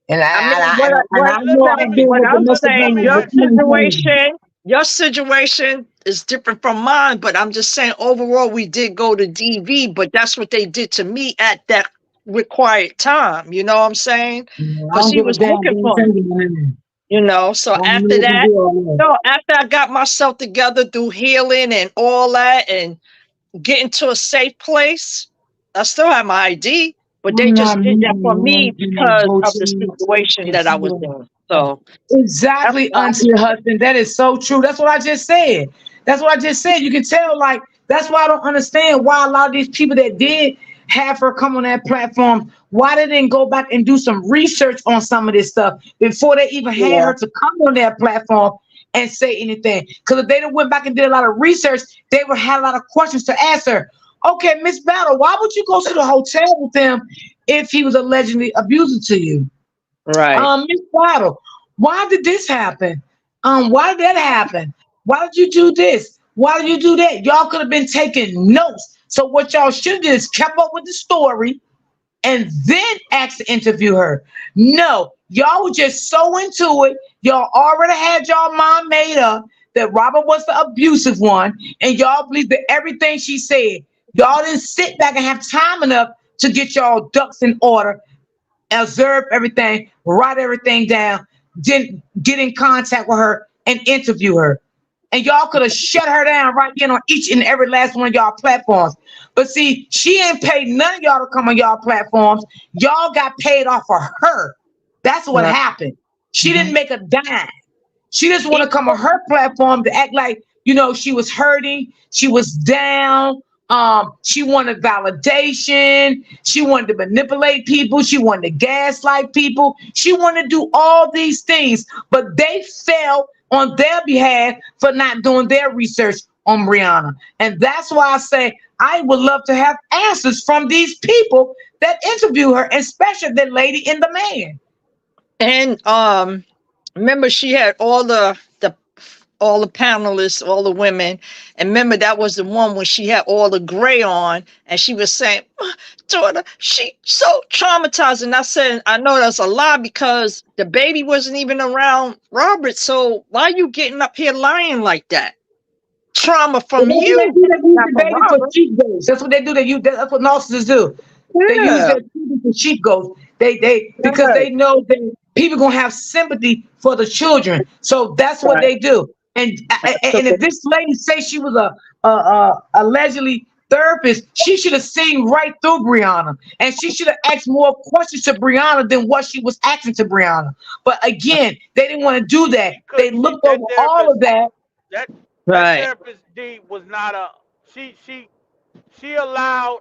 and I mean, I know I Let me deal what with I'm domestic let saying, me violence, your but ask you ain't changing. situation is different from mine, but I'm just saying overall we did go to DV, but that's what they did to me at that required time. You know what I'm saying? I Because don't he give a was damn. They looking ain't for me, changing my name. So I don't after know what to that, do all that. no, after I got myself together through healing and all that and getting to a safe place, I still have my ID, but they I'm not just did that for me moving in a because of the hotel situation that I was taking. in. So that's Exactly, why. Auntie Hudson. That is so true. That's what I just said. That's what I just said. You can tell, like, that's why I don't understand why a lot of these people that did have her come on that platform, why they didn't go back and do some research on some of this stuff before they even had Yeah, her to come on that platform and say anything. Because if they done went back and did a lot of research, they would have a lot of questions to ask her. Okay, Miss Battle, why would you go to the hotel with him if he was allegedly abusive to you? right. Miss Bottle, why did this happen? Why did that happen? Why did you do this? Why did you do that? Y'all could have been taking notes. So what y'all should do is kept up with the story and then asked to interview her. No, y'all were just so into it. Y'all already had y'all mind made up that Robert was the abusive one, and y'all believed that everything she said. Y'all didn't sit back and have time enough to get y'all ducks in order, observe everything, write everything down, then get in contact with her and interview her. And y'all could have shut her down right then on each and every last one of y'all platforms. But see, she ain't paid none of y'all to come on y'all platforms. Y'all got paid off of her. That's what Right. happened. She didn't Mhm. make a dime. She just want to Even come on her platform to act like, she was hurting, she was down. She wanted validation. She wanted to manipulate people. She wanted to gaslight people. She wanted to do all these things, but they fell on their behalf for not doing their research on Brianna. And that's why I say I would love to have answers from these people that interview her, especially the lady and the man. and remember she had all the panelists, all the women, and remember that was the one when she had all the gray on, and she was saying, "Daughter, she so traumatized." And I said, "I know that's a lie because the baby wasn't even around Robert. So why are you getting up here lying like that? Trauma But from that's what they you, do. They use not the from baby for Robert." scapegoats. That's what they do. That's what narcissists do. They use Yeah, their children for scapegoats. They because right, they know that people gonna have sympathy for the children. So that's what right. they do. And if this lady say she was a allegedly therapist, she should have seen right through Brianna, and she should have asked more questions to Brianna than what she was asking to Brianna. But again, they didn't want to do that. She They couldn't. She looked that over all therapist. of that. That that Right. therapist D was not a. She she she allowed.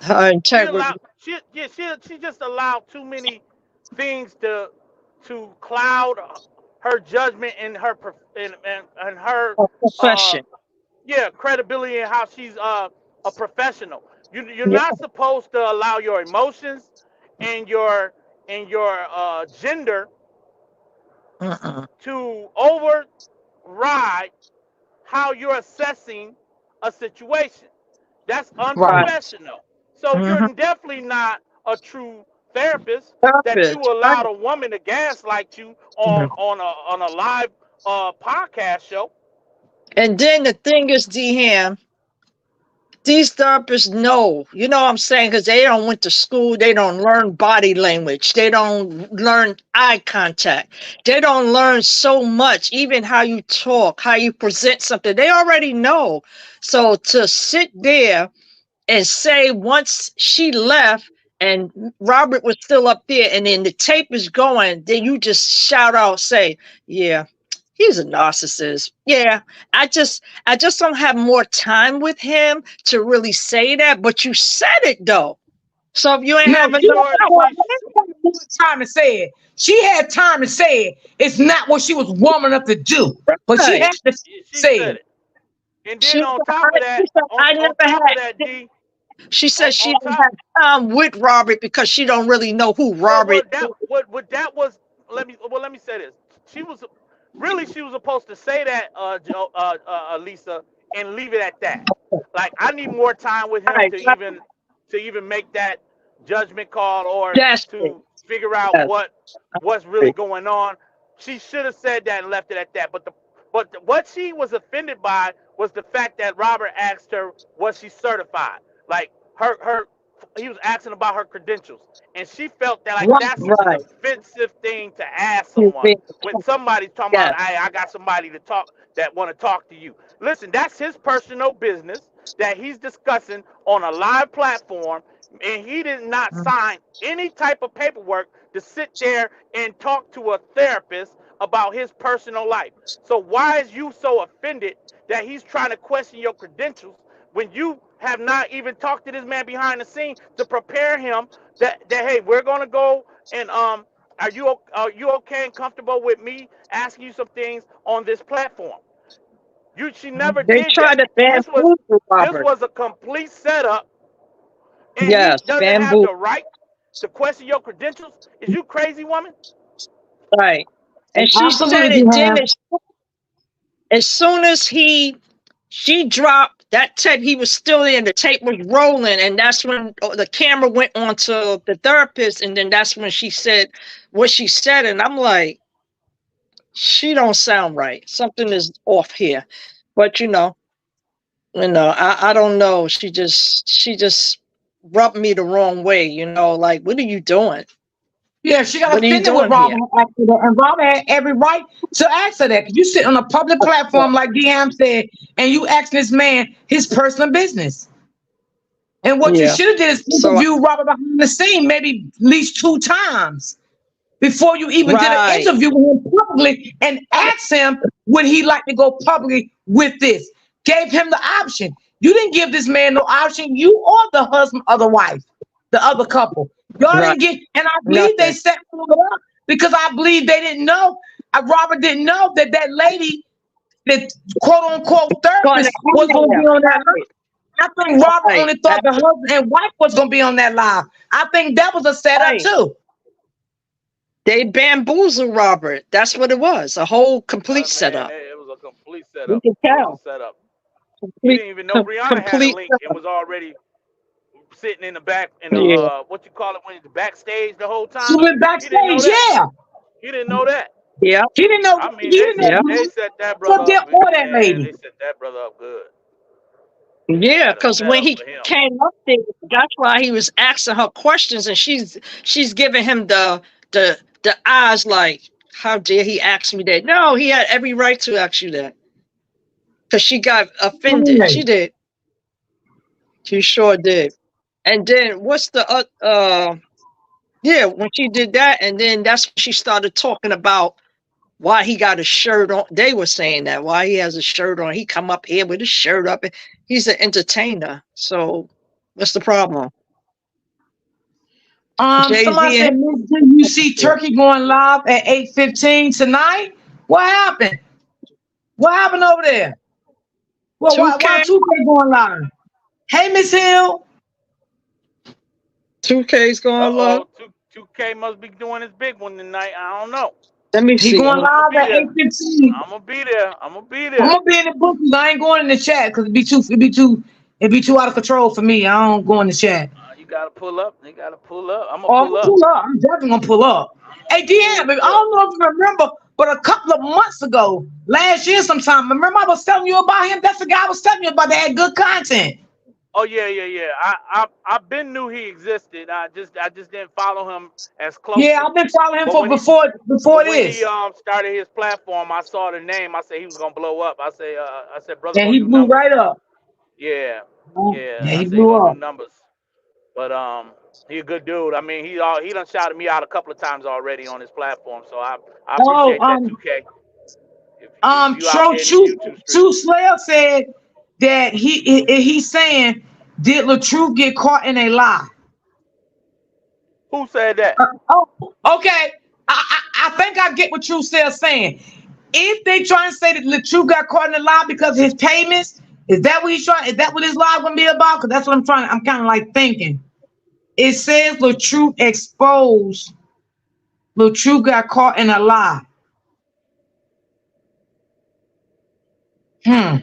Her She allowed. integrity. She just allowed too many things to cloud her judgment and her and her Her uh profession. yeah, credibility and how she's a professional. You're Yeah. not supposed to allow your emotions and your gender Mm-mm. to override how you're assessing a situation. That's Right. Right. unprofessional. So you're Mm-hmm. definitely not a true therapist that you Therapist. Right. allowed a woman to gaslight you Mhm. on a live podcast show. And then the thing is, Ham, these therapists know, you know what I'm saying? Because they don't went to school. They don't learn body language. They don't learn eye contact. They don't learn so much, even how you talk, how you present something. They already know. So to sit there and say once she left and Robert was still up there and then the tape is going, then you just shout out, say, yeah, he's a narcissist. Yeah. I just don't have more time with him to really say that, but you said it though. So if you ain't Now I'm have she enough sure had time, more time to say it. She had time to say it. It's not what she was warming up to do, but she right. had to she say said it. it. And She then said, she said, I never on top of had, that, D, she said she on don't top. have time with Robert because she don't really know who Robert is. That was let me say this. She was she was supposed to say that Lisa, and leave it at that. Like, I need more time with him Right. to even make that judgment call, or That's it. to figure out Yes. what's really going on. She should have said that and left it at that. What she was offended by was the fact that Robert asked her, was she certified? Like, her he was asking about her credentials, and she felt that, like, Right. that's an Right. offensive thing to ask You've someone been when somebody's talking about, yes. hey, I got somebody to talk that want to talk to you. Listen, that's his personal business that he's discussing on a live platform, and he did not sign any type of paperwork to sit there and talk to a therapist about his personal life. So why is you so offended that he's trying to question your credentials when you have not even talked to this man behind the scene to prepare him that hey, we're gonna go and are you okay and comfortable with me asking you some things on this platform? She never They did try that. to This was bamboozle this Robert. was a complete setup, and he Yes, doesn't have bamboo. the right to question your credentials. Is you crazy, woman? Right. And she said Absolutely, it. Then Ham. as soon as she dropped that tape, he was still there. The tape was rolling, and that's when the camera went on to the therapist, and then that's when she said what she said, and I'm like, she don't sound right. Something is off here. But I don't know. She just rubbed me the wrong way. Like, what are you doing? Yeah, she got What are you offended with doing here? Robin after that, and Robin had every right to ask her that. 'Cause you sit on a public platform, like DM said, and you ask this man his personal business. And what you Yeah. should have did is So interview Robert behind the scene, maybe at least 2 times before you even did an right. interview with him publicly, and ask him would he like to go publicly with this. Gave him the option. You didn't give this man no option. You or the husband or the wife, the other couple. Y'all Right. didn't get, and I believe they Nothing. set it up because I believe they didn't know. Robert didn't know that that lady, that quote unquote Gonna therapist, was going to be have on that right. line. I think Robert Right. only thought the husband and wife was going to be on that live. I think that was a setup Right. too. They bamboozled Robert. That's what it was. A whole complete Man, setup. it was a complete We setup. can It was a tell. setup. He Complete, didn't even know Brianna had a complete link and setup. was already sitting in the back in the Yeah. what you call it, when the backstage the whole She time. went He didn't know backstage, that. yeah. He didn't know that. Yeah. He didn't know. I mean, He didn't know Yeah. they who set that was brother there up, or that man. lady. They set that brother up good. They Yeah. had a Because when setup he for him. came up there, that's why he was asking her questions, and she's giving him the eyes like, How dare he ask me that? No, he had every right to ask you that. Because she got offended. Right. She did. She sure did. And then what's the yeah, when she did that, and then that's when she started talking about why he got a shirt on. They were saying that why he has a shirt on. He come up here with his shirt up. And he's an entertainer. So what's the problem? Somebody Jay-Z said, and Miss G, you see Turkey going live at 8:15 tonight? What happened? What happened over there? Well, why 2K. 2K going live? Hey, Miss Hill. 2K's going live. 2K must be doing his big one tonight. I don't know. Let me He see. going I'm gonna live be at there. 8:15. I'm gonna be there. I'm gonna be I'm there. gonna be in the bookies. I ain't going in the chat because it'd be too out of control for me. I don't go in the chat. You gotta pull up. You gotta pull up. I'm gonna Oh, I'm pull gonna up. pull up. I'm definitely gonna pull up. I'm Hey, gonna pull Deanna, I up. don't know if you remember, but a couple of months ago, last year sometime, remember I was telling you about him? That's the guy I was telling you about that had good content. Oh yeah. I've been knew he existed. I just didn't follow him as Yeah, closely. I've been following him But for when he before but when he this. started his platform, I saw the name. I said he was gonna blow up. I said brother And gonna he do blew numbers. right up. Yeah, Yeah, yeah. I he said he blew gonna do up. numbers. But he a good dude. I mean, he done shouted me out a couple of times already on his platform. So I Oh, appreciate that 2K. If you out Tro there in these True YouTube True streets, Slayer said that he's saying, did LaTruth get caught in a lie? who said that? Oh, okay. I think I get what True Slayer saying. If they trying to say that LaTruth got caught in a lie because of his payments, is that what he's trying? Is that what his lie gonna be about? Because that's what I'm trying. I'm kind of like thinking. It says LaTruth exposed. LaTruth got caught in a lie. Hmm.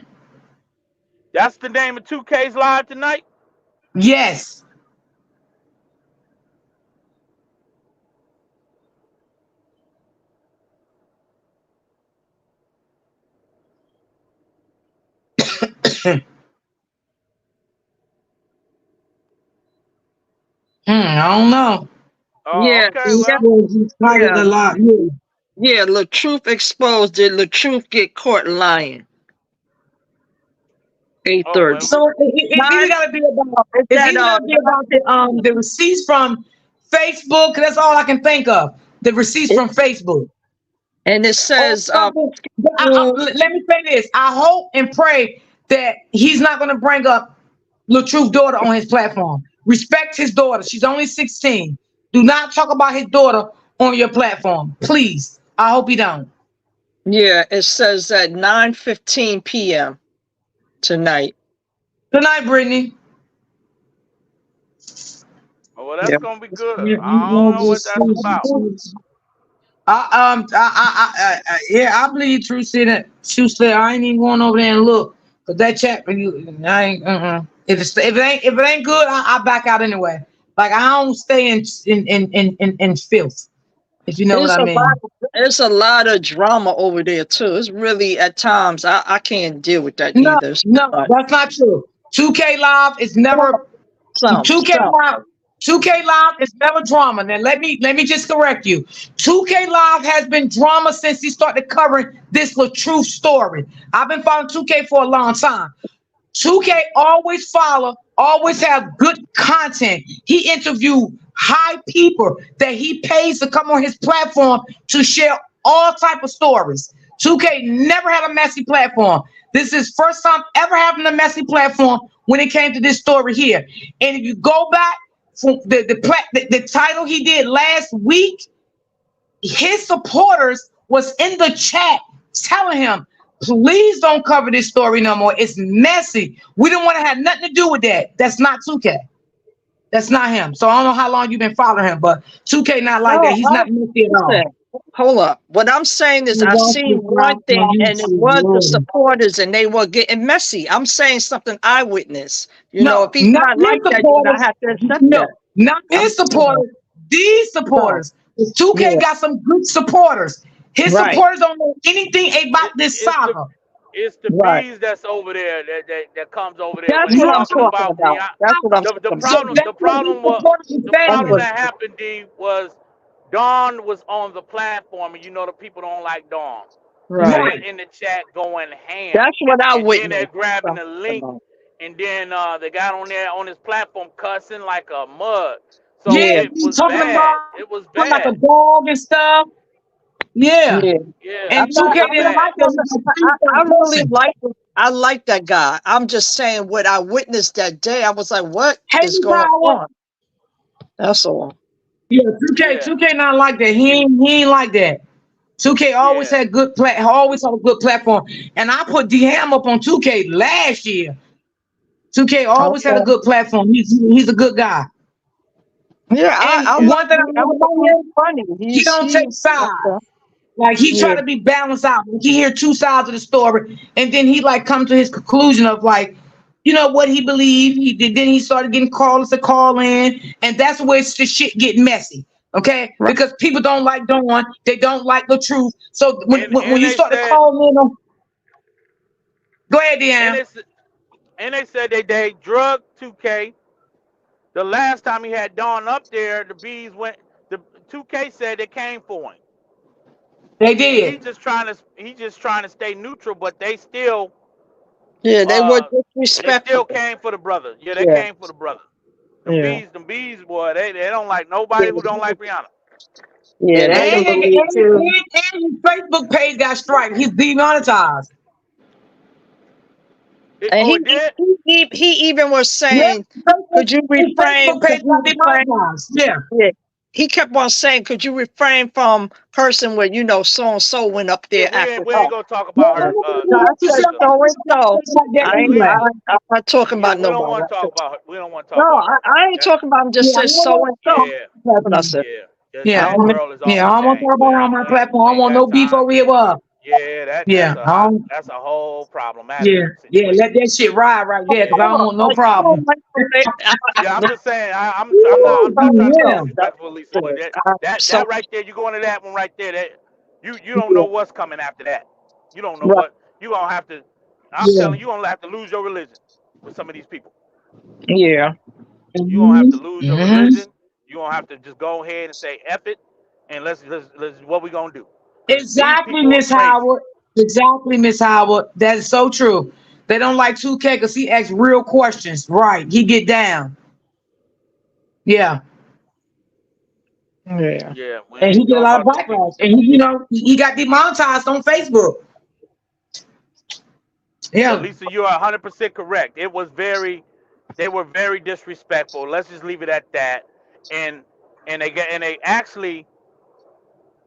That's the name of 2K's live tonight. Yes. I don't know. Oh, Yeah, okay. yeah, Well, He's fighting yeah, a lot. Yeah. yeah. LaTruth exposed. Did LaTruth get caught lying? oh 8:30. well. So it either Nine. gotta be about Is it's that either gotta be about the receipts from Facebook. That's all I can think of. The receipts it, from Facebook. and it Or says something. Let me say this. I hope and pray that he's not gonna bring up LaTruth's daughter on his platform. Respect his daughter. She's only 16. Do not talk about his daughter on your platform. Please. I hope he don't. yeah, it says at 9:15 p.m. tonight. Good night, Brittany. Well, that's Yeah. gonna be good. Yeah, I don't know what that's about. Yeah, I believe True said that. True said I ain't even going over there and look, cause that chat for you, I ain't. If it ain't good, I back out anyway. Like I don't stay in filth, if you know what There's I a lot. mean. There's a lot of drama over there too. It's really at times I can't deal with that No, either. It's no, too much. that's not true. 2K Live is never Some, 2K some. Live. 2K Live is never drama. Now let me just correct you. 2K Live has been drama since he started covering this LaTruth story. I've been following 2K for a long time. 2K always have good content. He interviewed high people that he pays to come on his platform to share all type of stories. 2K never had a messy platform. This is first time ever having a messy platform when it came to this story here. And if you go back from the title he did last week, his supporters was in the chat telling him, please don't cover this story no more. It's messy. We don't want to have nothing to do with that. That's not 2K. That's not him. So I don't know how long you've been following him, but 2K not like that. No, He's not messy at all. listen. Hold up. What I'm saying is I seen one thing and it was the supporters and they were getting messy. I'm saying something I witnessed. You know, if No, he's not not his like that, you supporters. not have to accept No, that. not I'm his supporters. These so supporters. 2K yeah, got some good supporters. His right, supporters don't know anything about It, this it's the saga. it's the right. bees that's over there that comes over there when That's they what I'm talking No, talking about D. about. That's what I'm The talking so about. problem that's the what his problem what supporters is the That's saying. problem what that happened D was Dawn was on the platform, and you know the people don't like Dawn. So Right. they're Right. in the chat going ham, That's what I and then they're witnessed. grabbing So, the link, and then they got on there on his platform cussing like a mug. So Yeah, yeah, it he was talking bad. about It was like a bad. dog and stuff. Yeah. yeah. Yeah, And I'm it not. 2K was didn't I'm bad. like not that. gonna. He's like, please I stop really cussing. like. I like that guy. I'm just saying what I witnessed that day. I was like, what Hey, is going power. on? That's all. Yeah, 2K, Yeah, 2K not like that. He ain't like that. 2K always yeah, had always had a good platform. And I put D Ham up on 2K last year. 2K always had a Okay. good platform. He's a good guy. Yeah, And I like one thing I him. love about He's him, funny. he He's don't take sides. okay. Like he try Yeah, to be balanced out. Like, he hear two sides of the story, and then he like come to his conclusion of like, what he believed. He did. Then he started getting callers to call in, and that's where the shit get messy. Okay, right. because people don't like Dawn, they don't like the truth. So when and when, when and you they start to said, call in, go ahead, and Deanne. it's and they said they drug 2K. The last time he had Dawn up there, the bees went. The 2K said they came for him, They and did. he just trying to stay neutral, but Yeah, they were they still disrespectful. came for the brother. Yeah, they Yeah, came for the brother. yeah, Them bees, boy, they don't like nobody who don't yeah, like Rihanna. Yeah, yeah. that's They some And, and, belief and, too. and his Facebook page got striked. He's demonetized. and Oh, it did. he even was Yeah, saying, Facebook, "Could you his refrain? Facebook page Could you got refrain?" demonetized. Yeah. Yeah. He kept on saying, "Could you refrain from cursing where so and so went up Yeah, there acting we ain't up?" gonna talk Yeah, about Yeah. her, So I said, sister. "So and so." like that I ain't, anyway. I'm not talking Yeah, about we don't nobody. want I to talk said, about her. We don't want to no, talk about her. I ain't That talking about him. Just Yeah, I said don't so want and to so. yeah, That's what I said. yeah. yeah, That girl is off yeah, the I don't want to chain. talk about her on my platform. I don't Ain't want no got beef time. over here. Well, Yeah, yeah, that's a whole problematic yeah, yeah. situation. Let that shit ride right there, cause I Yeah, don't want no Like, I don't problem. like the way. yeah. I'm just saying. I'm So not trying to be Yeah, that's disrespectful, Lisa, but it. So that right there, you go into that one right there. That you don't know yeah, what's coming after that. You don't know right. what you gonna have to. I'm yeah. telling you, gonna have to lose your religion with some of these people. Yeah. You gonna have to Mm-hmm. lose your Mm-hmm. religion. You gonna have to just go ahead and say F it, and let's what we gonna do? Cause these Exactly, people are Miss crazy. Howard. Exactly, Miss Howard. That is so true. They don't like 2K because he asks real questions. Right. He get down. Yeah. Yeah. Yeah, we And he ain't get a talking lot of about them people. backlash. And he got demonetized on Facebook. But Yeah. Lisa, you are 100% correct. They were very disrespectful. Let's just leave it at that. And and they actually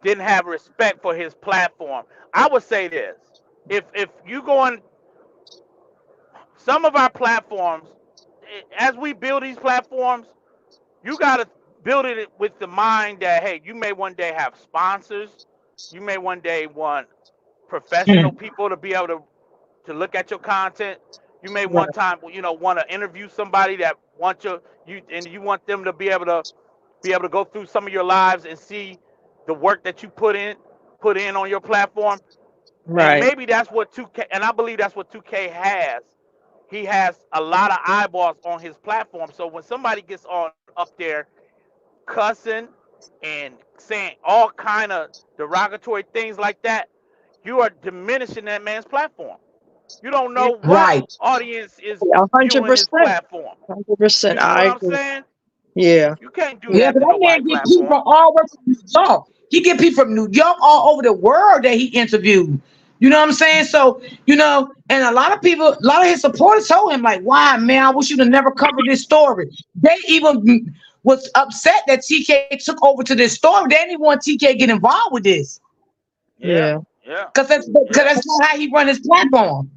didn't have respect for his platform. I would say this: if you go on some of our platforms, as we build these platforms, you got to build it with the mind that hey, you may one day have sponsors, you may one day want professional Mm. people to be able to look at your content. You may Right. one time, want to interview somebody that wants you want them to be able to go through some of your lives and see the work that you put in on your platform. And Right. maybe that's what 2K, and I believe that's what 2K has. He has a lot of eyeballs on his platform. So when somebody gets on up there cussing and saying all kind of derogatory things like that, you are diminishing that man's platform. You don't know what Right. audience is A hundred viewing his percent. platform. You 100%. see I what I'm agree. saying? Yeah. You can't do Yeah, that but to that man nobody's get people platform. from all over from New York. He get people from New York all over the world that he interviewed. You know what I'm saying? So, and a lot of people, a lot of his supporters told him, like, why, man, I wish you'd have never covered this story. They even was upset that TK took over to this story. They didn't even want TK get involved with this. Yeah, Yeah. yeah, Because yeah. that's not how he run his platform.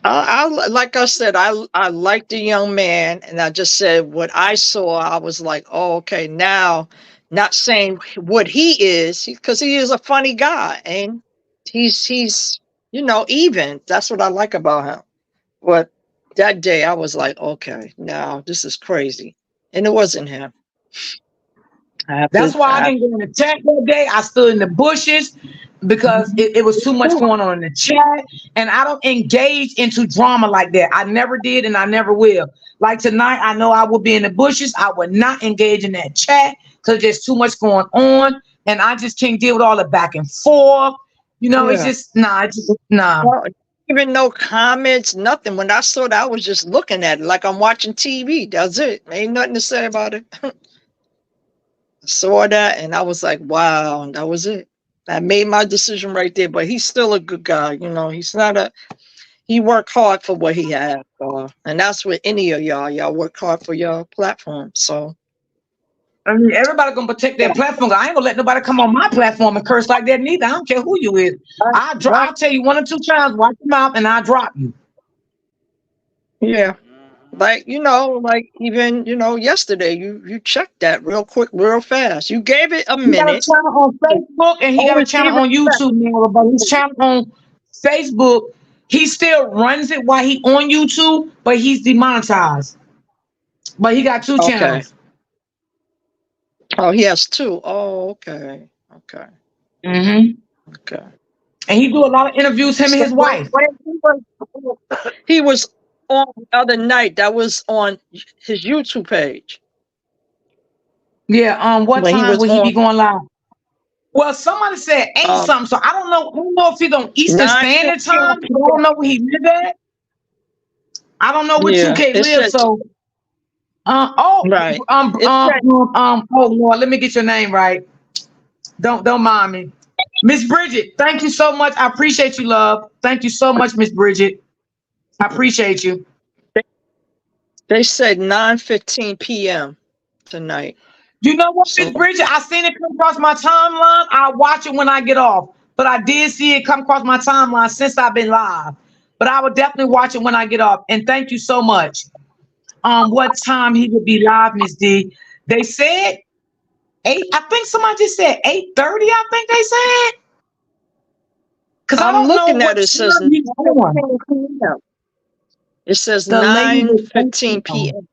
Like I said, I like the young man, and I just said what I saw. I was like, oh, okay. Now, not saying what he is, because he is a funny guy, and he's even. That's what I like about him. But that day, I was like, okay, now this is crazy, and it wasn't him. I have to. That's why I didn't go in the chat that day. I stood in the bushes because it was too much going on in the chat. And I don't engage into drama like that. I never did and I never will. Like tonight, I know I will be in the bushes. I would not engage in that chat because there's too much going on, and I just can't deal with all the back and forth. It's Yeah. just nah, it's just nah. Well, even no comments, nothing. When I saw that, I was just looking at it like I'm watching TV. That's it. Ain't nothing to say about it. I saw that and I was like, wow, and that was it. I made my decision right there. But he's still a good guy. He's not he worked hard for what he had. And that's what any of y'all. Y'all work hard for your platform. So I mean, everybody gonna protect their platform. I ain't gonna let nobody come on my platform and curse like that neither. I don't care who you is. right. I'll tell you 1 or 2 times, watch your mouth, and I'll drop you. Yeah. Mhm. Like, like even, yesterday you checked that real quick, real fast. You gave it a He got a minute. channel on Facebook and he got a Always channel give it on back. YouTube now. But his channel on Facebook, he still runs it while he on YouTube, but he's demonetized. But he got 2 Okay. channels. Oh, he has 2. Oh, okay. Okay. Hmm. Okay. And he do a lot of interviews, him and So his wife. he was on the other night. That was on his YouTube page Yeah. What when he time was will he on be going live? Well, somebody said 8 um something, so I don't know. I don't know if he's on Eastern Standard 9:15 Time. I p.m. don't know where he live at. I don't know where Yeah, 2K it lives. said So, right. It said oh Lord, let me get your name right. Don't mind me. Miss Bridget, thank you so much. I appreciate you, love. Thank you so much, Miss Bridget. I appreciate you. they said 9:15 p.m. tonight. You know what, Miss So Bridget? I seen it come across my timeline. I watch it when I get off. But I did see it come across my timeline since I've been live. But I will definitely watch it when I get off. And thank you so much. What time he would be live, Miss D? They said 8. I think somebody just said 8:30. I think they said. Cause I I'm don't know looking what at it. It says time he's on. 9:15 p.m. It says The lady was 9:15 p.m.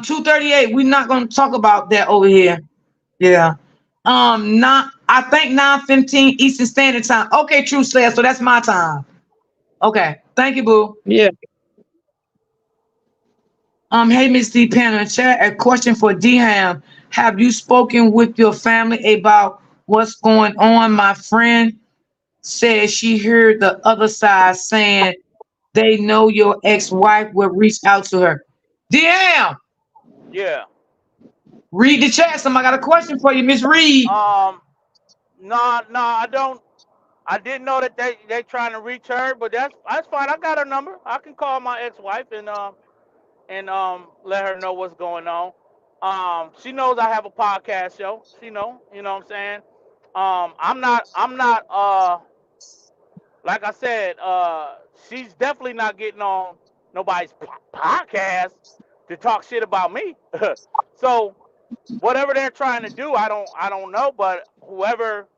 2:38. We're not gonna talk about that over here. Yeah. Not I think 9:15 Eastern Standard Time. Okay, True Slayer. So that's my time. Okay. Thank you, Boo. Yeah. Hey Miss D Panel chat. A question for D Ham. Have you spoken with your family about what's going on? My friend said she heard the other side saying they know your ex-wife will reach out to her. D Ham, Yeah. read the chat. Somebody got a question for you, Miss Reed. Um. No, I don't. I didn't know that they trying to reach her, but that's fine. I got her number. I can call my ex-wife and let her know what's going on. She knows I have a podcast show. She know, you know what I'm saying. I'm not like I said, she's definitely not getting on nobody's podcast to talk shit about me. So whatever they're trying to do, I don't know, but whoever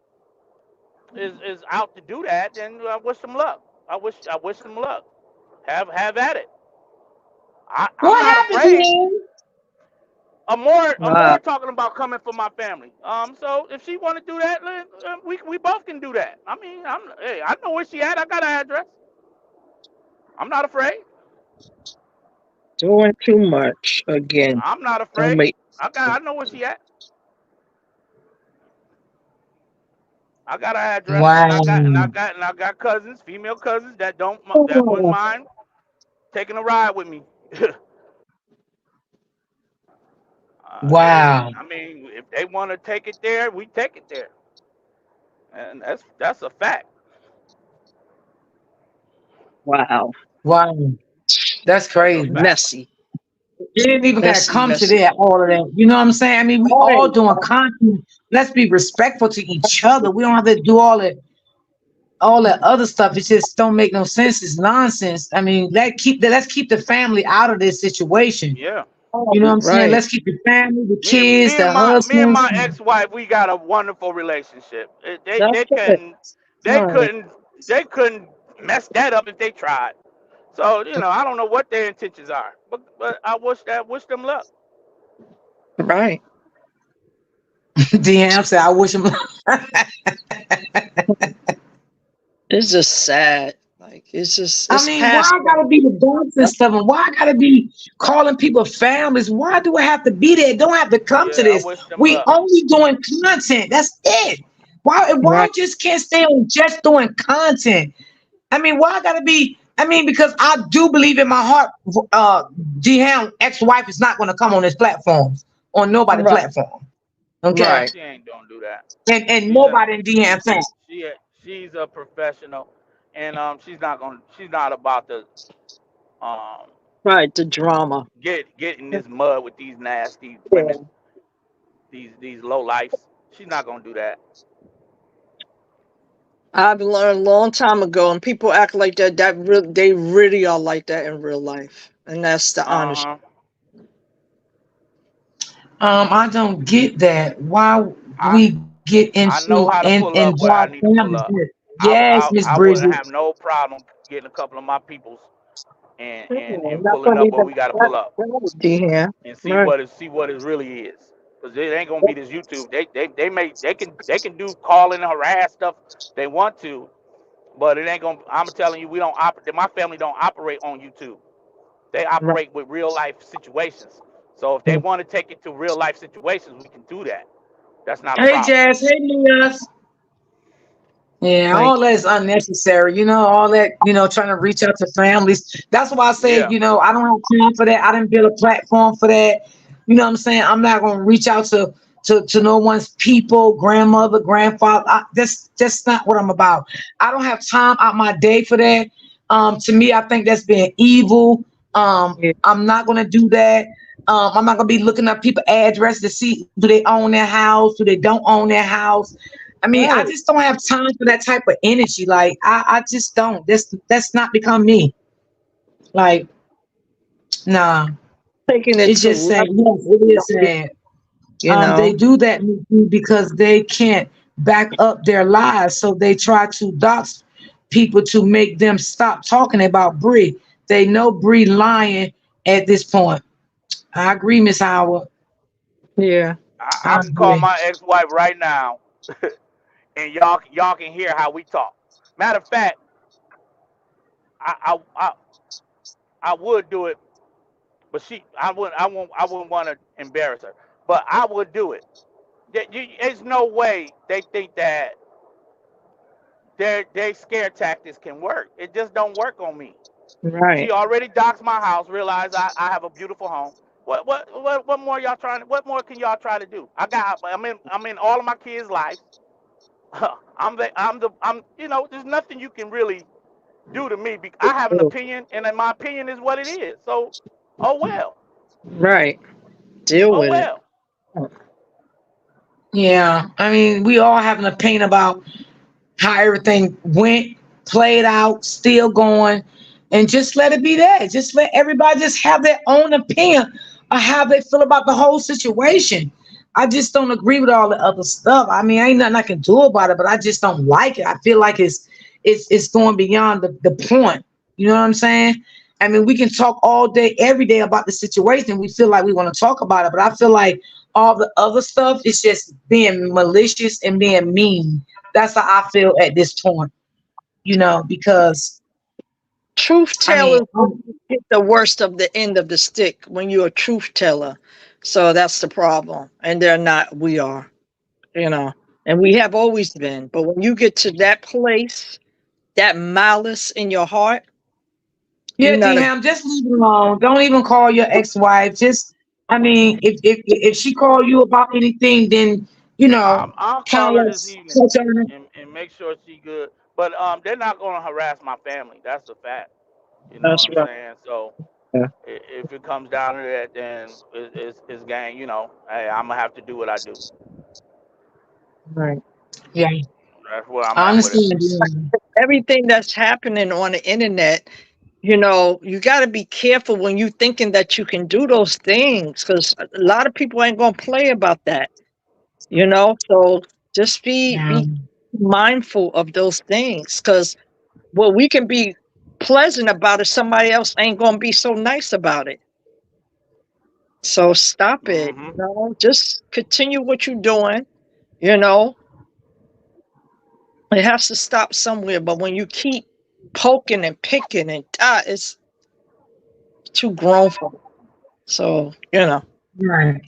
is out to do that, then I wish them luck. I wish them luck. Have at it. I'm What not happened, afraid. DM? I'm more Wow. talking about coming for my family. So if she want to do that, we both can do that. I mean, hey, I know where she at. I got her address. I'm not afraid. Doing too much again. I'm not Don't afraid. make I know where she at. I got her address, and Wow. I got cousins, female cousins that wouldn't mind taking a ride with me. Wow. I mean, if they want to take it there, we take it there, and that's a fact. wow. Wow. That's That's a crazy. fact. Messy. It didn't even gotta Messy, come to messy. that, all of that. You know what I'm saying? I mean, we Right. all doing content. Let's be respectful to each other. We don't have to do all that other stuff. It just don't make no sense. It's nonsense. I mean, let's keep the family out of this situation. Yeah. You know what I'm saying? Right. Let's keep the family, the Me, kids, me the and my me and husbands. my ex-wife, we got a wonderful relationship. They That's they it. couldn't they Right. couldn't they couldn't mess that up if they tried. So I don't know what their intentions are, but I wish them luck. Right. DM said, I wish him. It's just sad. Like It's just I it's mean, why past I that. gotta be the darkest stuff? And why I gotta be calling people families? Why do I have to be there? It don't have to come to Yeah, I this. wish them We luck. only doing content. That's it. Why Right, I just can't stay on just doing content? I mean, why I gotta be? I mean, because I do believe in my heart, Ham ex-wife is not gonna come on this platform, on nobody right, platform. Yeah, Okay, right, she ain't gonna do that. and She's a nobody in DM fan. she she's a professional, and she's not about to um right. The drama. get in this mud with these nasty women, Yeah. these low lifes. She's not gonna do that. I've learned a long time ago, and people act like that. They really are like that in real life, and that's the Uh honest. huh. I don't get that. Why I we get I into know how to and pull up where I involve need to pull families? up. Yes, Miss I wouldn't Bridget. have no problem getting a couple of my peoples and That's pulling not up where even we got to pull up yeah. and Right, see what it really is. Because it ain't gonna be this YouTube. They can do call and harass stuff they want to, but it ain't gonna. I'm telling you, we don't operate. My family don't operate on YouTube. They right. operate with real life situations. So if they want to take it to real life situations, we can do that. That's not a Hey, problem. Jazz. Hey, Mia. Yeah, Like, all that's unnecessary. All that, trying to reach out to families. That's why I say, Yeah. I don't have time for that. I didn't build a platform for that. You know what I'm saying? I'm not gonna reach out to no one's people, grandmother, grandfather. That's just not what I'm about. I don't have time out my day for that. To me, I think that's being evil. yeah, I'm not gonna do that. I'm not gonna be looking up people's address to see do they own their house, do they don't own their house. I mean, I right. just don't have time for that type of energy. Like I just don't. That's not become me. Like, nah. Taking it It's to just left, saying, yes, it is sad. you They know. do that because they can't back up their lies, so they try to dox people to make them stop talking about Bree. They know Bree lying at this point. I agree, Miss Howard. Yeah, I I can call agree. my ex-wife right now, and y'all can hear how we talk. Matter of fact, I I I, I would do it, but I wouldn't want to embarrass her. But I would do it. There's no way they think that their scare tactics can work. It just don't work on me. She right, already doxed my house. Realized I have a beautiful home. What more y'all trying? What more can y'all try to do? I'm in all of my kids' lives. I'm there's nothing you can really do to me. I have an opinion, and then my opinion is what it is. So, oh well, right. Deal oh with it. well. Yeah, I mean, we all having a pain about how everything went, played out, still going, and just let it be that. Just let everybody just have their own opinion of how they feel about the whole situation. I just don't agree with all the other stuff. I mean, ain't nothing I can do about it, but I just don't like it. I feel like it's going beyond the point. You know what I'm saying? I mean, we can talk all day, every day about the situation. We feel like we want to talk about it, but I feel like all the other stuff is just being malicious and being mean. That's how I feel at this point, because Truth I mean, tellers get the worst of the end of the stick when you're a truth teller. So that's the problem. And they're not, we are, you know. And we have always been. But when you get to that place, that malice in your heart, you're yeah, not a DM, just leave it alone. Don't even call your ex-wife. Just, I mean, if she call you about anything, then I'll kind call of her like this evening touch on it. and make sure she good. But they're not gonna harass my family. That's a fact. You know what that's I'm right. saying? So Yeah, if it comes down to that, then it's gang. Hey, I'm gonna have to do what I do. right. Yeah, That's where I'm I at with it. understand. DM. Everything that's happening on the internet, you got to be careful when you thinking that you can do those things because a lot of people ain't going to play about that, So just Yeah, be mindful of those things because what we can be pleasant about it, somebody else ain't going to be so nice about it. So stop it, Hmm. Just continue what you're doing, you know. It has to stop somewhere, but when you keep poking and picking, and it's too grown for it. So, Right.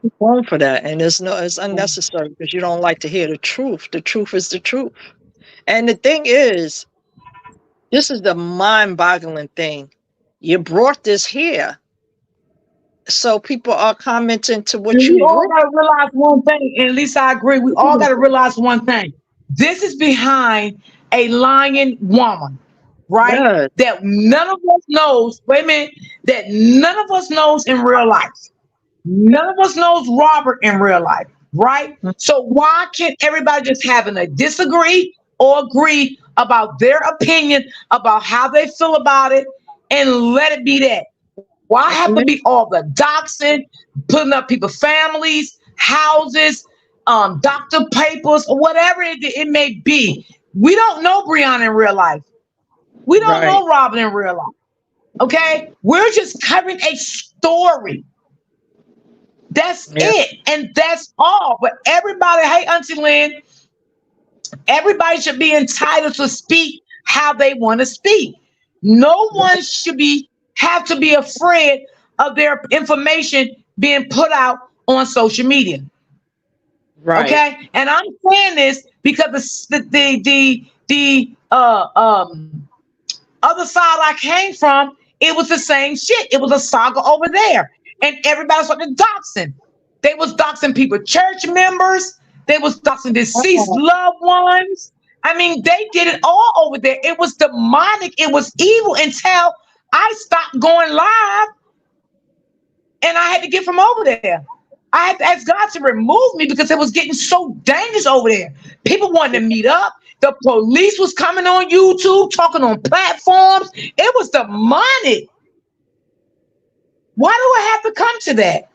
too grown for that. And it's unnecessary because you don't like to hear the truth. The truth is the truth. And the thing is, this is the mind-boggling thing. You brought this here, so people are commenting to what And we you all brought. gotta realize one thing, and at least I agree. We all gotta realize one thing. This is behind a lying woman, right? Yeah, That none of us knows. Wait a minute. That none of us knows in real life. None of us knows Robert in real life, right? So why can't everybody just having a disagree or agree about their opinion about how they feel about it and let it be that? Why have to be all the doxing, putting up people's families, houses, doctor papers, or whatever it may be? We don't know Brianna in real life. We don't right. know Robin in real life. Okay? We're just covering a story. That's Yeah, it. And that's all. But everybody, hey, Auntie Lynn, everybody should be entitled to speak how they want to speak. No one should be have to be afraid of their information being put out on social media. right. Okay, and I'm saying this because the other side I came from, it was the same shit. It was a saga over there, and everybody was fucking doxing. They was doxing people, church members. They was doxing deceased Oh, loved ones. I mean, they did it all over there. It was demonic. It was evil until I stopped going live, and I had to get from over there. I had to ask God to remove me because it was getting so dangerous over there. People wanted to meet up. The police was coming on YouTube, talking on platforms. It was demonic. Why do I have to come to that?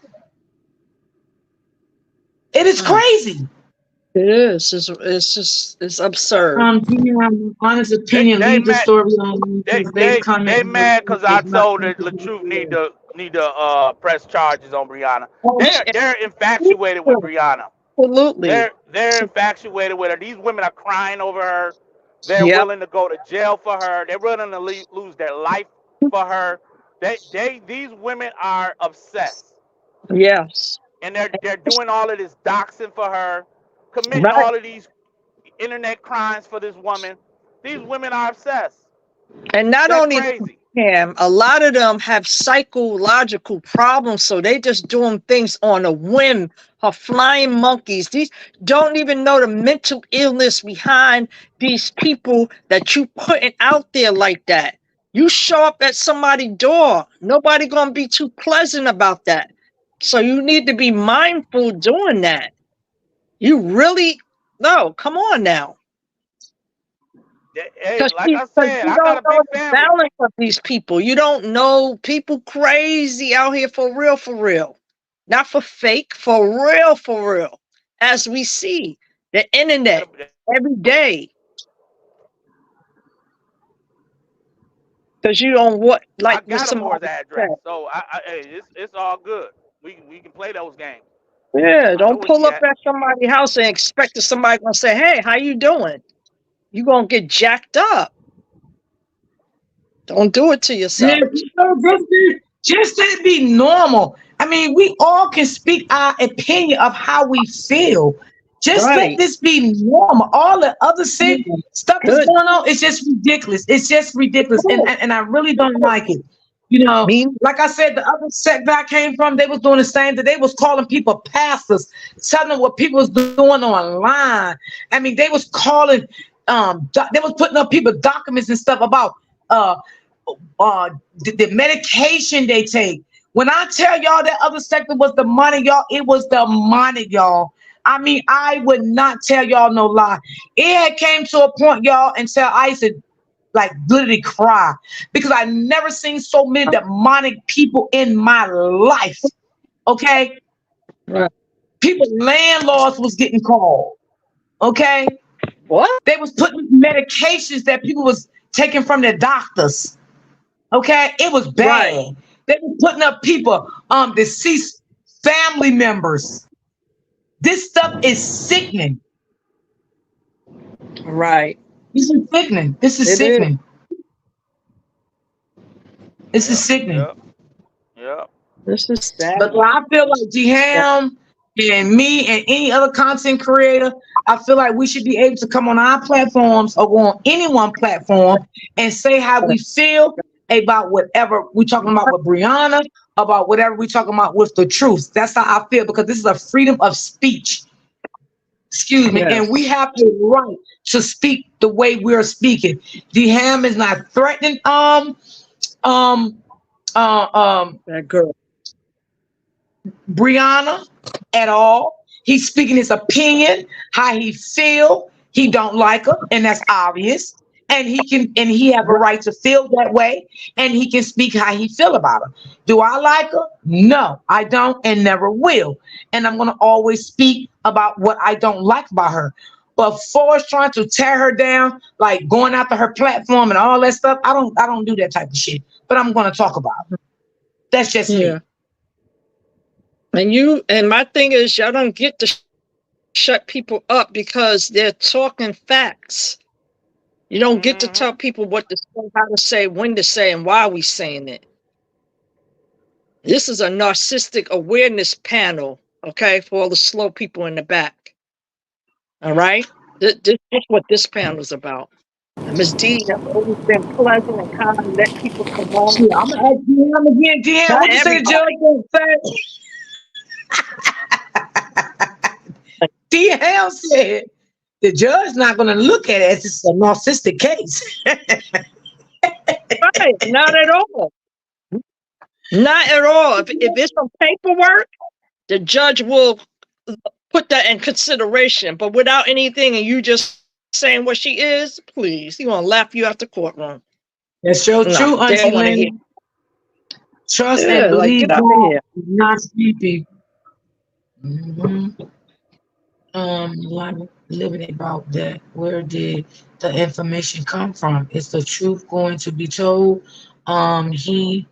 It is crazy. it is. It's absurd. Give me my honest They opinion. they Leave the mad story alone they because they they comment they mad because I is not told that something Latruth to need to press charges on Brianna. Oh, They're infatuated with Brianna. absolutely. They're infatuated with her. These women are crying over her. They're Yep. willing to go to jail for her. They're willing to lose their life for her. These women are obsessed, Yes. and they're doing all of this doxing for her, committing Right. all of these internet crimes for this woman. These women are obsessed. And not They're only crazy. him, a lot of them have psychological problems, so they just doing things on a whim. Her flying monkeys. These don't even know the mental illness behind these people that you putting out there like that. You show up at somebody's door, nobody gonna be too pleasant about that. So you need to be mindful doing that. You really no, come on now. Hey, Because like you, I 'cause said, you I got don't a know big the family. balance of these people. You don't know people crazy out here for real, for real. Not for fake, for real, for real. As we see the internet every day. Because you don't what I like what got Amore's somebody said. address, so hey, it's all good. We can play those games. Yeah, I know don't where pull she up at. at somebody's house and expect that somebody gonna say, hey, how you doing? You gonna get jacked up. Don't do it to Yeah, yourself. just let it be normal. I mean, we all can speak our opinion of how we feel. Just let Right. this be normal. All the other sick stuff that's Good. going on, it's just ridiculous. It's just ridiculous. And I really don't like it. You know, Me. like I said, the other sect that I came from, they was doing the same thing. They was calling people pastors, telling them what people was doing online. I mean, they was calling they was putting up people documents and stuff about uh the medication they take. When I tell y'all that other sector was demonic, y'all, it was demonic, y'all. I mean, I would not tell y'all no lie. It had came to a point, y'all, until I used to like literally cry because I never seen so many demonic people in my life. Okay, Right. people, landlords was getting called. Okay, What? they was putting medications that people was taking from their doctors. Okay, it was Right. bad. They were putting up people, deceased family members. This stuff is sickening. Right. This is sickening. This is It is. sickening. This is Yep, sickening. yep, yep. This is sad. But I feel like Jiham and me and any other content creator, I feel like we should be able to come on our platforms or go on any one platform and say how we feel about whatever we talking about with Brianna, about whatever we talking about with the truth. That's how I feel because this is a freedom of speech. Excuse me, and Yes, we have a right to speak the way we're speaking. Jiham is not threatening um um that girl. Brianna at all. He's speaking his opinion, how he feel. He don't like her, and that's obvious. And he have a right to feel that way, and he can speak how he feel about her. Do I like her? No, I don't, and never will. And I'm gonna always speak about what I don't like about her. But for trying to tear her down, like going after her platform and all that stuff, I don't do that type of shit. But I'm gonna talk about it. That's just Yeah. me. And my thing is, y'all don't get to shut people up because they're talking facts. You don't get to tell Mm-hmm. people what to say, how to say, when to say, and why we saying it. This is a narcissistic awareness panel, okay, for all the slow people in the back. All right? This is what this panel is about. And Miss D has always been pleasant and kind and let people come on. Shit, I'm gonna ask DM again. DM, Not what you say the everybody. judge gonna say? DM said the judge not gonna look at it as it's a narcissistic case. Right, not at all. Not at all. If it's some paperwork, the judge will put that in consideration. But without anything and you just saying what she is, please, he gonna laugh you out the courtroom. That's your No, true, they don't Auntie want to hear. Lane. Trust and Yeah, like believe get out of God, here. not sleepy. hmm Like living about that. Where did the information come from? Is the truth going to be told? He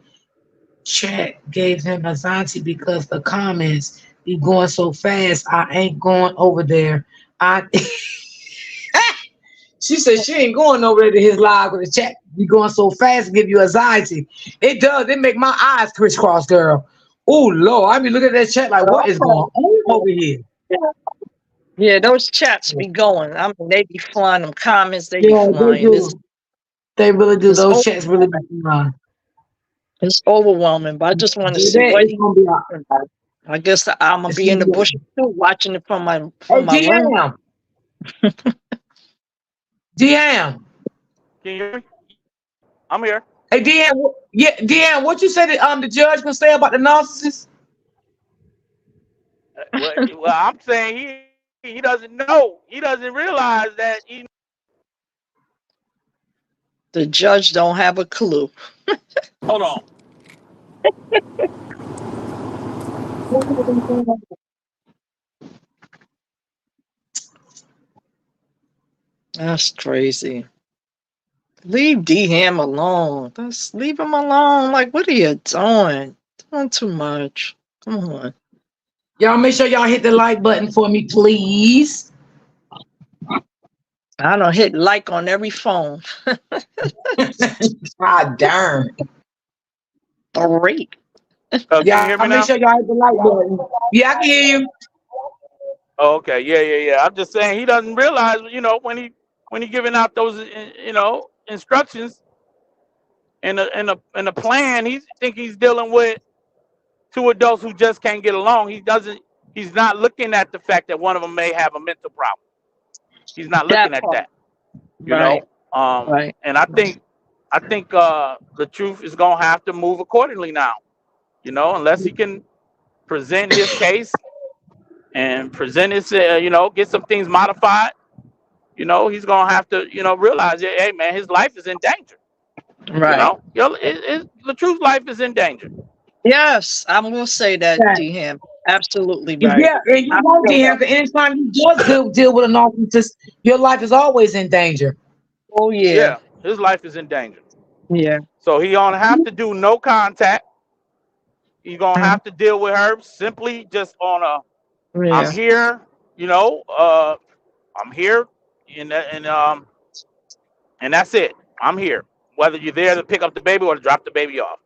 chat gave him anxiety because the comments be going so fast. I ain't going over there. I She said she ain't going over there to his live with the chat be going so fast and give you anxiety. It does. It make my eyes crisscross, girl. Oh Lord, I be looking at that chat like, what is going on over here? Yeah, those chats be going. I mean, they be flying them comments. They be Yeah, they flying. do. They really do. It's Those over, chats really be fun. it's overwhelming. But I just want to see That what it's he. gonna be. I guess I'm gonna It's be gonna in the be. bushes too, watching it from Hey, my room. DM. Can you hear me? I'm here. Hey, DM. Yeah, DM. What you said that the judge gonna say about the narcissist? Well, I'm saying he doesn't know. He doesn't realize that The judge don't have a clue. Hold on. That's crazy. Leave D Ham alone. Just leave him alone. Like, what are you doing? Doing too much. Come on. Y'all make sure y'all hit the like button for me, please. I don't hit like on every phone. God darn. Great. can you Y'all hear me make sure now? y'all hit the like button. Yeah, I can hear you. Oh, okay. Yeah. I'm just saying he doesn't realize, when he giving out those, instructions in a plan. He think he's dealing with two adults who just can't get along. He doesn't. He's not looking at the fact that one of them may have a mental problem. He's not looking That at part. that. You Right. know. Right. And I think the truth is gonna have to move accordingly now. Unless he can present his case and present his, get some things modified. He's gonna have to, realize that, hey man, his life is in danger. Right. The truth life is in danger. Yes, I will say that, D Ham. Absolutely right. Yeah, and you I won't feel DM that. because anytime you just deal with a narcissist, your life is always in danger. Oh yeah. Yeah, his life is in danger. Yeah. So he gonna have to do no contact. He's gonna Mhm. have to deal with her simply just on a, I'm Yeah. here, I'm here, and and that's it. I'm here. Whether you're there to pick up the baby or to drop the baby off,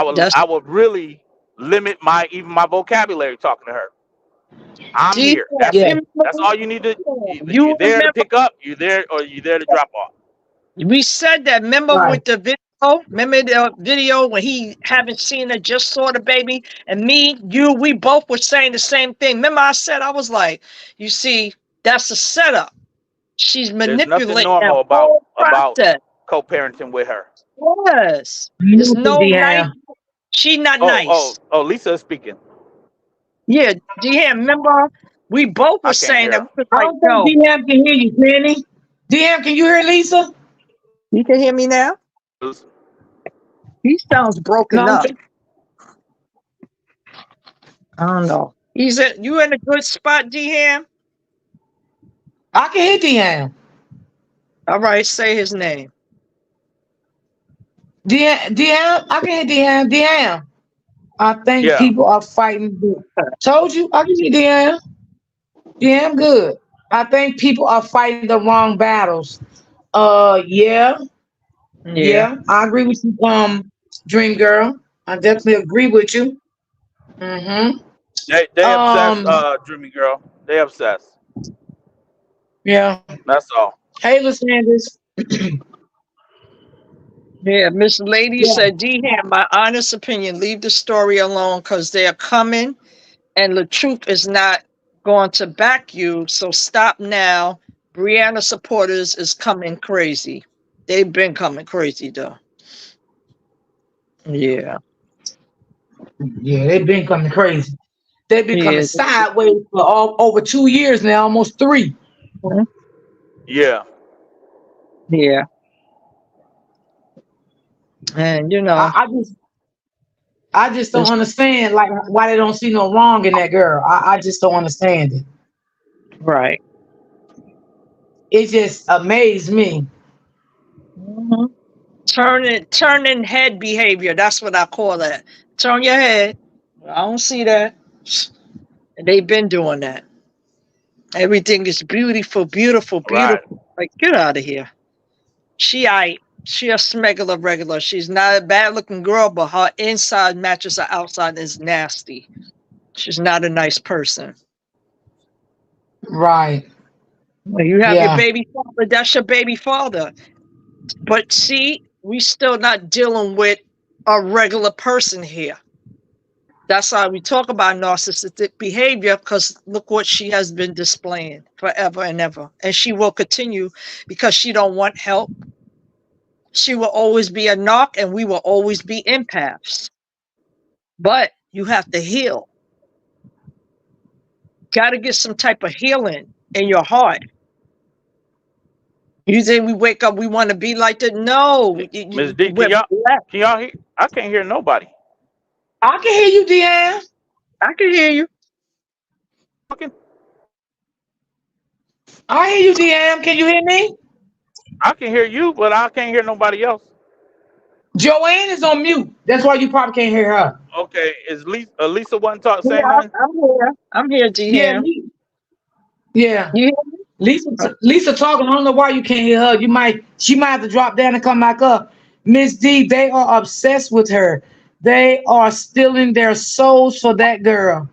That's I would really limit my vocabulary talking to her. I'm D. here. That's Yeah. it. That's all you need to. You You're there to remember pick up. You're there, or you're there to drop off. we said that. Remember Right. with the video? Remember the video when he haven't seen it, just saw the baby, and me, you, we both were saying the same thing. Remember, I said I was like, you see, that's a setup. She's There's nothing manipulating that normal whole about process. co-parenting with her. Yes, there's Nothing, no nice. Deanne. She's not Oh, oh, nice. oh, Lisa is speaking. Yeah, Deanne, remember we both were I can't saying hear that her. we was I like, don't think no. DM can hear you, can he? DM, can you hear Lisa? You can hear me now? He sounds No, broken up. I don't know. You in a good spot, Deanne? I can hear DM. All right, say his name. DM, I can hear DM. DM. I think Yeah. people are fighting. Told you, I can hear DM. DM, good. I think people are fighting the wrong battles. Yeah, Yeah. yeah, I agree with you, Dream Girl. I definitely agree with you. Mm-hmm. They obsessed, Um, Dreamy Girl. They obsessed. yeah. That's all. Hey, Sanders. Yeah, Miss Lady Yeah, said, Deanne, my honest opinion, leave the story alone because they're coming and the truth is not going to back you. So stop now. Brianna supporters is coming crazy. They've been coming crazy though. Yeah. yeah, they've been coming crazy. They've been coming Yeah. sideways for over 2 years now, almost three. Yeah. Yeah. And you know, I just don't it's understand like why they don't see no wrong in that girl. I just don't understand it. right. It just amazed me. Mhm. Turning head behavior. That's what I call that. Turn your head. I don't see that. They've been doing that. Everything is beautiful, beautiful, Right. beautiful. Like, get out of here. She a smegular regular. She's not a bad looking girl, but her inside matches her outside is nasty. She's not a nice person. Right. When you have your Yeah. baby father, that's your baby father. But see, we still not dealing with a regular person here. That's why we talk about narcissistic behavior, because look what she has been displaying forever and ever. And she will continue because she don't want help. She will always be a narc and we will always be empaths. But you have to heal. Got to get some type of healing in your heart. You think we wake up, we want to be like that? No, Miss D, we're blessed. can y'all hear? I can't hear nobody. I can hear you, Deanne. I can hear you. Talking? I hear you, Deanne. Can you hear me? I can hear you, but I can't hear nobody else. Joanne is on mute. That's why you probably can't hear her. Okay, is Lisa wasn't saying Yeah, nothing? I'm here. I'm here, Yeah, G-Ham. yeah. You Lisa, hear me? Lisa talking. I don't know why you can't hear her. She might have to drop down and come back up. Miss D, they are obsessed with her. They are stealing their souls for that girl.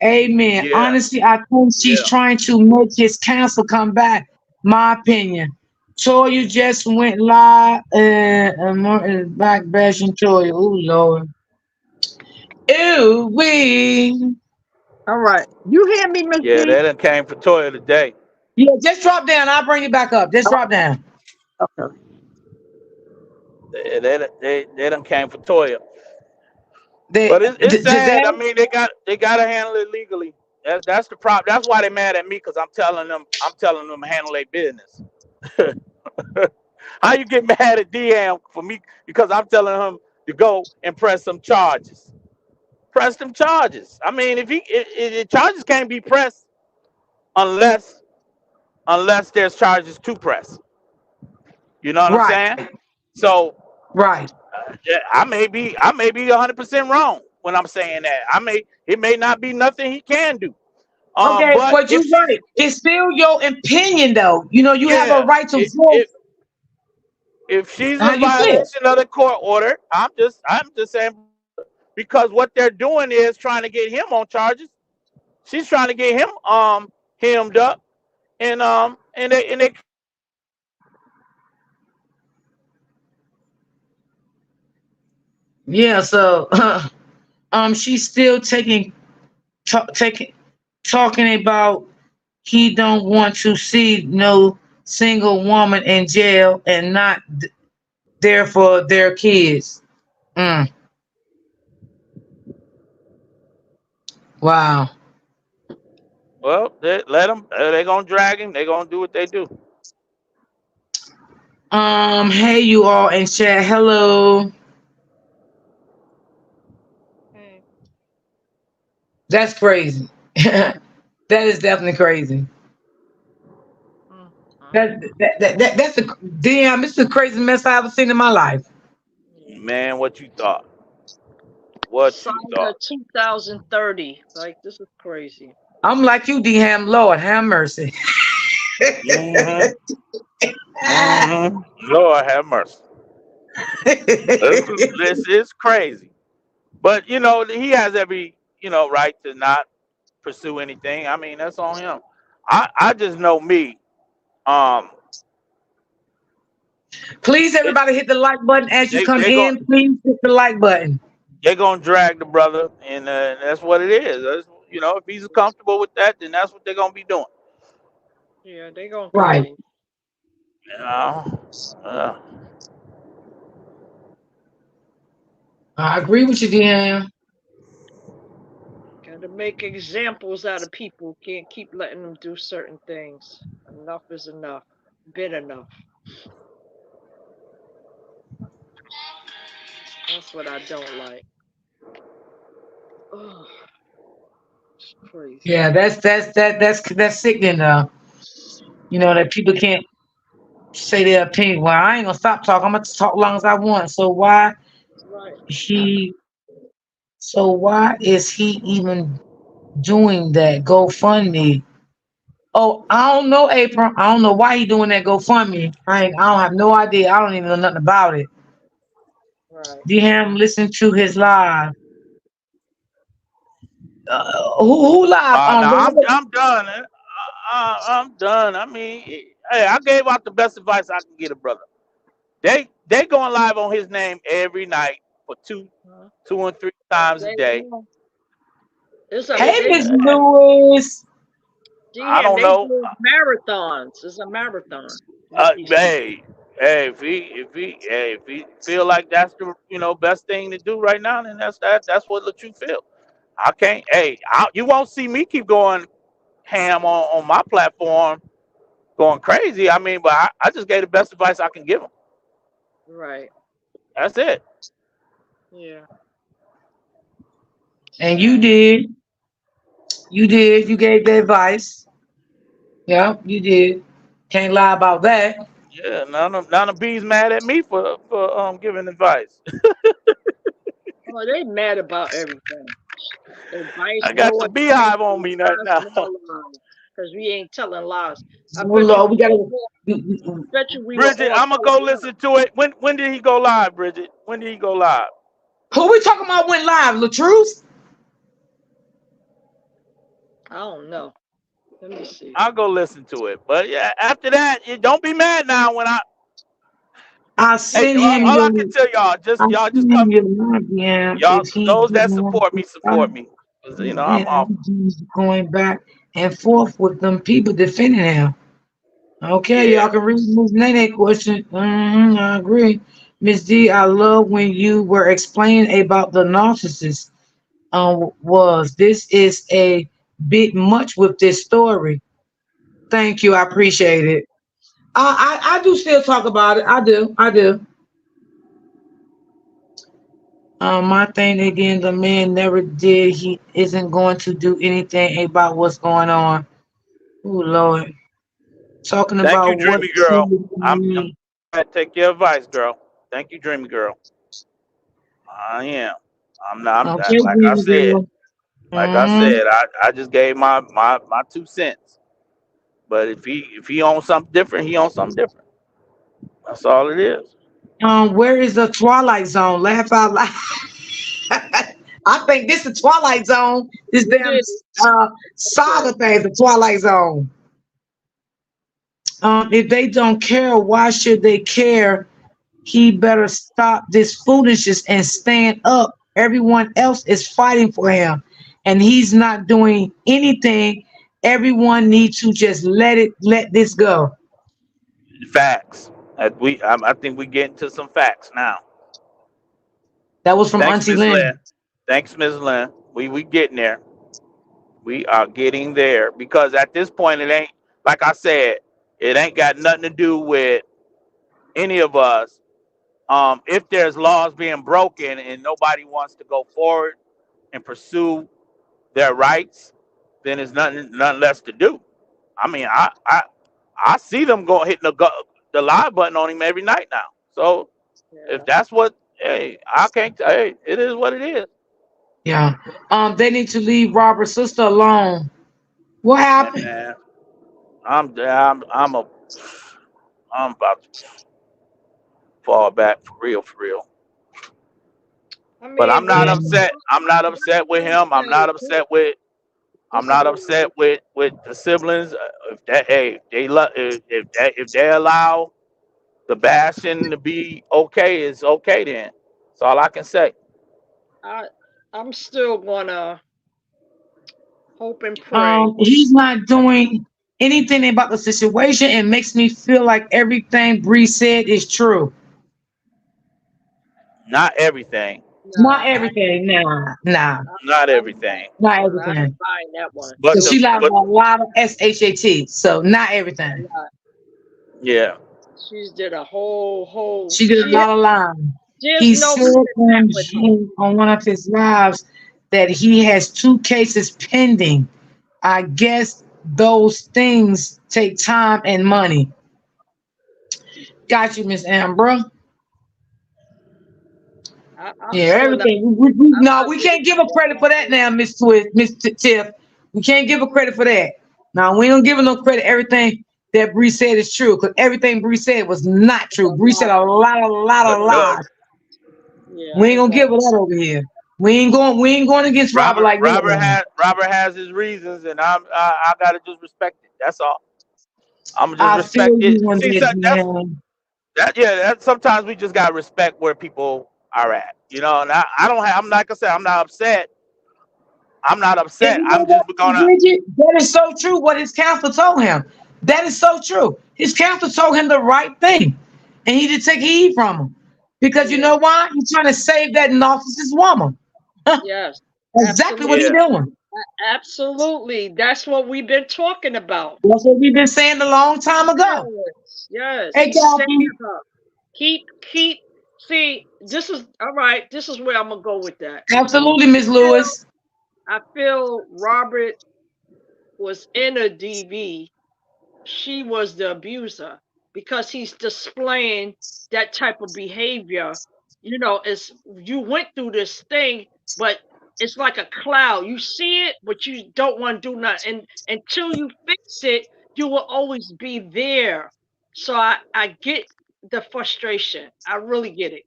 Amen. Yeah, Honestly, I think she's yeah. trying to make his counsel come back. My opinion. Toya just went live and Martin back bashing Toya. Oh Lord. Ooh wee. All right. You hear me, Miss Yeah, D? that done came for Toya today. Yeah, just drop down. I'll bring you back up. Just drop down. Okay. They done came for Toya. They, But it's sad. I today. mean, they gotta handle it legally. That's the problem. That's why they mad at me, because I'm telling them to handle their business. How you get mad at DM for me because I'm telling him to go and press some charges? Press them charges. I mean, if charges can't be pressed unless there's charges to press. You know what I'm Right, saying? So right. yeah, I may be 100% wrong when I'm saying that. It may not be nothing he can do. Okay, But but you're right. It's still your opinion, though. You know, you have a yeah, right to it voice. If she's How in you feel? violation of the court order, I'm just saying because what they're doing is trying to get him on charges. She's trying to get him hemmed up, and they Yeah. So she's still taking talking about he don't want to see no single woman in jail and not there for their kids. Mm, wow. well, they, let them. They're gonna drag him. They're gonna do what they do. Hey, you all in chat. Hello. Hey. That's crazy. That is definitely crazy. Mm, That, mm. that's the damn. It's the craziest mess I ever seen in my life. Yeah. Man, what you thought? What you Signed thought? 2030. Like, this is crazy. I'm like you, D Ham. Lord, have mercy. Mm-hmm. Mm-hmm. Lord have mercy. This is crazy. But he has every right to not pursue anything. I mean, that's on him. I just know me. Um, Please, it, everybody, hit the like button as you they come they going in. Please hit the like button. they're gonna drag the brother, and that's what it is. If he's comfortable with that, then that's what they're gonna be doing. Yeah, they gonna Right. continue. You know, uh, I agree with you, D Ham. Gotta make examples out of people. Can't keep letting them do certain things. Enough is enough. Been enough. That's what I don't like. Oh, it's crazy. Yeah, that's sickening. That people can't say their opinion. Well, I ain't gonna stop talking. I'm gonna talk long as I want. Right. He? Why is he even doing that GoFundMe? Oh, I don't know, April. I don't know why he doing that GoFundMe. I don't have no idea. I don't even know nothing about it. Right. Ham listen to his live. Who live? now I'm Robert? I'm done. I'm done. I mean, hey, I gave out the best advice I can get a brother. They going live on his name every night for two, Huh? 2 and 3 times a They day. do. It's a Hey, they Miss do. Lewis. I Damn, don't they know. do marathons. It's a marathon with these people. Hey, if he feel like that's the best thing to do right now, then that's what let you feel. I can't. Hey, you won't see me keep going ham on my platform, going crazy. I mean, but I just gave the best advice I can give him. Right. That's it. Yeah. And you Sad. did. You did. You gave the advice. Yeah, you did. Can't lie about that. Yeah, none of B's mad at me for giving advice. Oh, they mad about everything. Advice, I got no the advice, beehive on me right lies, now. more lies. Because we ain't telling lies. I Oh bet you Lord, we we were gotta. all, we- bet you we were Bridget, all I'm gonna go telling lies. listen to it. When did he go live, Bridget? When did he go live? Who we talking about went live? Latruse? I don't know. Let me see. I'll go listen to it. But yeah, after that, don't be mad now when I. I Hey, send all, him all your. I can tell y'all, I y'all just send him come, your love, yeah. y'all. If he Those that didn't want support me, to support fight, me. 'Cause, I'm off. then he's going back and forth with them people defending him. Okay, Yeah. y'all can read Miss Nene question. I agree. Miss D, I love when you were explaining about the narcissist. Was this is a bit much with this story. Thank you, I appreciate it. I do still talk about it. I do. My thing again, the man never did. He isn't going to do anything about what's going on. Oh Lord, talking Thank you, about what Dreamy Girl. I'm me. glad to take your advice, girl. Thank you, Dreamy Girl. I am. I'm not. Okay, Like I baby said. girl. Like I Mm, said, I just gave my 2 cents. But if he owns something different, he owns something different. That's all it is. Where is the Twilight Zone? Laugh out loud. I think this is Twilight Zone. This It damn is. saga thing, the Twilight Zone. If they don't care, why should they care? He better stop this foolishness and stand up. Everyone else is fighting for him, and he's not doing anything. Everyone needs to just let this go. Facts. I think we get into some facts now. That was from Thanks, Auntie Miss Lynn. Lynn. Thanks, Miss Lynn. We getting there. We are getting there because at this point it ain't like I said. It ain't got nothing to do with any of us. If there's laws being broken and nobody wants to go forward and pursue their rights, then there's nothing less to do. I mean, I see them going hitting the live button on him every night now. So if Yeah. that's what, hey, I can't. Hey, it is what it is. Yeah. They need to leave Robert's sister alone. What Hey happened? man, I'm I'm about to fall back for real, for real. I But I'm mean, not Yeah. upset. I'm not what upset with I'm gonna him. I'm say, not upset with. I'm this is not what upset with the siblings. If that, hey, if they allow the bashing to be okay, it's okay then. That's all I can say. I I'm still gonna hope and pray. He's not doing anything about the situation. It makes me feel like everything Bree said is true. Not everything. Not Nah, everything. Nah, Not I'm everything. not I ain't everything. buying that one. But Because the she lied but about a lot of SHAT. So not A everything. lot. yeah. She's did a whole. She did a lot of lying. There's He no said limit back with her. on one of his lives that he has two cases pending. I guess those things take time and money. Got you, Miss Amber. I'm Yeah, still not. everything. I'm No, not we ready can't give to her walk credit for that away. now, Miss Twist, Miss Tiff. We can't give her credit for that. Now we don't give her no credit. Everything that Bree said is true, because everything Bree said was not It's a true. Bree said lie. a lot of Look, lies. Yeah, We ain't it gonna was. give her that over here. We ain't going against Robert like that one. Robert has his reasons, and I gotta just respect it. That's all. I'm gonna just I feel respect it. you on See, this, that's man. that. Yeah, that sometimes we just gotta respect where people are at. You know, and I don't have. I'm like I said, I'm not upset. I'm not And upset. you know I'm what, just gonna. Bridget? That is so true. What his counselor told him. That is so true. His counselor told him the right thing, and he didn't take heed from him because you Yeah. know why? He's trying to save that narcissist woman. Yes. Exactly what he's Yeah. Absolutely. doing. Absolutely. That's what we've been talking about. That's what we've been saying a long time ago. Yes. Yes. Hey, He's saving Kathy. her. Keep. See, this is all right. This is where I'm gonna go with that. Absolutely, Miss Feel- Lewis. I feel Robert was in a DV. She was the abuser because he's displaying that type of behavior. It's you went through this thing, but it's like a cloud. You see it, but you don't want to do nothing. And until you fix it, you will always be there. So I get the frustration. I really get it.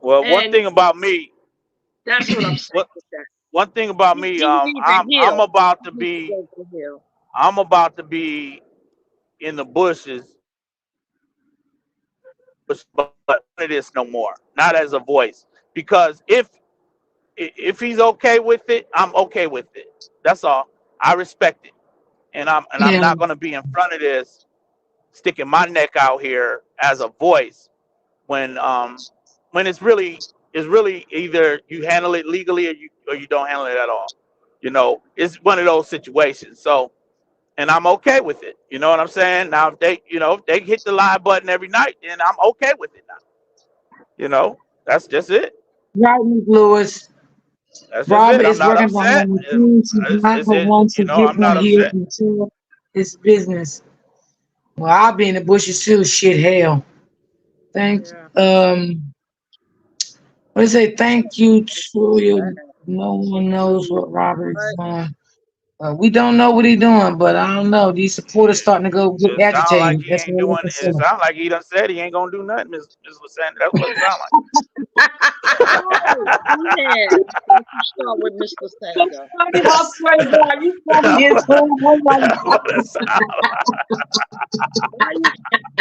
Well, And that's what I'm saying what with that. one thing about me, He needs to I'm heal. about to He needs to be, go to heal. I'm about to be in the bushes, but it is no more, not as a voice, because if he's okay with it, I'm okay with it. That's all. I respect it, and I'm Yeah, not gonna be in front of this, sticking my neck out here as a voice when it's really either you handle it legally or you don't handle it at all. You know, it's one of those situations. So, and I'm okay with it. You know what I'm saying? Now, if they hit the live button every night, then I'm okay with it now. You know, that's just it. right, Miss Lewis. That's just Robert it. I'm is not working behind upset. the scenes. He's not It's the it. one to You know, get I'm on not here upset. and tell his business. Well, I'll be in the bushes too. Shit, hell. Thanks. Yeah. Let's say thank you to Bad. you. No one knows what Robert is But on. We don't know what he's doing, but I don't know. These supporters Shit. starting to go get It sound like agitated. he That's ain't what doing I'm it. saying. Sound like he done said he ain't gonna do nothing, Miss Lysandra. That's what it sound Oh, yeah. Don't you start with Mr. So Sandra. funny, I swear to God, you funny as like. hell. Oh my That's what it God. sound like. Why you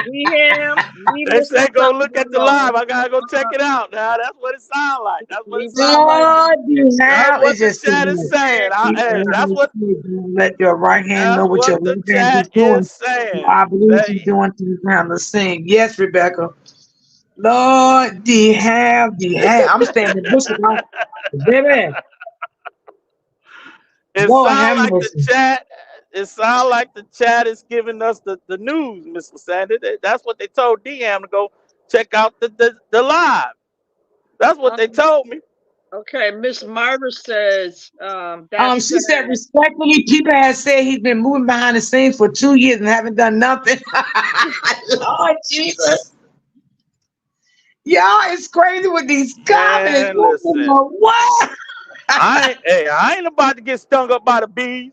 leave him? Leave They Mr. say go look Sandra at the live. alone. I gotta go check it out now. That's what it sound like. That's what it Leave sound him like. alone. Lord, you That's have what it's the just too chat is much. saying. Keep Hey, on let your right hand know that's what your what the left hand is chat doing. is saying. I believe They you're doing things behind the scene. Yes, Rebecca. Lord, the have. I'm standing in the bushes out. Baby, it Lord have sound like the mercy. chat. It sound like the chat is giving us the news, Mr. Sandy. That's what they told DM to go check out the live. That's what they Um, told me. okay, Miss Myra says, that's She said sad. respectfully, people have said he's been moving behind the scenes for 2 years and haven't done nothing. Lord Jesus. Y'all, it's crazy with these comments. Man, listen. What? I ain't about to get stung up by the bees.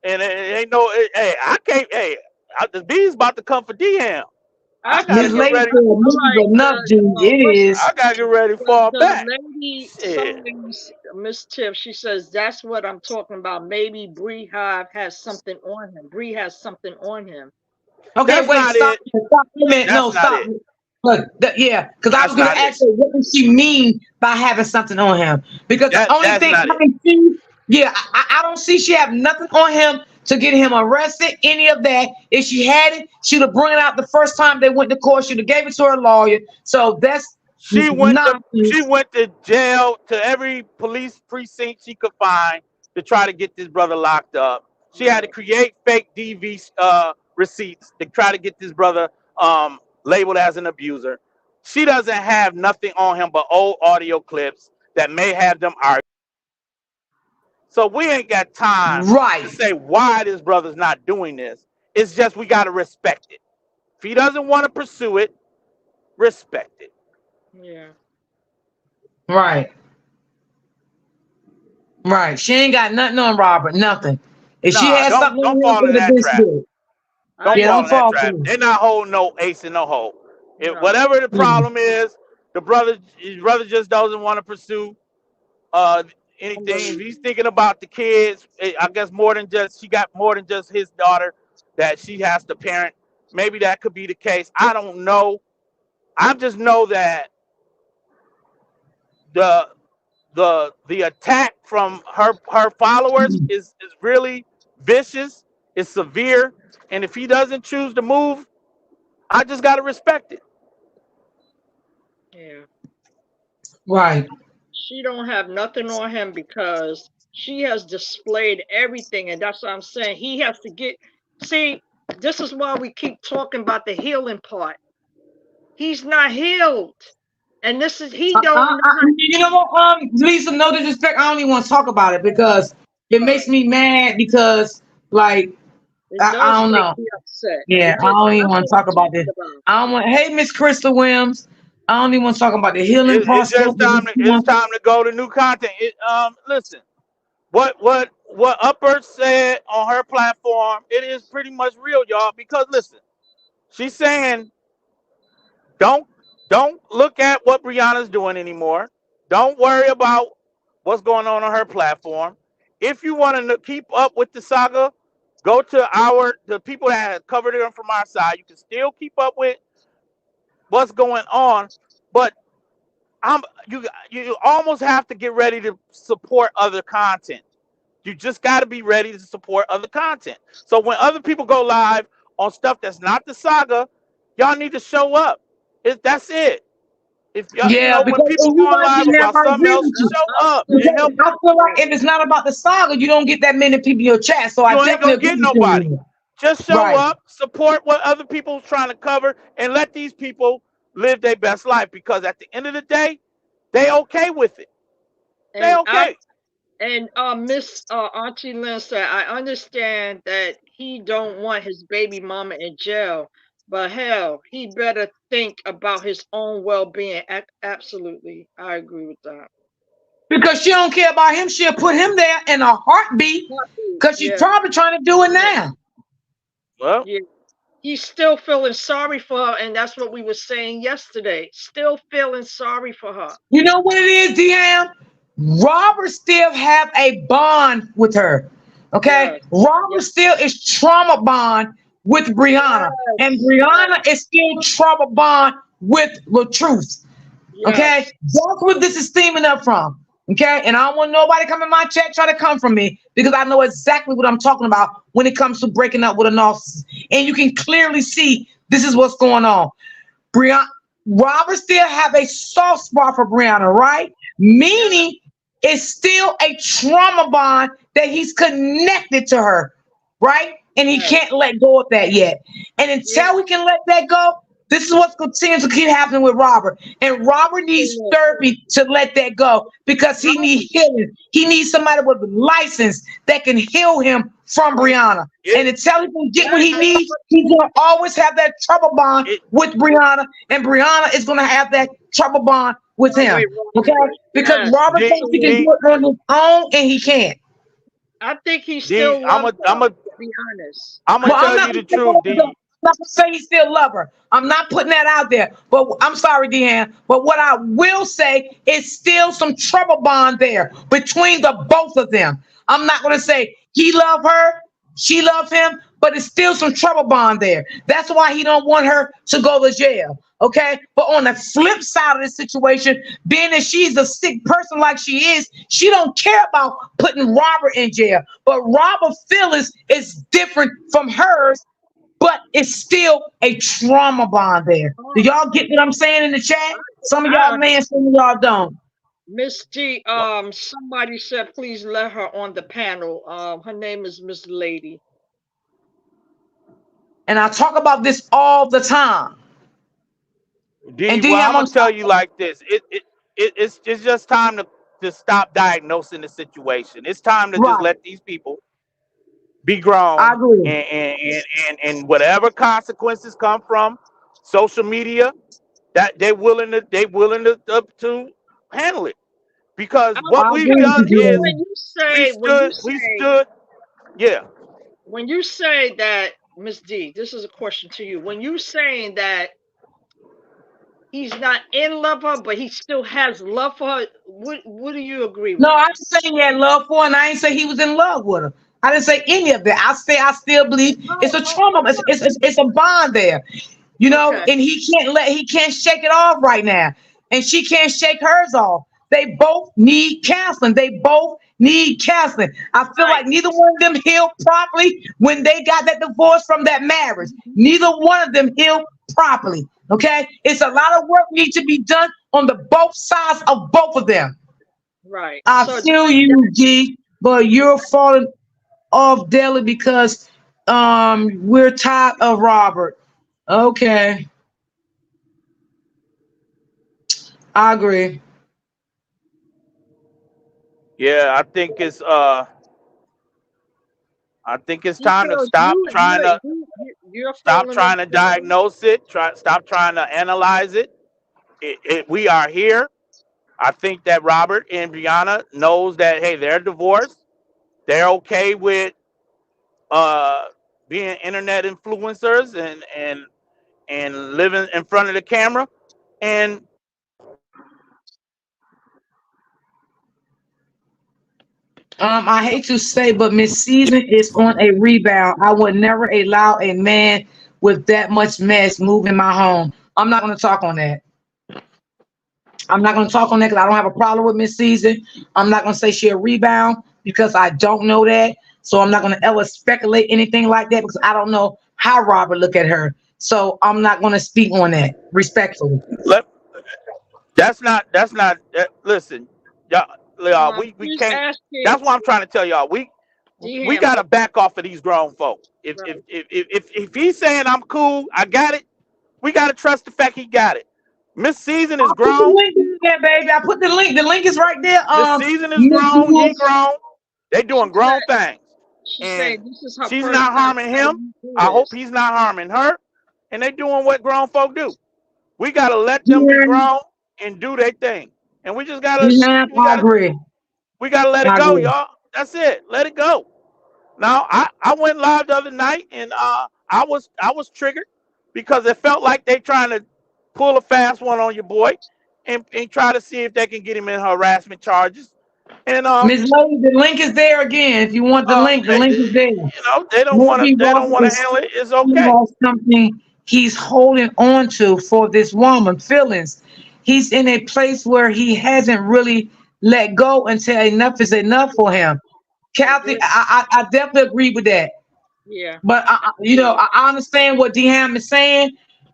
And it ain't no, hey, I can't, hey, the bees about to come for DM. I got to This Okay, get lady ready. said, all this is right. enough, G. It What's is. I got to get ready to fall the back. lady? Some Shit. ladies, Miss Tiff. She says that's what I'm talking about. Maybe Bree Hive has something on him. Bree has something on him. Okay, That's wait, not stop. it. Stop a minute. That's No, not stop. it. Yeah, because I was That's going to not it. ask her, what does she mean by having something on him? Because the only That's thing not I it. can see, yeah, I don't see she have nothing on him to get him arrested, any of that. If she had it, she'd have brought it out the first time they went to court. She'd have gave it to her lawyer. So that's She nonsense. went to jail to every police precinct she could find to try to get this brother locked up. She had to Right. create fake DV receipts to try to get this brother labeled as an abuser. She doesn't have nothing on him but old audio clips that may have them arguing. So we ain't got time to Right. say why this brother's not doing this. It's just we got to respect it. If he doesn't want to pursue it, respect it. Yeah. Right. Right. She ain't got nothing on Robert. Nothing. If she Nah, had something don't on him, it fall in would have that been trap. good. I Don't Yeah, fall don't in that agree. fall for trap. me. They're not holding no ace in no hole. If No. whatever the Mm. problem is, his brother just doesn't want to pursue uh anything. If Unbelievable. he's thinking about the kids, I guess more than just she got more than just his daughter that she has to parent. Maybe that could be the case. I don't know. I just know that the the attack from her followers is really vicious, is severe, and if he doesn't choose to move, I just gotta respect it. Yeah. Right. She don't have nothing on him because she has displayed everything, and that's what I'm saying. He has to get. See, this is why we keep talking about the healing part. He's not healed, and this is he don't know how. You know what, Lisa, no disrespect. I don't even want to talk about it because it makes Right. me mad because, like, It I does don't make know. me upset. Yeah, It I just don't even that's want what to talk I'm about this. talking about. I don't want, hey, Miss Crystal Williams. I don't even want to talk about the healing It's process. just time to go to new content. Listen, what Upper said on her platform, it is pretty much real, y'all. Because listen, she's saying don't don't look at what Brianna's doing anymore. Don't worry about what's going on her platform. If you want to keep up with the saga, go to the people that have covered it from our side. You can still keep up with what's going on, but you almost have to get ready to support other content. You just got to be ready to support other content. So when other people go live on stuff that's not the saga, y'all need to show up. That's it. If y'all, Yeah, when because people and you going right, live Deanna, about I something agree else, with you. show up and Because help. I feel like if it's not about the saga, you don't get that many people in your chat. So I You ain't definitely gonna agree get with nobody. you. Just show Right. up, support what other people's trying to cover, and let these people live their best life. Because at the end of the day, they okay with it. They And I okay. and Miss Auntie Lynn said, I understand that he don't want his baby mama in jail, but hell, he better think about his own well being. Absolutely, I agree with that. because she don't care about him. She'll put him there in a heartbeat because she's Yeah, probably trying to do it now. Well, yeah. He's still feeling sorry for her, and that's what we were saying yesterday. Still feeling sorry for her. You know what it is, Deanne? Robert still have a bond with her. Okay? Yes, Robert yes, still is trauma bond with Brianna. And yes, yes, Brianna is still trauma bond with Latruth. Okay? yes. That's what this is stemming up from. Okay? And I don't want nobody come in my chat try to come from me because I know exactly what I'm talking about when it comes to breaking up with a narcissist. And you can clearly see this is what's going on. Brianna, Robert still have a soft spot for Brianna, right? Yeah, Meaning it's still a trauma bond that he's connected to her, right? And he yes, can't let go of that yet. And yeah. until we can let that go, this is what's continuing to keep happening with Robert. And Robert needs therapy to let that go because he Right. needs healing. He needs somebody with a license that can heal him from From Brianna. it And until he can get what that's he needs, he's gonna always have that trouble bond it with Brianna, and Brianna is gonna have that trouble bond with the way him. Okay? Robert. Because Yes, Robert D thinks he can absolutely. D do it on his own and he can't. I think he D. still loves her, to be honest. I'm gonna I Well, I'm tell think not you gonna the say truth, D. I'm not gonna say he still love her. I'm not putting that out there. But I'm sorry, Deanne. But what I will say is still some trouble bond there between the both of them. I'm not gonna say he love her, she love him, but it's still some trouble bond there. That's why he don't want her to go to jail. Okay. But on the flip side of the situation, being that she's a sick person like she is, she don't care about putting Robert in jail. But Robert's feelings is different from hers, but it's still a trauma bond there. Do oh, y'all get what I'm saying in the chat? Some of y'all I man, some of y'all don't. Miss G, Well, somebody said please let her on the panel. Her name is Miss Lady. And I talk about this all the time. And D. Well, DM I'm on gonna tell you like this. It's just time to stop diagnosing the situation. It's time to just right. let these people be I grown, agree. and whatever consequences come from social media, that they willing to handle it, because what I Okay, we've agree with when done you, you is DM. when you we say when you stood we say stood yeah. when you say that, Miss D, this is a question to you. When you saying that he's not in love with her, but he still has love for her, what do you agree No, with? I didn't say he had love for her, and I didn't say he was in love with her. I didn't say any of that. I say I still believe it's Oh, a oh, trauma. It's a bond there, okay. and he can't shake it off right now, and she can't shake hers off. They both need counseling. They both need counseling. I feel Right. like neither one of them healed properly when they got that divorce from that marriage. Mhm. Neither one of them healed properly. Okay, it's a lot of work needs to be done on the both sides of both of them. Right. I So feel you, G, but you're falling off daily because we're tired of Robert. Okay, I agree. Yeah, I think it's you time to feel you're stop falling off trying to the wall? diagnose it, stop trying to analyze it. We are here. I think that Robert and Brianna knows that, hey, they're divorced. They're okay with uh being internet influencers and living in front of the camera. And I hate to say, but Miss Season is on a rebound. I would never allow a man with that much mess move in my home. I'm not going to talk on that. I'm not going to talk on that because I don't have a problem with Miss Season. I'm not going to say she a rebound because I don't know that. So I'm not going to ever speculate anything like that because I don't know how Robert look at her. So I'm not going to speak on that respectfully. let that's not listen, y'all, we She's can't. asking That's what I'm trying to tell y'all. We Dehan, got to back off of these grown folk. if if right. if if, if if he's saying I'm cool, I got it, we got to trust the fact he got it. Miss Season I is put the grown. link in there, baby. I put the link. The link is right there. Miss Season is Miss grown. He Jewel. grown. They She doing said grown things. she's And saying this is her she's first not time harming him. hearing you do I hope this. he's not harming her. And they doing what grown folk do. We got to let them be Yeah. grown and do their thing. and we just gotta Yeah, we I gotta agree. we gotta let it I go, agree. y'all. That's it. Let it go. Now I went live the other night and I was triggered because it felt like they trying to pull a fast one on your boy and try to see if they can get him in harassment charges. And Miss Lady, the link is there again. If you want the they, link is there. they don't want to Maybe Ross handle is it. It's he okay. has something he's holding on to for this woman, feelings. He's in a place where he hasn't really let go until enough is enough for him. Kathy, Agree. I definitely agree with that. Yeah. But Agree. I understand what Ham is saying.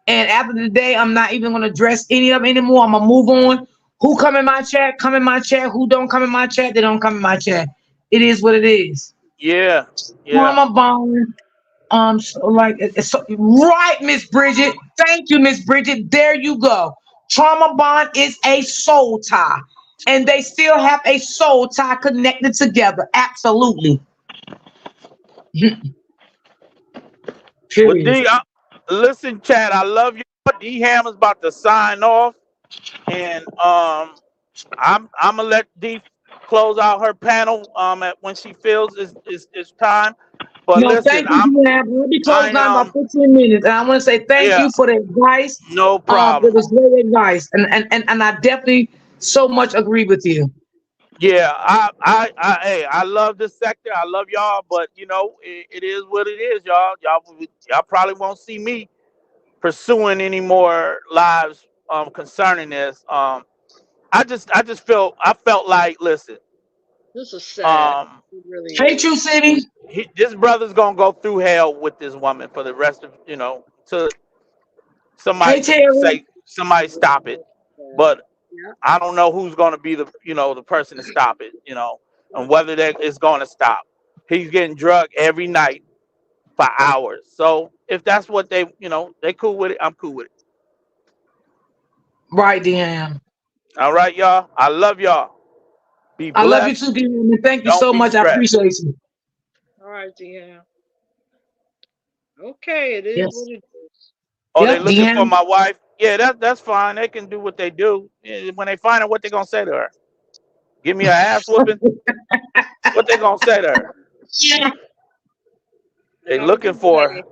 And after the day, I'm not even gonna address any of it anymore. I'm gonna move on. Who come in my chat, come in my chat. Who don't come in my chat, they don't come in my chat. It is what it is. Yeah, yeah. Mama Bone. So like it's so, right, Miss Bridget. Thank you, Miss Bridget. There you go. Trauma bond is a soul tie, and they still have a soul tie connected together. Absolutely. Well, Period. listen, Chad. I love you. D Ham is about to sign off, and I'm gonna let D close out her panel at when she feels it's time. But No, listen, thank you, Deanna. We'll be closed I down about 15 minutes. And I want to say thank yeah, you for the advice. no It problem. was great advice. And I definitely so much agree with you. Yeah, hey, I love this sector. I love y'all, but it is what it is, y'all. Y'all probably won't see me pursuing any more lives concerning this. I felt like, listen, This is sad. um, It really Hey, True is. City. this brother's gonna go through hell with this woman for the rest of to Hey, somebody Terry. say somebody stop it. Sad. But Yeah. I don't know who's gonna be the person to stop it, and whether that is gonna stop. He's getting drugged every night for hours. So if that's what they cool with it, I'm cool with it. Right, Deanna. All right, y'all. I love y'all. Be I love you blessed. too, Deanna. Thank you Don't so be much. I stressed. appreciate you. All right, Deanna. Okay, it is what Yes. it is. Oh, they Yep, looking for Deanna. my wife. Yeah, that's fine. They can do what they do. When they find out, what they gonna say to her? Give me a ass whooping? What they gonna say to her? They Have a looking good for day.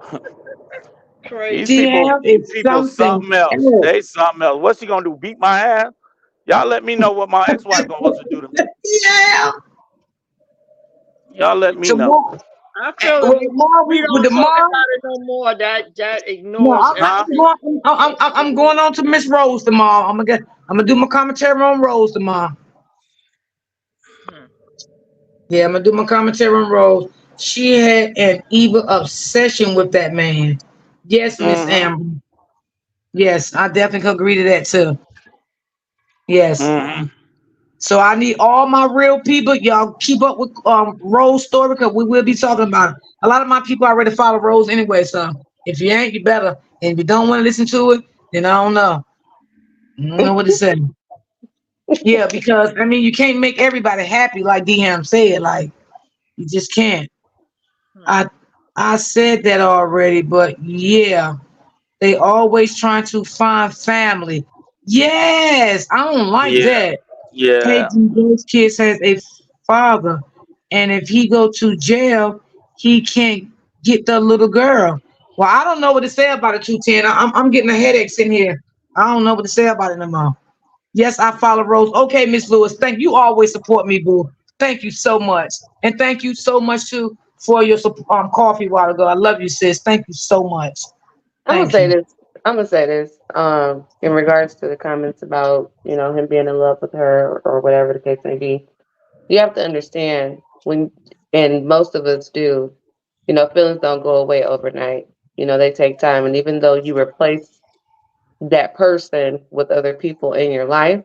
these Crazy. people. Deanna These is people something something else. else. They something else. What's she gonna do? Beat my ass? Y'all let me know what my ex-wife going to do to me. Yeah. Y'all let me know. Tomorrow, I feel if well, tomorrow we with don't the talk mom. about it no more, that No, ignores Huh? everything. I'm going on to Miss Rose tomorrow. I'm gonna do my commentary on Rose tomorrow. Hmm. Yeah, I'm gonna do my commentary on Rose. She had an evil obsession with that man. Yes, Miss Mm-hmm. Amber. Yes, I definitely could agree to that too. Yes. Mm-hmm. So I need all my real people. Y'all keep up with Rose story because we will be talking about it. A lot of my people already follow Rose anyway. So if you ain't, you better. And if you don't want to listen to it, then I don't know. I don't know what to say. Yeah, because I mean you can't make everybody happy like DM said. Like you just can't. Hmm. I I said that already, but yeah, they always trying to find family. Yes, I don't like Yeah. that. Yeah. Peyton those kids has a father, and if he go to jail, he can't get the little girl. Well, I don't know what to say about it. 210. I'm getting a headache in here. I don't know what to say about it no more. Yes, I follow Rose. Okay, Miss Lewis. Thank you. Always support me, boo. Thank you so much, and thank you so much too for your coffee a while ago. I love you, sis. Thank you so much. I'm gonna Thank say you. this. I'm gonna say this. In regards to the comments about him being in love with her or whatever the case may be, you have to understand when, and most of us do. Feelings don't go away overnight. They take time, and even though you replace that person with other people in your life,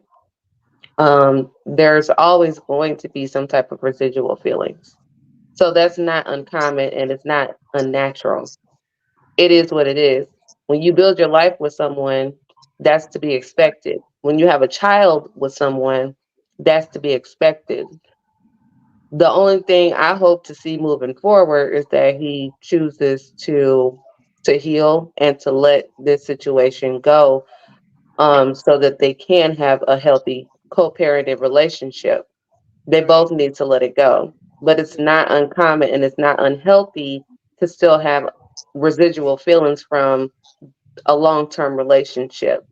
there's always going to be some type of residual feelings. So that's not uncommon and it's not unnatural. It is what it is. When you build your life with someone, that's to be expected. When you have a child with someone, that's to be expected. The only thing I hope to see moving forward is that he chooses to heal and to let this situation go, so that they can have a healthy co-parenting relationship. They both need to let it go. But it's not uncommon and it's not unhealthy to still have residual feelings from a long-term relationship.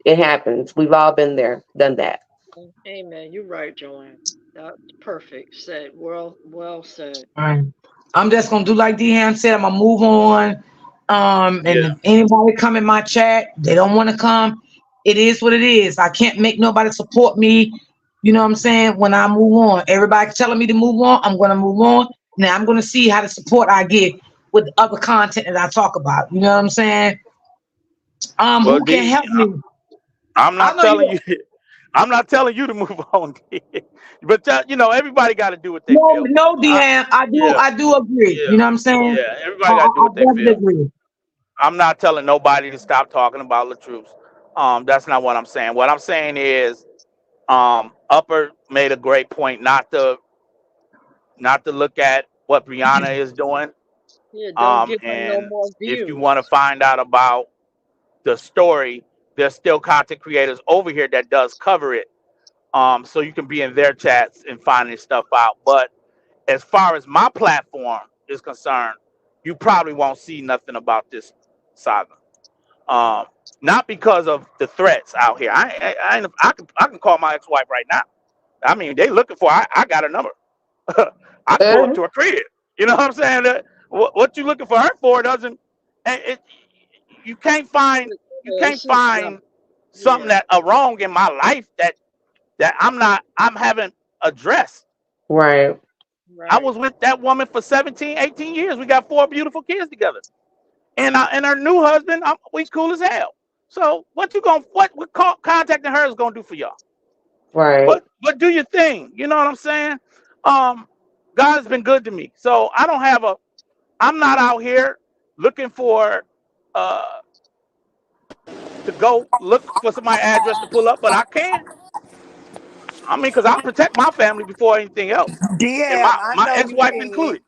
It happens. We've all been there, done that. Amen. You're right, Joanne. That's perfect. Said. Well said. Right. I'm just gonna do like Dehan said. I'm gonna move on. Yeah. And if anybody come in my chat, they don't want to come. It is what it is. I can't make nobody support me. You know what I'm saying? When I move on, everybody telling me to move on. I'm gonna move on. Now I'm gonna see how the support I get with the other content that I talk about. You know what I'm saying? Well, Who can D, help me? I'm I not know telling you. you. I'm not telling you to move on, D. But everybody got to do what they No, feel. no, I, Dehan. I do. yeah, I do agree. yeah, You know what I'm saying? yeah. I, Everybody got I, to do I what they definitely feel. agree. I'm not telling nobody to stop talking about Latrus. That's not what I'm saying. What I'm saying is, Upper made a great point not to look at what Brianna is doing. Yeah, don't give her no And more if you views. want to find out about the story, there's still content creators over here that does cover it. So you can be in their chats and find this stuff out. But as far as my platform is concerned, you probably won't see nothing about this saga. Um, Not because of the threats out here. I can call my ex-wife right now. I mean, they looking for. I got a number. I can pull up Uh, to her crib. You know what I'm saying? What you looking for her for doesn't. It, you can't find you can't It's just find something yeah, that a wrong in my life that I'm haven't addressed. right. I right. was with that woman for 17, 18 years. We got 4 beautiful kids together. And her new husband, we cool as hell. So what contacting her is gonna do for y'all? Right. But do your thing. You know what I'm saying? Um, God has been good to me. So I'm not out here looking for uh to go look for somebody's address to pull up, but I can. I mean, because I protect my family before anything else. And DM, I my know you ex-wife can. included.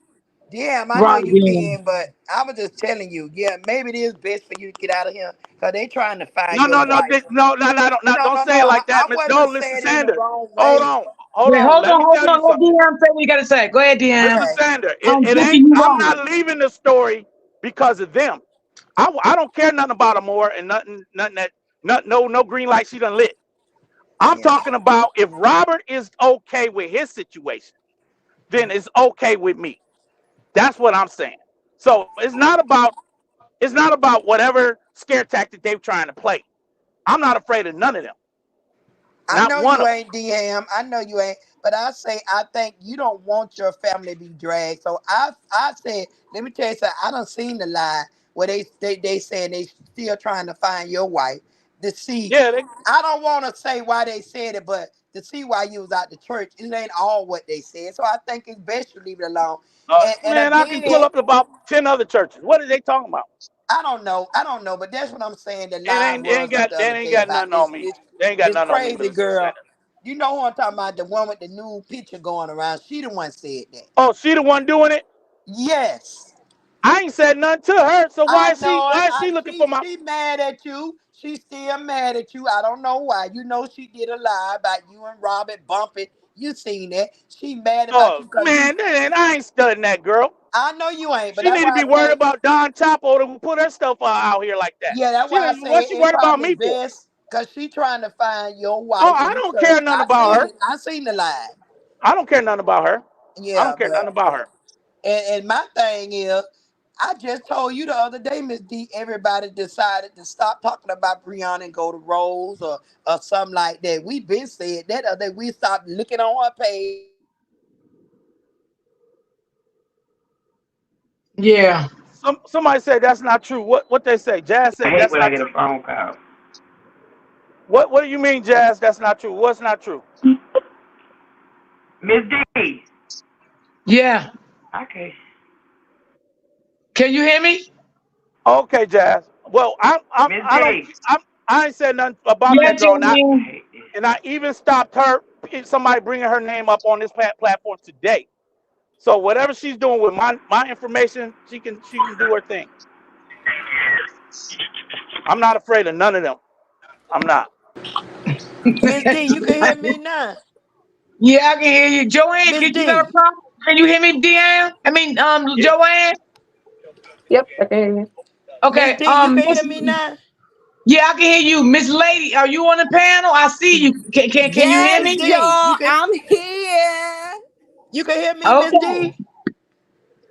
DM, I know Right, you yeah. can, but I was just telling you, yeah, maybe it is best for you to get out of here because they trying to find No, your no, no, wife. Don't No, say it I, like I that, Miss. wasn't No, listen, saying it in the Sander. wrong Hold way. on, hold Wait, on. hold Let on, me hold tell you on. Let something, Deanne say what you gotta say. Go ahead, Deanne. Mr. Okay. Sander. I'm It picking ain't. you I'm right. not leaving the story because of them. I don't care nothing about Amore and nothing that no green light she done lit. I'm Yeah. talking about if Robert is okay with his situation, then it's okay with me. That's what I'm saying. So it's not about whatever scare tactic they're trying to play. I'm not afraid of none of them. I Not know one you of them. ain't DM. I know you ain't. But I say I think you don't want your family to be dragged. So I said, let me tell you something. I done seen the lie where they saying they still trying to find your wife to see. Yeah, they, I don't want to say why they said it, but to see why you was out the church, it ain't all what they said. So I think it's best you leave it alone. And man, I can pull again, up about 10 other churches. What are they talking about? I don't know. I don't know, but that's what I'm saying. The It lie ain't, they was ain't got, the they other ain't day got about nothing on me. They ain't got this nothing on me, crazy Mr. girl. Sanders. You know who I'm talking about? The one with the new picture going around. She the one said that. Oh, she the one doing it. Yes, I ain't said nothing to her. So I why is she, know it. why is she looking for my? She mad at you. She's still mad at you. I don't know why. You know she did a lie about you and Robert bumping. You seen that? She mad about Oh you because you. man, I ain't studying that girl. I know you ain't, but She that's need to why be I worried say. about Don Chapo to put her stuff out here like that. Yeah, that's She why I what say she it worried about probably me for? best because she trying to find your Oh, wife in I the don't church. care nothing I about seen her. it. I seen the lie. I don't care nothing about her. I Yeah, don't care nothing but about her. and my thing is, I just told you the other day, Miss D, everybody decided to stop talking about Brianna and go to Rose or something like that. We been said that other day. We stopped looking on her page. Yeah. Somebody said that's not true. What they say? Jazz I said hate that's when I not get a true. phone call. What do you mean, Jazz? That's not true. What's not true? Miss D. Yeah. Okay. Can you hear me? Okay, Jazz. Well, Miss I don't D. I ain't said nothing about Yeah, that girl. Not I Joanne. hate this. and I even stopped her. Somebody bringing her name up on this platform today. So whatever she's doing with my information, she can do her thing. I'm not afraid of none of them. I'm not. Miss D, you can hear me now. Yeah, I can hear you. Joanne, Miss you got a D. problem? Can you hear me, Deanne? I mean, Yeah. Joanne? Yep, I can hear you. Miss Okay, D, you can hear me now. Yeah, I can hear you. Miss Lady, are you on the panel? I see you. Can you hear Miss Yes, me? D, y'all, I'm here. you can hear me, Miss Okay. D.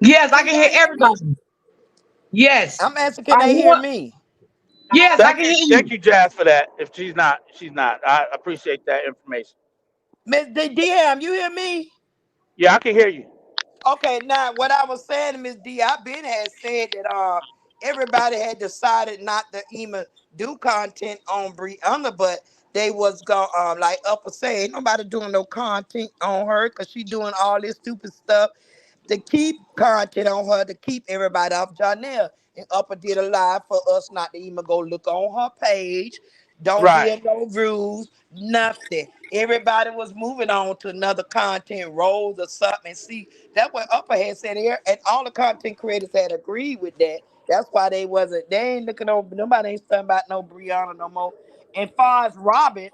Yes, I Can can hear y'all hear me? everybody. Yes. I'm asking, I can they hear want, me? yes, I can hear Thank you. you, Jazz, for that. If she's not. I appreciate that information. Miss D, DM, you hear me? Yeah, I can hear you. Okay, now what I was saying, Miss D, I been had said that everybody had decided not to even do content on Brianna, but they was going like Upper say, ain't nobody doing no content on her because she doing all this stupid stuff to keep content on her to keep everybody off Janelle. And Upper did a live for us not to even go look on her page. Don't Right. give no rules, nothing. Everybody was moving on to another content roles or something. See, that's what Upper had said here, and all the content creators had agreed with that. That's why they wasn't. They ain't looking over. Nobody ain't studying about no Brianna no more. And as far as Robert,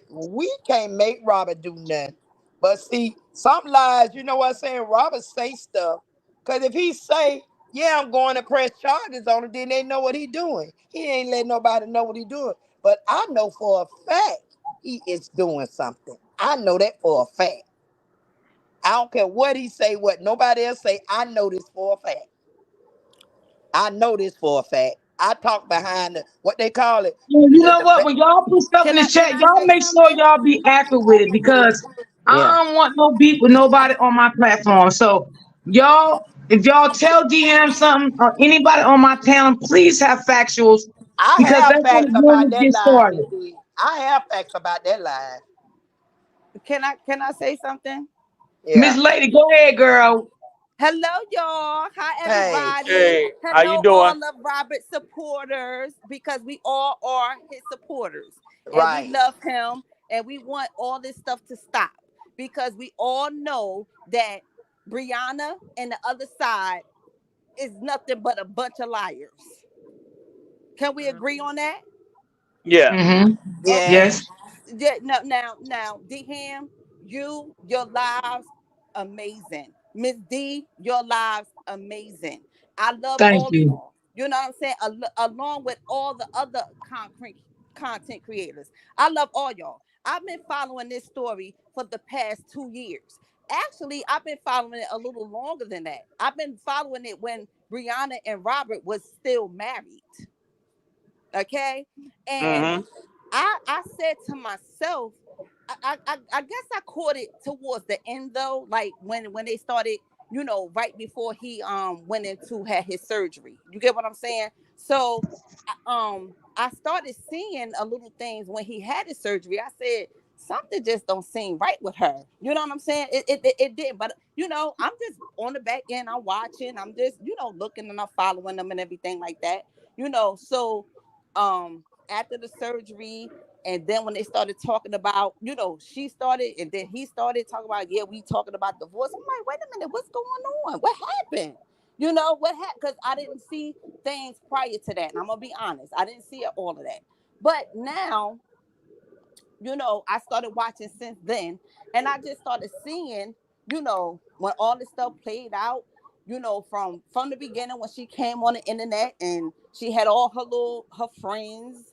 we can't make Robert do nothing. But see, some lies, you know what I'm saying? Robert say stuff. Cause if he say, yeah, I'm going to press charges on him, then they know what he doing. He ain't letting nobody know what he doing. But I know for a fact he is doing something. I know that for a fact. I don't care what he say, what nobody else say. I know this for a fact. I know this for a fact. I talk behind what they call it. Yeah, you know The what? When y'all put stuff in the Can chat, I y'all say make sure something? y'all be accurate with it because yeah. I don't want no beef with nobody on my platform. So y'all, if y'all tell DM something or anybody on my panel, please have factuals I because have that's how facts the about rumors that get live, Miss started. D. I have facts about that live. Can I say something? Miss Yeah. Lady, go ahead, girl. Hello, y'all. Hi, Hey. everybody. Hey, how you Hello, doing? all of Robert's supporters, because we all are his supporters and we Right. love him and we want all this stuff to stop because we all know that Brianna and the other side is nothing but a bunch of liars. Can we agree on that? Yeah. Mm-hmm. Okay. Yes. Yes. Yeah, now, D Ham, your lives amazing. Miss D, your lives amazing. I love Thank all of you. y'all. You know what I'm saying? Along with all the other concrete content creators. I love all y'all. I've been following this story for the past 2 years. Actually, I've been following it a little longer than that. I've been following it when Brianna and Robert was still married. Okay. And Mm-hmm. I said to myself, I guess I caught it towards the end though, like when they started, right before he went into had his surgery. You get what I'm saying? So I started seeing a little things when he had his surgery. I said something just don't seem right with her. You know what I'm saying? It did, but I'm just on the back end. I'm watching. I'm just looking and I'm following them and everything like that. So after the surgery, and then when they started talking about, she started, and then he started talking about, yeah, we talking about divorce. I'm like, wait a minute, what's going on? What happened? What happened? Because I didn't see things prior to that. And I'm gonna be honest, I didn't see all of that. But now, I started watching since then, and I just started seeing, when all this stuff played out, from the beginning when she came on the internet and she had all her friends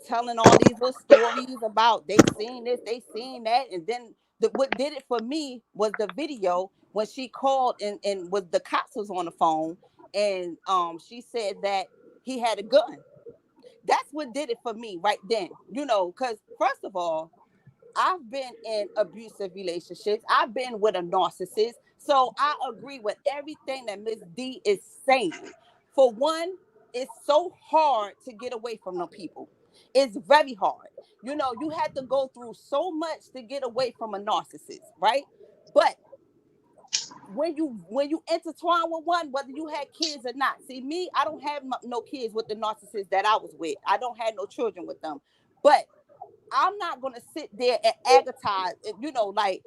telling all these little stories about they seen this, they seen that, and then what did it for me was the video when she called and was the cops was on the phone, and she said that he had a gun. That's what did it for me right then. Because first of all, I've been in abusive relationships. I've been with a narcissist. So I agree with everything that Miss D is saying. For one, it's so hard to get away from them people. It's very hard. You had to go through so much to get away from a narcissist, right? But when you intertwine with one, whether you had kids or not. See, me, I don't have no kids with the narcissist that I was with. I don't have no children with them. But I'm not gonna sit there and agonize, like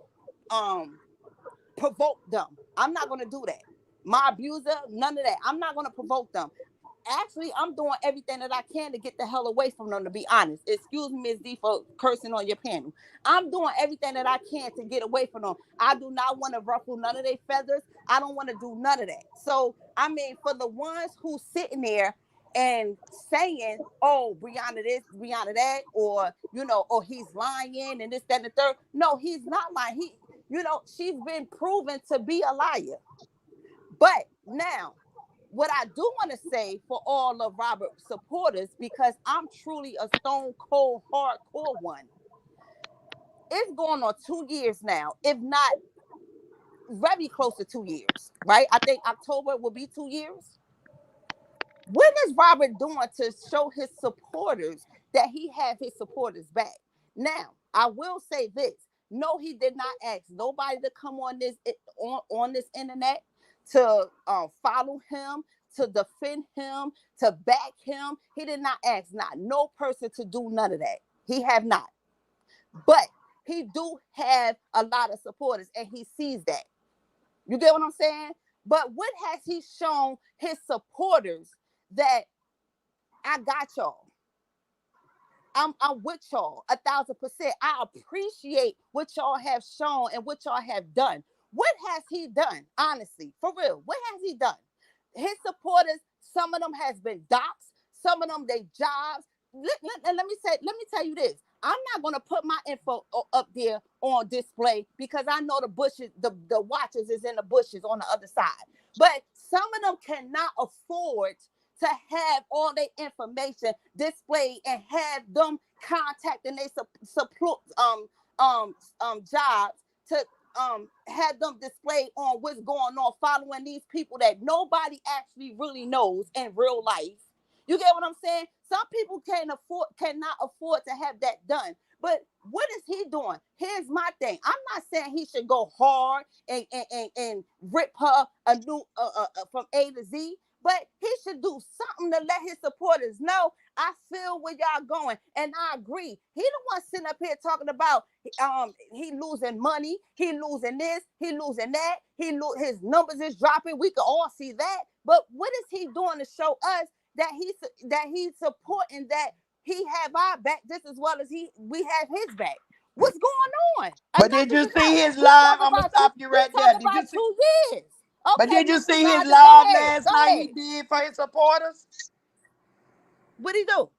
um provoke them. I'm not gonna do that. My abuser, none of that. I'm not gonna provoke them. actually, I'm doing everything that I can to get the hell away from them, to be honest. Excuse me, Ms. D, for cursing on your panel. I'm doing everything that I can to get away from them. I do not want to ruffle none of their feathers. I don't want to do none of that. So, I mean, for the ones who sitting there and saying, oh, Brianna this, Brianna that, or, or he's lying and this, that, and the third. No, he's not lying. She's been proven to be a liar. But now, what I do want to say for all of Robert's supporters, because I'm truly a stone cold hardcore one, it's going on 2 years now, if not very close to 2 years, right? I think October will be 2 years. What is Robert doing to show his supporters that he have his supporters back? Now, I will say this. No, he did not ask nobody to come on this internet to follow him, to defend him, to back him. He did not ask not no person to do none of that. He have not. But he do have a lot of supporters, and he sees that. You get what I'm saying? But what has he shown his supporters that I got y'all? I'm with y'all 1,000%. I appreciate what y'all have shown and what y'all have done. What has he done? Honestly, for real, what has he done? His supporters, some of them has been doxxed, some of them they jobs. Let me tell you this. I'm not gonna put my info up there on display because I know the bushes, the watchers is in the bushes on the other side. But some of them cannot afford to have all their information displayed and have them contacting their support jobs to have them displayed on what's going on, following these people that nobody actually really knows in real life. You get what I'm saying? Some people cannot afford to have that done. But what is he doing? Here's my thing. I'm not saying he should go hard and rip her a new from A to Z, but he should do something to let his supporters know I feel where y'all going, and I agree. He the one sitting up here talking about he losing money, he losing this, he losing that, his numbers is dropping. We can all see that. But what is he doing to show us that he's supporting that he have our back just as well as we have his back? What's going on? But Enough did is you see enough. his We live? talk I'm gonna about two. stop you We right there. talk Did you about see? 2 years. But Okay, did you Mr. see his Rogers, go live ahead. last Go night? He ahead. did for his supporters. What he do?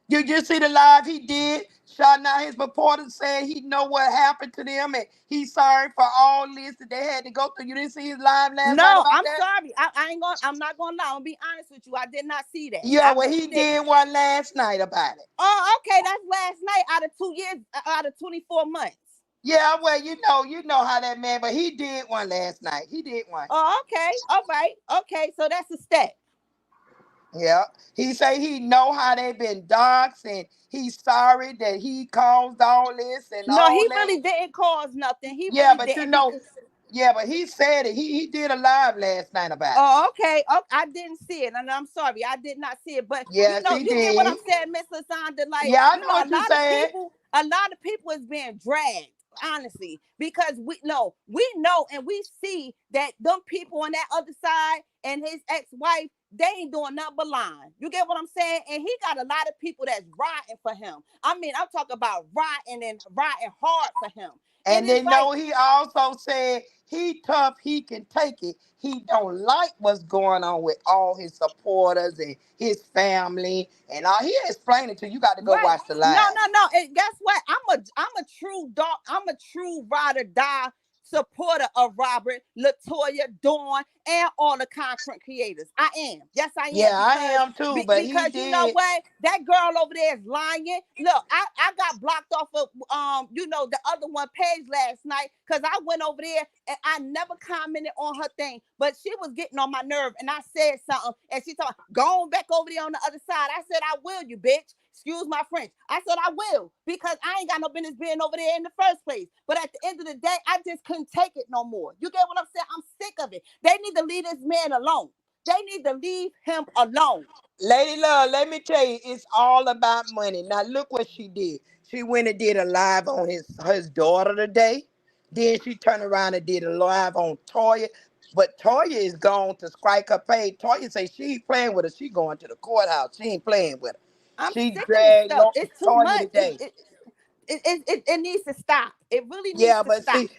Did you see the live he did? Shouting out his supporters, saying he know what happened to them and he's sorry for all this that they had to go through. You didn't see his live last night No, about I'm that? sorry. I ain't gonna. I'm not gonna lie. I'm gonna be honest with you. I did not see that. Yeah, I well, really he didn't. did one last night about it. Oh, okay. That's last night out of 2 years, out of 24 months. Yeah, well, you know how that man, but he did one last night. He did one. Oh, okay. All right. Okay. So that's a step. Yeah. He say he know how they been doxxed and he's sorry that he caused all this and No, all he that. really didn't cause nothing. He Yeah, really but didn't because. yeah, but he said it. He did a live last night about it. Oh, okay. Oh, I didn't see it, and I'm sorry, I did not see it. But Yes, he you get what did. I'm saying, Miss Lasanda. Like, Yeah, I know what you said. a lot of people is being dragged, honestly, because we know, and we see that them people on that other side and his ex-wife, they ain't doing nothing but lying. You get what I'm saying? And he got a lot of people that's riding for him. I mean, I'm talking about riding hard for him. And And it's they like, know he also said he tough, he can take it. He don't like what's going on with all his supporters and his family and all. He explained it to you. You got to go right. watch the No, live. no, no. And guess what? I'm a true dog. I'm a true ride or die supporter of Robert, Latoya, Dawn, and all the content creators. I am. Yes, I am. Yeah, I am too, but he Because you know did. what? That girl over there is lying. Look, I got blocked off of the other one page last night because I went over there and I never commented on her thing, but she was getting on my nerve and I said something and she told me, go on back over there on the other side. I said, I will, you bitch. Excuse my French. I said I will because I ain't got no business being over there in the first place. But at the end of the day, I just couldn't take it no more. You get what I'm saying? I'm sick of it. They need to leave this man alone. They need to leave him alone. Lady Love, let me tell you, it's all about money. Now look what she did. She went and did a live on his daughter today. Then she turned around and did a live on Toya. But Toya is gone to strike her pay. Toya say she ain't playing with her. She going to the courthouse. She ain't playing with her. I'm She sick of this dragged stuff. It's too Toya much. today. It needs to stop. It really needs Yeah, to but stop. see,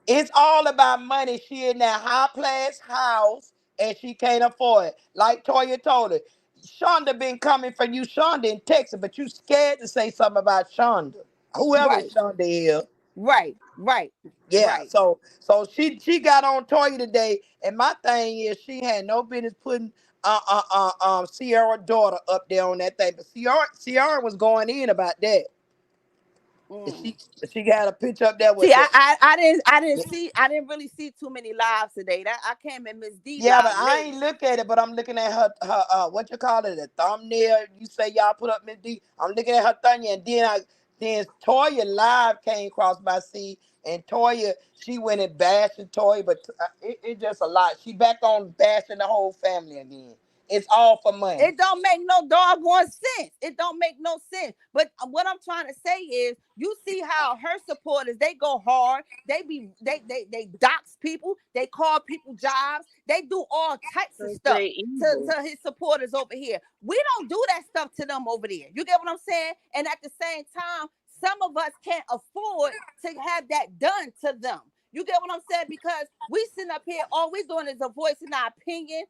it's all about money. She in that high class house and she can't afford it. Like Toya told her, Shonda been coming for you, Shonda in Texas, but you scared to say something about Shonda. Whoever Right, Shonda is. right, right, Yeah, right. so she got on Toya today, and my thing is she had no business putting Sierra daughter up there on that thing, but Sierra was going in about that. And Mm. she got a picture up there See, with the I didn't really see too many lives today. That I came in Miss D yeah, but live I late. ain't look at it, but I'm looking at her what you call it, the thumbnail. You say y'all put up Miss D. I'm looking at her thumbnail, and then Toya live came across my seat, and Toya she went and bashing Toya, but it just a lot. She back on bashing the whole family again. It's all for money. It don't make no doggone sense. It don't make no sense. But what I'm trying to say is, you see how her supporters, they go hard. They dox people. They call people jobs. They do all types of Because stuff they evil. to his supporters over here. We don't do that stuff to them over there. You get what I'm saying? And at the same time, some of us can't afford to have that done to them. You get what I'm saying? Because we sitting up here, all we doing is a voice in our opinion,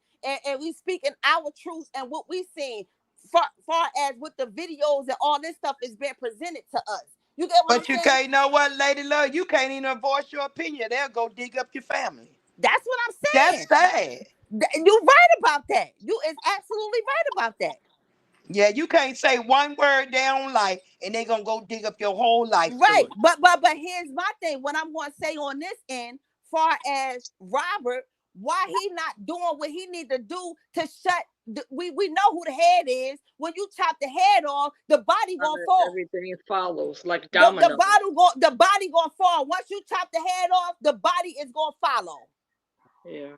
and we speaking our truth and what we seen, far as with the videos and all this stuff is being presented to us. You get what I'm But you saying? can't know what, Lady Love, you can't even voice your opinion. They'll go dig up your family. That's what I'm That's saying. sad. You're right about that. You is absolutely right about that. Yeah, you can't say one word they don't like, and they gonna go dig up your whole life Right. story. But here's my thing. What I'm going to say on this end, far as Robert, why he not doing what he need to do to shut we know who the head is. When you chop the head off, the body gonna fall. Everything follows like The domino. body gonna fall. Once you chop the head off, the body is gonna follow. Yeah.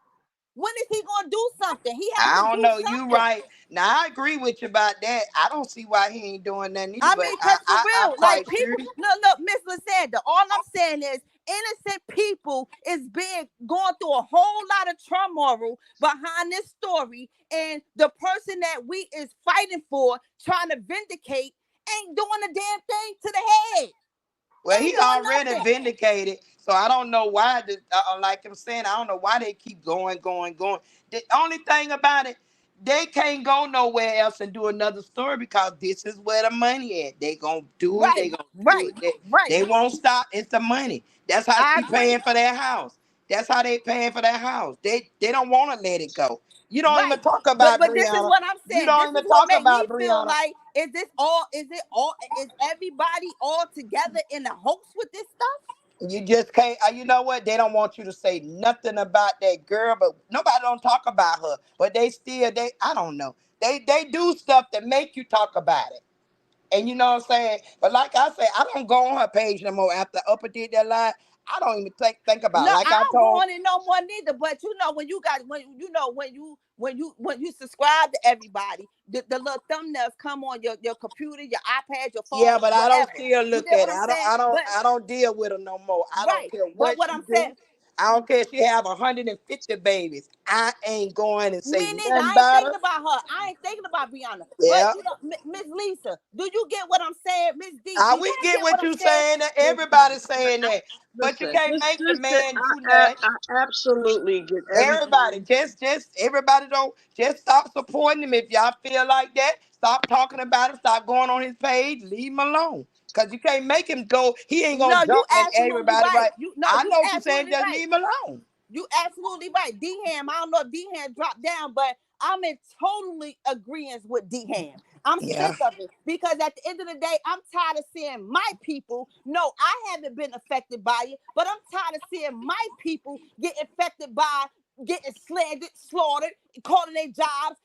When is he gonna do something? He has I to don't do know. You something. right. Now I agree with you about that. I don't see why he ain't doing nothing either, I but mean, cause for I'm real, like quite sure. people, look, Miss Lysander, all I'm saying is innocent people is being going through a whole lot of turmoil behind this story, and the person that we is fighting for, trying to vindicate, ain't doing a damn thing to the head. Well, Ain't he doing already nothing. vindicated, so I don't know why. Like I'm saying, I don't know why they keep going. The only thing about it, they can't go nowhere else and do another story because this is where the money at. They gonna do it. They Right, gonna do right, it. right. They won't stop. It's the money. That's how I she agree. paying for their house. That's how they paying for their house. They don't want to let it go. You don't even Right. talk But about this is Brianna. what I'm You saying. don't This is even what talk make me about feel Brianna. like, is everybody all together in the hoax with this stuff? You just can't. You know what? They don't want you to say nothing about that girl, but nobody don't talk about her. But they still, they. I don't know. They do stuff that make you talk about it. And you know what I'm saying? But like I say, I don't go on her page no more after Upper did that lie. I don't even think about No, it. Like I I don't go told, on it no more neither. But you know, when you subscribe to everybody, the little thumbnails come on your computer, your iPad, your phone, yeah, but I don't whatever. still You look get at what it. I'm saying? But I don't deal with her no more. I don't right. care But what what she I'm saying, do. I don't care if she have 150 babies. I ain't going and me say neither. nothing I ain't about her. thinking about her. I ain't thinking about Brianna. But Yeah. you know, Miss Lisa, do you get what I'm saying? Miss D, do We y'all get get what what I'm you saying? saying. That Listen, everybody's saying that, but you listen. can't make the This man do I, nothing. I absolutely get Everybody, everything. just everybody don't just stop supporting him if y'all feel like that. Stop talking about him. Stop going on his page. Leave him alone. Cause you can't make him go. He ain't gonna No, you jump at absolutely everybody, right. right? I You know what you're saying. absolutely Just right. leave him alone. You absolutely right. D-Ham, I don't know if D-Ham dropped down, but I'm in totally agreement with D-Ham. I'm Yeah. sick of it because at the end of the day, I'm tired of seeing my people. No, I haven't been affected by it, but I'm tired of seeing my people get affected by getting slandered, slaughtered, calling their jobs.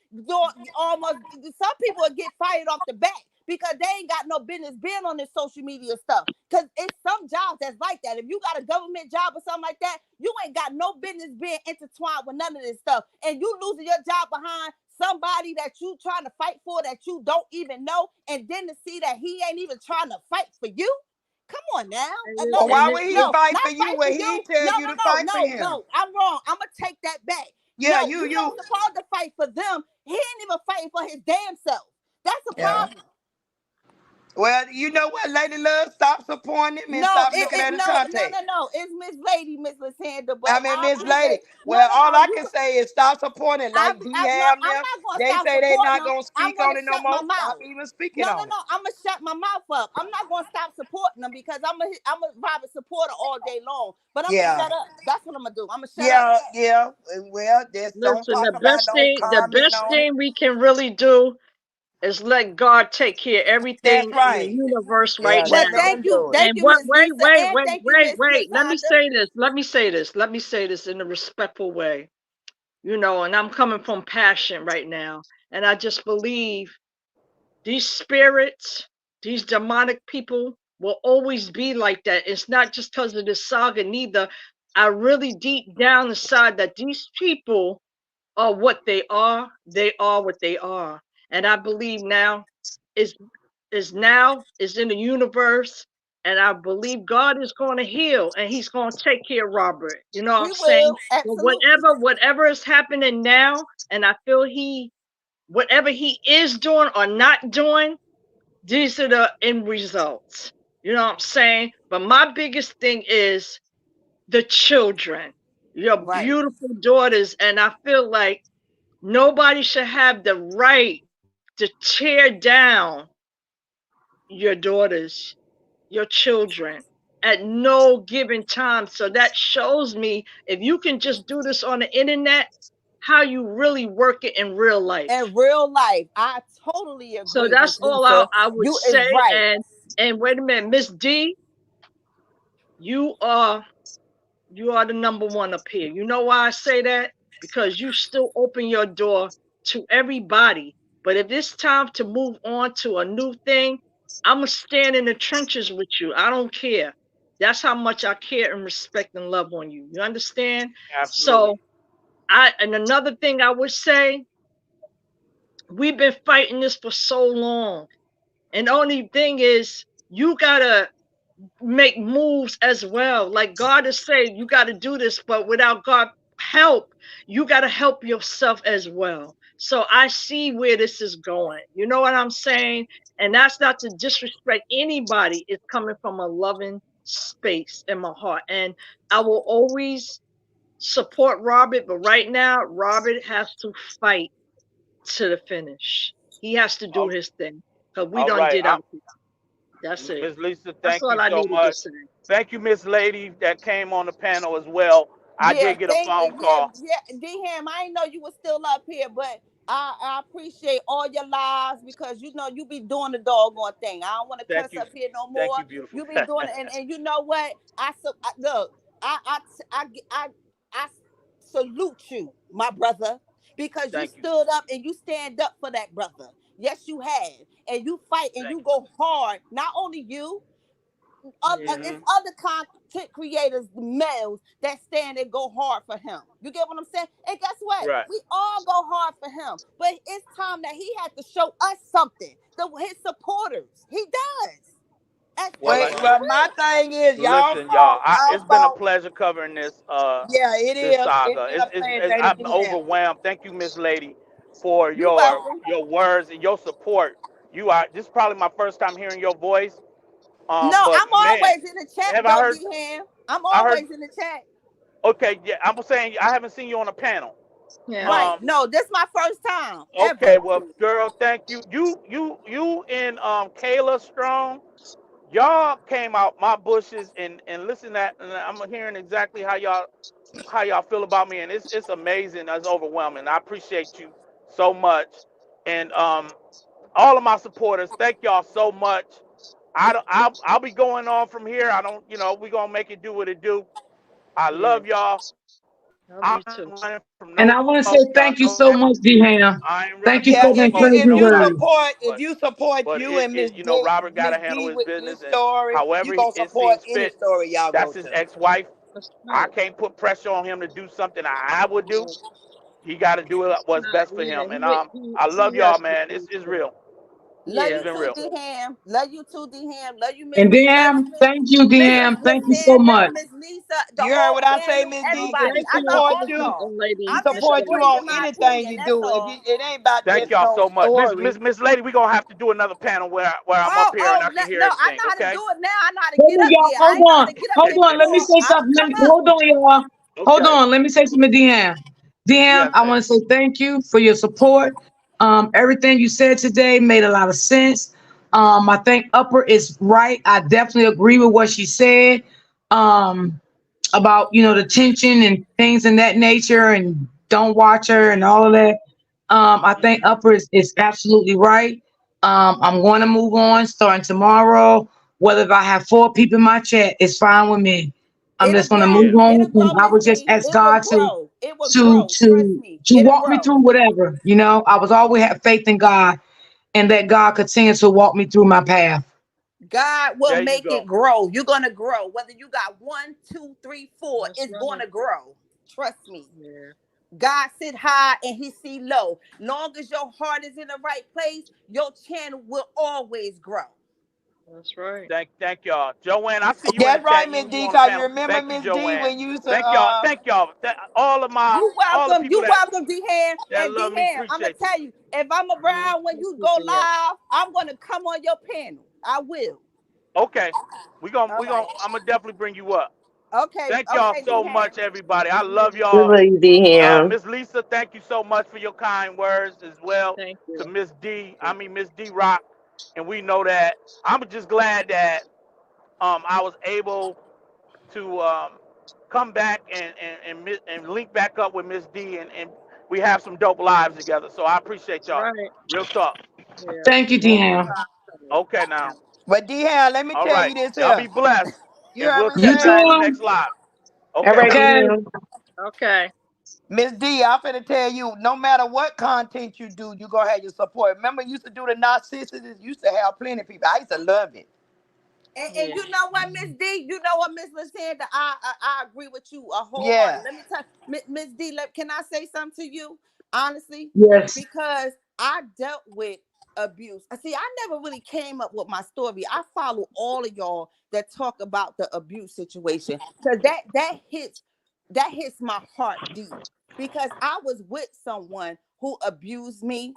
Almost some people will get fired off the bat because they ain't got no business being on this social media stuff. Because it's some jobs that's like that. If you got a government job or something like that, you ain't got no business being intertwined with none of this stuff. And you losing your job behind somebody that you trying to fight for that you don't even know. And then to see that he ain't even trying to fight for you. Come on now. And, No, Well, why and, would listen, he and fight not for you fight for when he you. tell No, you no, to no, fight for no, him? no. I'm wrong. I'm gonna take that back. Yeah, No, you you you don't supposed to fight for them. He ain't even fighting for his damn self. That's a yeah. problem. Well, you know what, Lady Love, stop supporting him and No, stop looking at his no, no, contact. no, no. It's Miss Lady, Miss Lasanda, but I mean, I Miss Lady. appreciate. No, Well, no, all no. I You, can say is stop supporting. Like D no, Ham I'm them, not gonna they stop say they supporting not them. gonna I'm speak on gonna it no shut my more. Stop mouth. even speaking No, no, on it. no. I'm gonna shut my mouth up. I'm not gonna stop supporting them because I'm a Robert supporter all day long. But I'm gonna Yeah. shut up. That's what I'm gonna do. I'm gonna shut up. Yeah, yeah. Well, just don't listen, talk about, don't the comment best on it. thing we can really do is let God take care of That's everything in the right. universe right Yeah, Well, let now. him do it. thank And you, what? Miss Wait, Lisa, wait, and wait, thank you, wait, Miss wait. Let me Lasanda. say this. Let me say this. Let me say this in a respectful way. You know, and I'm coming from passion right now, and I just believe these spirits, these demonic people will always be like that. It's not just because of this saga, neither. I really deep down inside that these people are what they are. They are what they are. And I believe now is is in the universe. And I believe God is going to heal and he's going to take care of Robert. You know what I'm We saying? will But absolutely. whatever is happening now, and I feel whatever he is doing or not doing, these are the end results. You know what I'm saying? But my biggest thing is the children, your Right. beautiful daughters. And I feel like nobody should have the right to tear down your daughters, your children at no given time. So that shows me if you can just do this on the internet, how you really work it in real life. In real life, I totally So agree, Miss that's all I, Lisa. I would You is say. right. And wait a minute, Miss D, you are you are the number one up here. You know why I say that? Because you still open your door to everybody. But if it's time to move on to a new thing, I'm going to stand in the trenches with you. I don't care. That's how much I care and respect and love on you. You understand? Absolutely. So, and another thing I would say, we've been fighting this for so long. And the only thing is, you got to make moves as well. Like God is saying, you got to do this, but without God help, you got to help yourself as well. So I see where this is going. You know what I'm saying? And that's not to disrespect anybody. It's coming from a loving space in my heart. And I will always support Robert, but right now, Robert has to fight to the finish. He has to do All, his thing because we all done right. did out here. That's it. Miss Lisa, That's thank all you I so needed to much. say. Thank you, Miss Lady, that came on the panel as well. I Yeah, did get a phone yeah, call. yeah. D-Ham, I didn't know you were still up here, but I appreciate all your lives because you know you be doing the doggone thing. I don't want to Thank cuss you. up here no Thank more. you, beautiful. You be doing it, and you know what? Look. I salute you, my brother, because you Thank you. stood up and you stand up for that brother. Yes, you have, and you fight and Thank you go hard. Not only you, you. Yeah. it's Hmm. other content creators, males that stand and go hard for him. You get what I'm saying? And guess what? Right. We all go hard for him, but it's time that he had to show us something. His supporters, he does. Well, And Wait, I, he but my will. thing is, y'all listen, y'all. fought, y'all It's been a fought. pleasure covering Yeah, it this is. It's saga. been a pleasure, I'm indeed. overwhelmed. Thank you, Miss Lady, for You welcome. your words and your support. You are. This is probably my first time hearing your voice. No, But I'm man, always in the chat, have I though, heard? D Ham. I'm I heard. always in the chat. Okay, yeah. I'm saying I haven't seen you on a panel. Yeah. Right. Um. No, this is my first time Okay. ever. Well, girl, thank you. You and Kayla Strong. Y'all came out my bushes and listen that, and I'm hearing exactly how y'all feel about me, and it's amazing. It's overwhelming. I appreciate you so much, and all of my supporters. Thank y'all so much. I'll be going on from here. I don't, we gonna make it do what it do. I Yeah. love y'all. Love I'm you not too. running from no And I smoke. want to say Y'all know thank you that. so much, D-Ham. I ain't running Thank from you Yeah, no for the smoke with encouraging nobody. words. if But you support but you and Miss Robert got Miss to handle D his with his business, and story, you however gonna it support seems any fit. story y'all go That's his to. ex-wife. That's I right. can't put pressure on him to do something I would do. Right. He got to do That's what's not, best for yeah, him. And I love he y'all, has to man. do It's that. real. Love Keep Yeah. you it too, real. D Ham. Love you too, D Ham. Love you, Miss And Lee. Love you, DM, thank you, DM. Miss Thank you so much. Miss Lisa, the You heard whole what I say, panel, Miss D? everybody. Thank We I you, love support all of you. y'all. We lady, I'm just Miss support you Lady. on voicing my anything opinion. you That's do. all. It ain't about Thank just y'all no so much. story. Miss Lady, we're gonna have to do another panel where I'm up here and I can hear No, I everything, know how to okay? do it now. I know how to Hold get on, up y'all. there. I Hold ain't know how on. to get up Hold there on. Let me before. say I'm something. gonna come up. Hold on, y'all. Hold Okay. on. Let me say something to DM. DM, Yeah, I say want to say thank you for your support. Everything you said today made a lot of sense. I think Upper is right. I definitely agree with what she said. Um, about the tension and things in that nature, and don't watch her and all of that. I think mm-hmm. Upper is absolutely right. I'm going to move on starting tomorrow. Whether if I have 4 people in my chat, it's fine with me. I'm It'll just going to grow. move Yeah. on, It'll and grow, I Miss would just D. ask It will God to grow. It will to grow. Trust to me. to It'll walk me grow. through whatever. I was always have faith in God, and that God continues to walk me through my path. God will There you make it go. grow. You're gonna grow. Whether you got one, two, three, four, That's it's right. gonna grow. Trust me. Yeah. God sit high and he see low. Long as your heart is in the right place, your channel will always grow. That's right. Thank y'all. Joanne, I see you in the That's right, chat. Miss You D. on the Cause you panel. remember Thank you, Miss D Joanne. when you used to Thank y'all. Thank y'all. All the people You that welcome, D Ham. And love D me. Ham, I'm gonna Appreciate you. tell you, if I'm around when Thank you you, go dear. live, I'm gonna come on your panel. I will. Okay. All right. I'm gonna definitely bring you up. Okay, Thank y'all okay, D so Ham. much, everybody. I love We y'all. love you, DM. Miss Lisa, thank you so much for your kind words as well. Thank To you. Miss D, I mean Miss D Rock, and we know that. I'm just glad that I was able to come back and link back up with Miss D, and we have some dope lives together. So I appreciate y'all. Right. Real talk. Yeah. Thank you, DM. Okay now. But D let me All tell right. you this Y'all be here. blessed, You and heard we'll me see You you say, guys on the too. next live. All Okay right, now. Okay. DM. Okay. Miss D, I'm finna tell you, no matter what content you do, you gonna have your support. Remember, you used to do the narcissists, used to have plenty of people. I used to love it. And Yeah. you know what, Miss D? You know what, Miss Lysanda? I agree with you a wholehearted. Yeah. Let me tell Miss D, can I say something to you? Honestly, Yes. because I dealt with abuse. See, I never really came up with my story. I follow all of y'all that talk about the abuse situation. Because that hits my heart deep. Because I was with someone who abused me.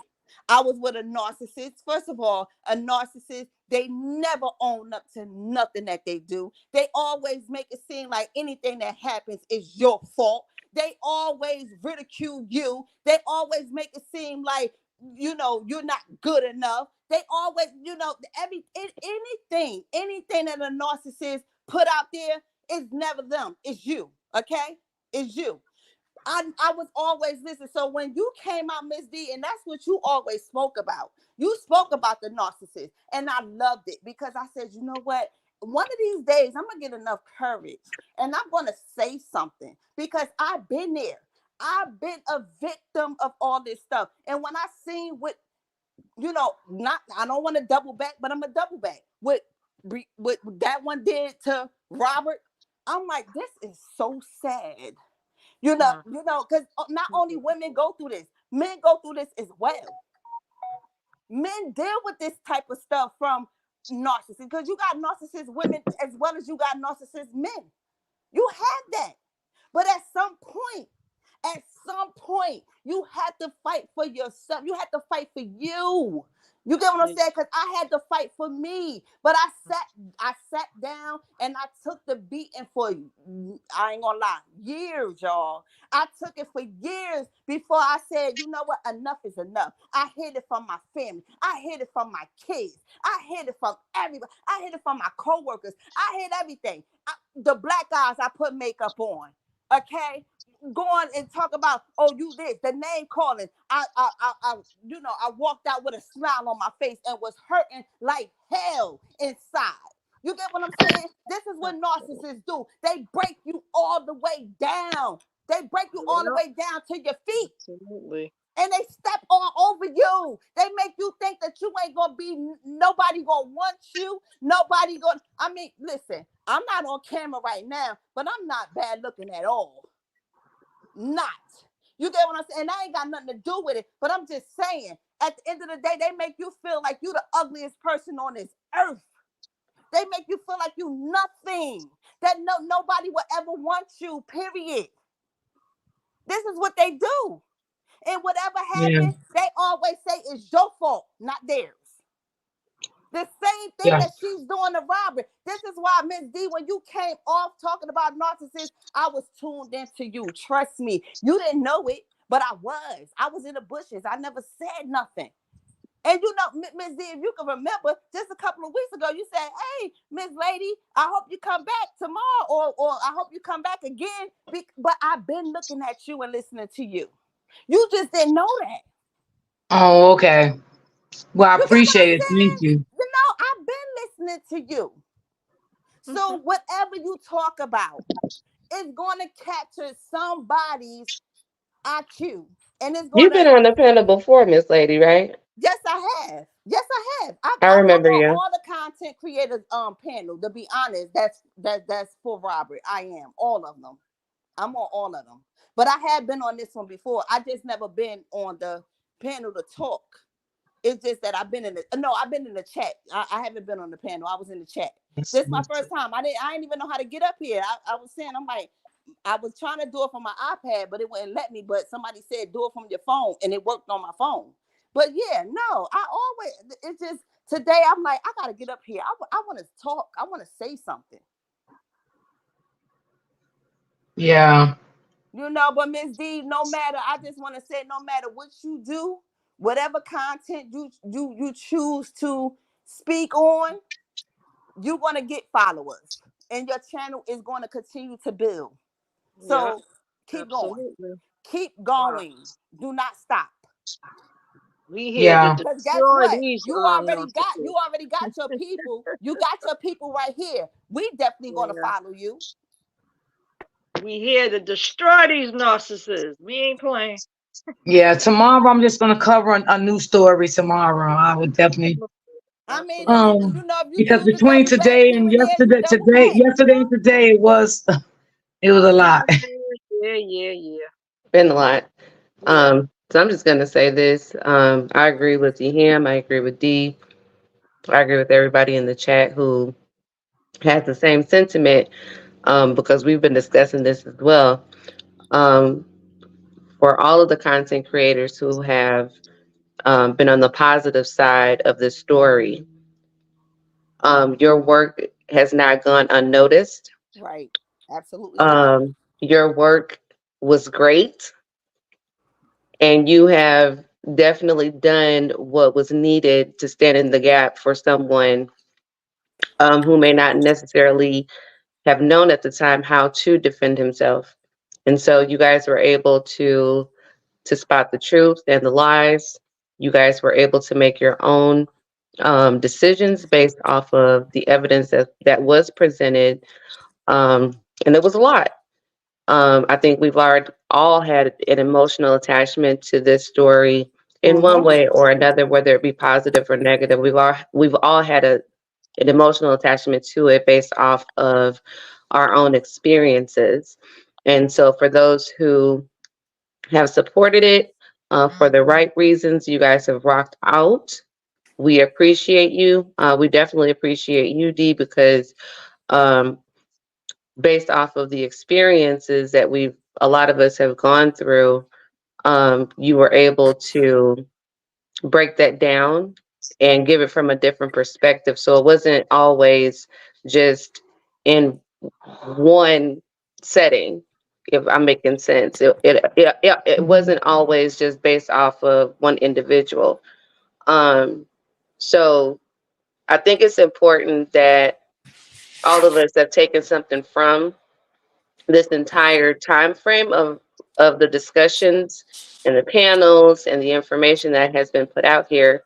I was with a narcissist. First of all, a narcissist, they never own up to nothing that they do. They always make it seem like anything that happens is your fault. They always ridicule you. They always make it seem like, you're not good enough. They always, anything that a narcissist put out there is never them. It's you. Okay? It's you. I was always listening. So when you came out, Miss D, and that's what you always spoke about. You spoke about the narcissist, and I loved it because I said, you know what? One of these days, I'm gonna get enough courage, and I'm gonna say something because I've been there. I've been a victim of all this stuff, and when I seen what not I don't want to double back, but I'm a double back. What that one did to Robert, I'm like, this is so sad. Mm. Because not only women go through this, men go through this as well. Men deal with this type of stuff from narcissists because you got narcissist women as well as you got narcissist men. You have that. But at some point, you had to fight for yourself. You had to fight for you. You get what I'm Yeah. saying? Because I had to fight for me. But I sat down and I took the beating for I ain't gonna lie, years, y'all. I took it for years before I said, you know what, enough is enough. I hid it from my family. I hid it from my kids. I hid it from everybody. I hid it from my coworkers. I hid everything. The black guys I put makeup on. Okay, go on and talk about, oh, you this, the name calling. I walked out with a smile on my face and was hurting like hell inside. You get what I'm saying? This is what narcissists do. They break you all the way down. They break you all the Yep. way down to your feet. Absolutely. And they step all over you. They make you think that you ain't gonna be nobody gonna want you. Nobody gonna. I mean, listen. I'm not on camera right now, but I'm not bad looking at all. Not. You get what I'm saying? And I ain't got nothing to do with it, but I'm just saying. At the end of the day, they make you feel like you the ugliest person on this earth. They make you feel like you nothing. That nobody will ever want you. Period. This is what they do. And whatever Yeah. happens, they always say it's your fault, not theirs. The same thing Yeah. that she's doing to Robert. This is why, Miss D, when you came off talking about narcissists, I was tuned into you. Trust me. You didn't know it, but I was. I was in the bushes. I never said nothing. And you know, Miss D, if you can remember, just a couple of weeks ago, you said, "Hey, Miss Lady, I hope you come back tomorrow, or I hope you come back again." But I've been looking at you and listening to you. You just didn't know that. Oh, okay. Well, I You get what I'm appreciate it. Thank saying? you. You know, I've been listening to you. So whatever you talk about is going to capture somebody's IQ, and it's going You've to. been on the panel before, Miss Lady, right? Yes, I have. Yes, I have. I I'm remember on you. all the content creators panel. To be honest, that's for Robert. I am all of them. I'm on all of them. But I have been on this one before. I just never been on the panel to talk. It's just that I've been in the no, I've been in the chat. I haven't been on the panel. I was in the chat. This is my first time. I didn't even know how to get up here. I was saying, I'm like, I was trying to do it from my iPad, but it wouldn't let me. But somebody said do it from your phone, and it worked on my phone. But yeah, no, I always it's just today I'm like, I gotta get up here. I want to talk. I want to say something. Yeah. You know, but Miss D, no matter, I just want to say, no matter what you do, whatever content you choose to speak on, you're gonna get followers, and your channel is going to continue to build. Yeah, So keep going, absolutely. keep Wow. going. Do not stop. We here to Yeah. Because guess destroy what? these You narcissists. already got your people. You got your people right here. We definitely gonna Yeah. follow you. We here to destroy these narcissists. We ain't playing. Yeah. Tomorrow I'm just gonna cover a new story tomorrow. I would definitely I mean, if Absolutely. you because choose to between double back today here and and there, you double back. yesterday and today it was a lot. Yeah. Been a lot. Yeah. So I'm just gonna say this. I agree with Ham. I agree with D. I agree with everybody in the chat who has the same sentiment. Because we've been discussing this as well. Um, for all of the content creators who have been on the positive side of this story, your work has not gone unnoticed. Right. Absolutely not. Your work was great, and you have definitely done what was needed to stand in the gap for someone who may not necessarily have known at the time how to defend himself. And so you guys were able to spot the truth and the lies. You guys were able to make your own decisions based off of the evidence that was presented. And it was a lot. I think we've already all had an emotional attachment to this story in one Mm-hmm. way or another, whether it be positive or negative. We've all had an emotional attachment to it based off of our own experiences. And so for those who have supported it for the right reasons, you guys have rocked out. We appreciate you. We definitely appreciate you, D, because um, based off of the experiences that a lot of us have gone through, you were able to break that down and give it from a different perspective. So it wasn't always just in one setting, if I'm making sense. It wasn't always just based off of one individual. Um, so I think it's important that all of us have taken something from this entire time frame of the discussions and the panels and the information that has been put out here,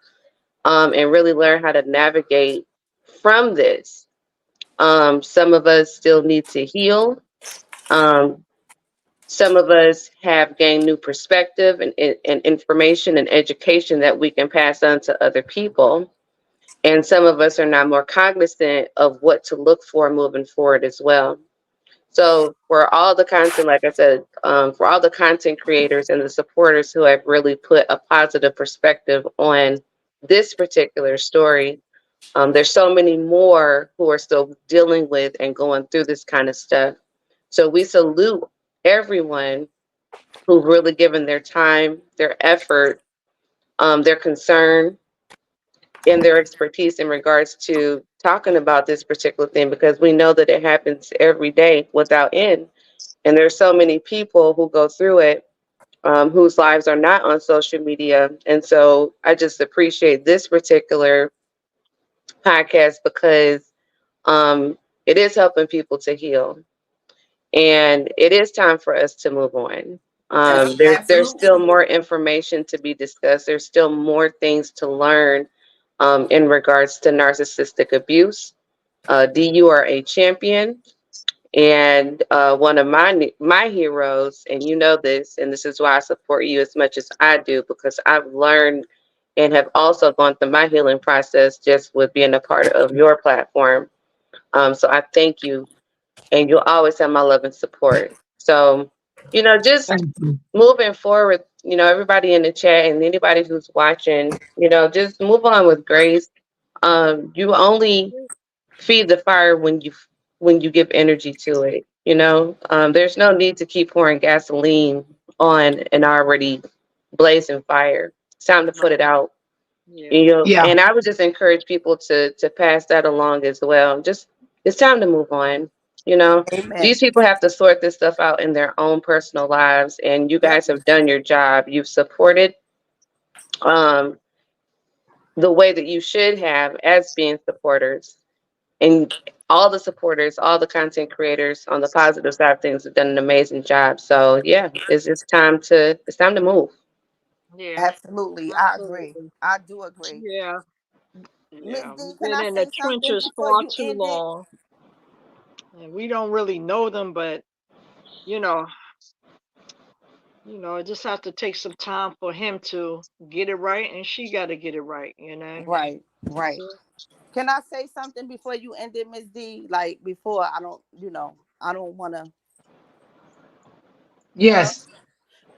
and really learn how to navigate from this. Some of us still need to heal. Um, some of us have gained new perspective and information and education that we can pass on to other people. And some of us are now more cognizant of what to look for moving forward as well. So for all the content, like I said, for all the content creators and the supporters who have really put a positive perspective on this particular story, there's so many more who are still dealing with and going through this kind of stuff. So we salute everyone who've really given their time, their effort, their concern, and their expertise in regards to talking about this particular thing, because we know that it happens every day without end. And there's so many people who go through it, whose lives are not on social media. And so I just appreciate this particular podcast because it is helping people to heal. And it is time for us to move on. There's still Absolutely. more information to be discussed. There's still more things to learn in regards to narcissistic abuse. D, you are a champion and one of my heroes, and you know this, and this is why I support you as much as I do, because I've learned and have also gone through my healing process just with being a part of your platform. So I thank you, and you'll always have my love and support. So, just Thank you. moving forward, everybody in the chat and anybody who's watching, just move on with grace. You only feed the fire when you give energy to it. There's no need to keep pouring gasoline on an already blazing fire. It's time to put it out. Yeah. Yeah. And I would just encourage people to pass that along as well. Just it's time to move on. You know, Amen. these people have to sort this stuff out in their own personal lives, and you Yep. guys have done your job. You've supported um, the way that you should have as being supporters, and all the supporters, all the content creators on the positive side of things have done an amazing job. So yeah, it's time to move. Yeah. Absolutely. I agree. Absolutely. I do agree. Yeah. Miss Yeah. D, We've can been I in the say something trenches before far you too end it? long, and we don't really know them, but you know, it just have to take some time for him to get it right, and she got to get it right. Right, That's right. Can I say something before you end it, Miss D? Like before I don't, I don't wanna huh? Yes.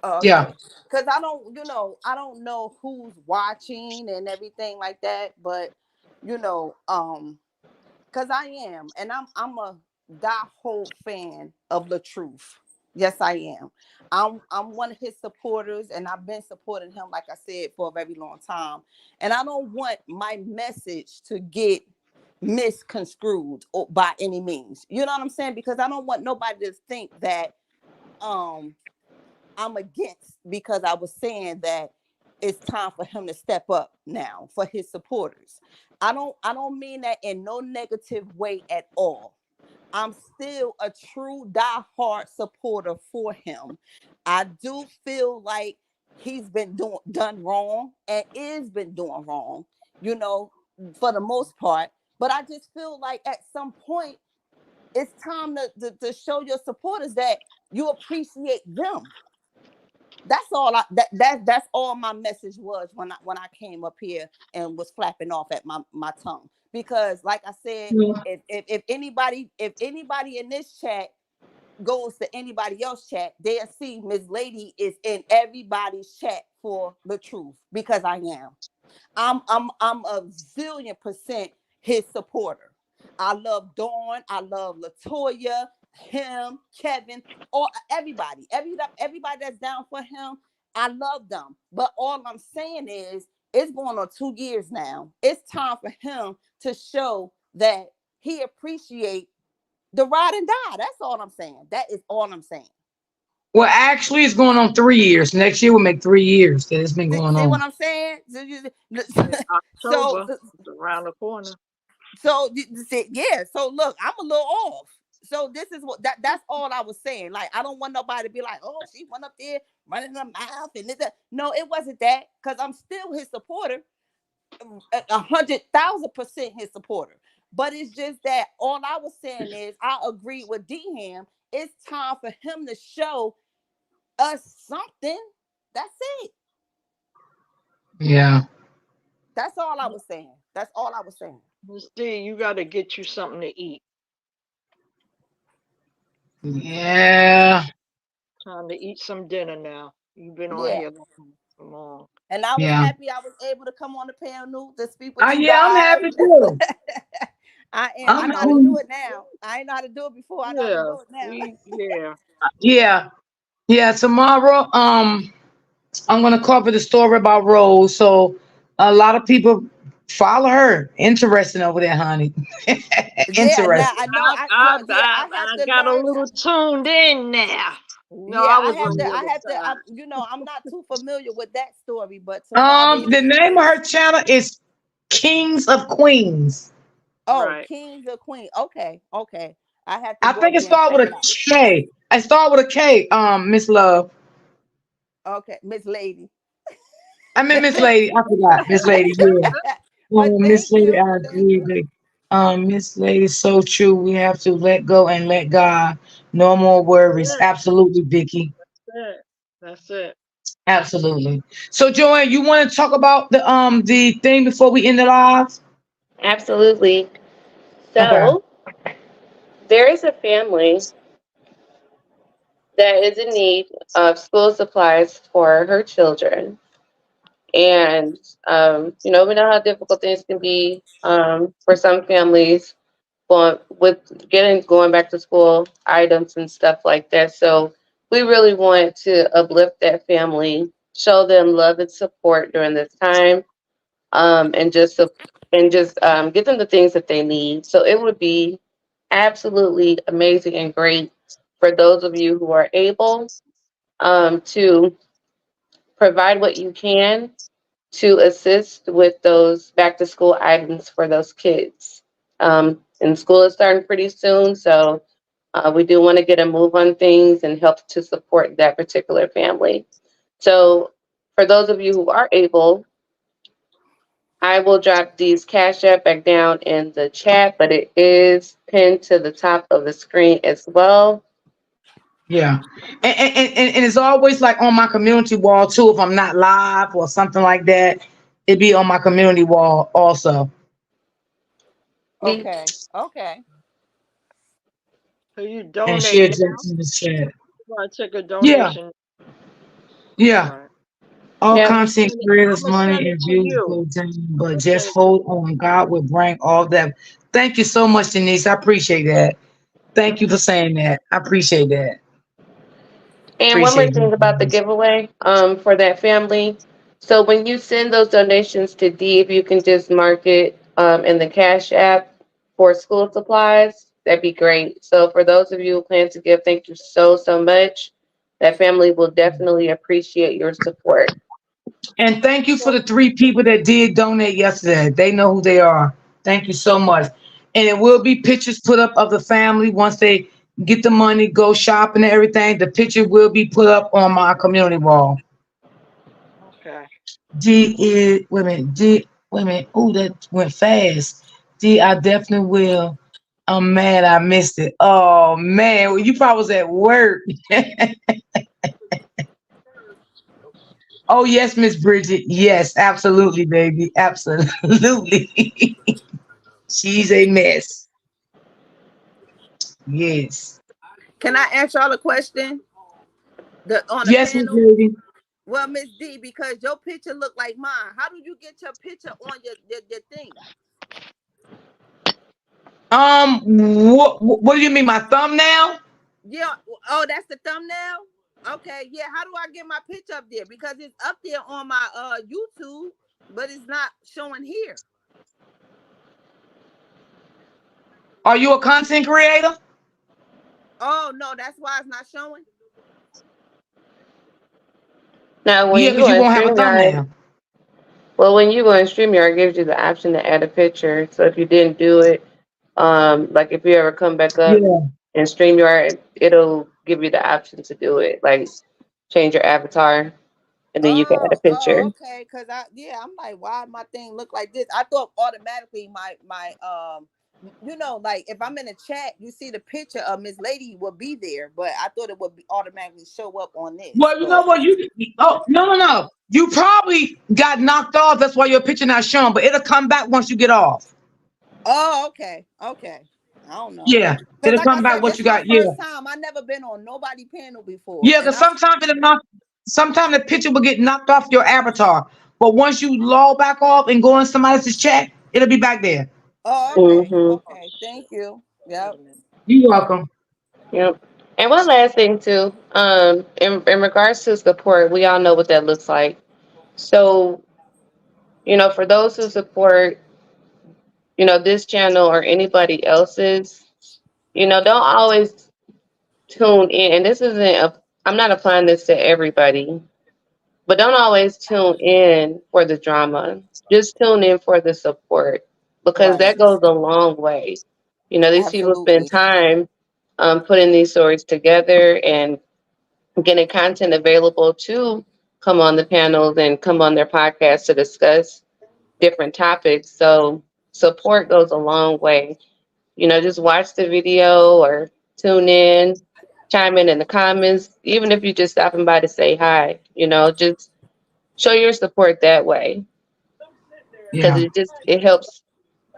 Oh, Yeah. okay. Cause I don't know who's watching and everything like that, but you know, cause I am, and I'm a diehard fan of the truth. Yes, I am. I'm one of his supporters, and I've been supporting him, like I said, for a very long time. And I don't want my message to get misconstrued or by any means. You know what I'm saying? Because I don't want nobody to think that um I'm against, because I was saying that it's time for him to step up now for his supporters. I don't mean that in no negative way at all. I'm still a true diehard supporter for him. I do feel like he's been done wrong and is been doing wrong, you know, for the most part. But I just feel like at some point it's time to show your supporters that you appreciate them. That's all that's all my message was when I came up here and was flapping off at my tongue. Because like I said, if anybody in this chat goes to anybody else chat, they'll see Miss Lady is in everybody's chat for the truth, because I am. I'm a zillion percent his supporter. I love Dawn. I love Latoya, him, Kevin, or everybody. Everybody that's down for him. I love them. But all I'm saying is, it's going on 2 years now. It's time for him to show that he appreciate the ride and die. That's all I'm saying. That is all I'm saying. Well, actually, it's going on 3 years. Next year will make 3 years that it's been See, going see what on. I'm saying? Yeah. So, October is around the corner. So yeah. So look, I'm a little off. So this is that's all I was saying. Like, I don't want nobody to be like, oh, she went up there running her mouth and this, that. No, it wasn't that, because I'm still his supporter, 100,000% his supporter. But it's just that all I was saying is I agree with Dham. It's time for him to show us something. That's it. Yeah. That's all I was saying. That's all I was saying. Miss D, you got to get you something to eat. Yeah, Time to eat some dinner now. You've been on Yeah. here long. And I was yeah. happy I was able to come on the panel to speak with you Yeah, I'm guys. happy too. I am. I I'm know how to cool. do it now. I ain't know how to do it before. I know how to Yeah, do it now. yeah. Yeah, yeah. Tomorrow, I'm gonna cover the story about Rose. So a lot of people follow her. Interesting over there, honey. Yeah, now Interesting. I know. Yeah, I have I to got a learn. little tuned in now. No, Yeah, I was on the I other have to. side. I'm not too familiar with that story, but tomorrow. The name of her channel is Kings of Queens. Oh, Right. Kings or Queen. Okay, okay. I have to I go think up it there and started check with it a out. K. I started with a K. Miss Love. Okay, Miss Lady. I mean Miss Lady. I forgot Miss Lady. Yeah. But Miss thank Lady. you, I thank agree. you. Miss Lady, so true. We have to let go and let God. No more worries. Yeah, Absolutely, Vicky. that's it. That's it. Absolutely. So, Joanne, you want to talk about the thing before we end the live? Absolutely. Okay. So, there is a family that is in need of school supplies for her children. And, we know how difficult things can be for some families with going back to school items and stuff like that. So, we really want to uplift that family, show them love and support during this time, and just give them the things that they need. So it would be absolutely amazing and great for those of you who are able to provide what you can to assist with those back to school items for those kids. And school is starting pretty soon, so we do want to get a move on things and help to support that particular family. So, for those of you who are able, I will drop these Cash App back down in the chat, but it is pinned to the top of the screen as well. Yeah. And it's always like on my community wall too. If I'm not live or something like that, it'd be on my community wall also. The, Okay, okay, So you And share donate now? just in the chat. You want to take a Yeah. donation? Yeah. Right. All yeah, content I'm creators' gonna money send it and to views you. go down, I'm but gonna just send it to hold you. on. God will bring all that. Thank you so much, Denise. I appreciate that. Thank you for saying that. I appreciate that. and one more Appreciate you. thing about the giveaway for that family. So when you send those donations to Dee, if you can just mark it in the Cash App for school supplies, that'd be great. So for those of you who plan to give, thank you so, so much. That family will definitely appreciate your support. And thank you for the three people that did donate yesterday. They know who they are. Thank you so much. And it will be pictures put up of the family once they get the money, go shopping and everything. The picture will be put up on my community wall. Okay. D is wait a minute. D wait a minute. Oh, that went fast. D, I definitely will. I'm mad I missed it. Oh man, well, you probably was at work. Oh yes, Miss Bridget. Yes, absolutely, baby. Absolutely. She's a mess. Yes. can I ask y'all a question? The on the Yes, Miss panel. Lady. Well, Miss D, because your picture look like mine. How did you get your picture on your thing? What do you mean, my thumbnail? Yeah. Oh, that's the thumbnail. Okay. Yeah. How do I get my picture up there? Because it's up there on my YouTube, but it's not showing here. Are you a content creator? Oh no, that's why it's not showing. Now, when Yeah, you because go you on won't have a StreamYard, thumbnail. well, when you go on StreamYard, it gives you the option to add a picture. So if you didn't do it, like if you ever come back up Yeah. in StreamYard, it'll give you the option to do it, like change your avatar, and then you can add a Oh, picture. okay. Cause I'm like, why my thing look like this? I thought automatically my like if I'm in a chat, you see the picture of Miss Lady will be there, but I thought it would be automatically show up on this. Well, you know But what? Oh, no, no, no. You probably got knocked off. That's why your picture not showing, but it'll come back once you get off. oh, okay, okay. I don't know. Yeah, Cause it'll like I come said, back what it's you my got. Yeah, first time. I never been on nobody panel before. yeah. And Because I sometimes the picture will get knocked off your avatar, but once you log back off and go in somebody else's chat, it'll be back there. oh okay. Mm-hmm. Okay. Thank you. Wait Yep. a minute. You're welcome. Yep. And one last thing too, in regards to support, we all know what that looks like. So, for those who support, this channel or anybody else's, don't always tune in. And this isn't I'm not applying this to everybody, but don't always tune in for the drama. Just tune in for the support because Right. that goes a long way. These people spend Absolutely. time putting these stories together and getting content available to come on the panels and come on their podcast to discuss different topics. So support goes a long way. Just watch the video or tune in, chime in the comments, even if you're just stopping by to say hi, just show your support that way because Yeah. it helps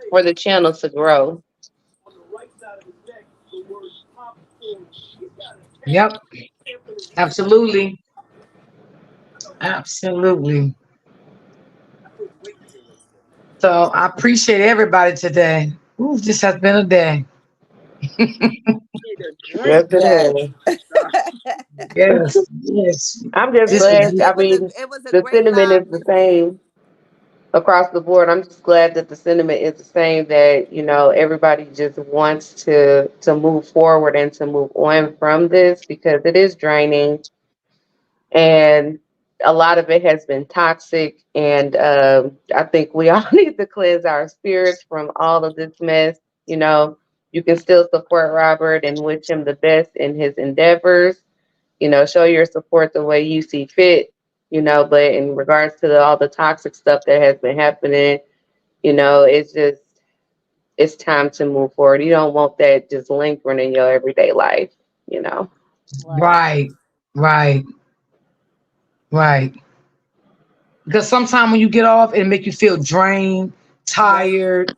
for the channel to grow. Yep. Absolutely. Absolutely. So I appreciate everybody today. Ooh, this has been a day. Need a drink. Yes, it Yes. is. Uh, Yes. Yes. I'm just This it, was it, glad. good. I it was a mean, it was a the great sentiment live, is the Miss D. same across the board. I'm just glad that the sentiment is the same, that everybody just wants to move forward and to move on from this because it is draining, and a lot of it has been toxic. And I think we all need to cleanse our spirits from all of this mess. You can still support Robert and wish him the best in his endeavors. Show your support the way you see fit. But in regards to all the toxic stuff that has been happening, it's time to move forward. You don't want that just lingering in your everyday life. You know. Right. Right. Right. Right. Because sometimes when you get off, it make you feel drained, Yes. tired.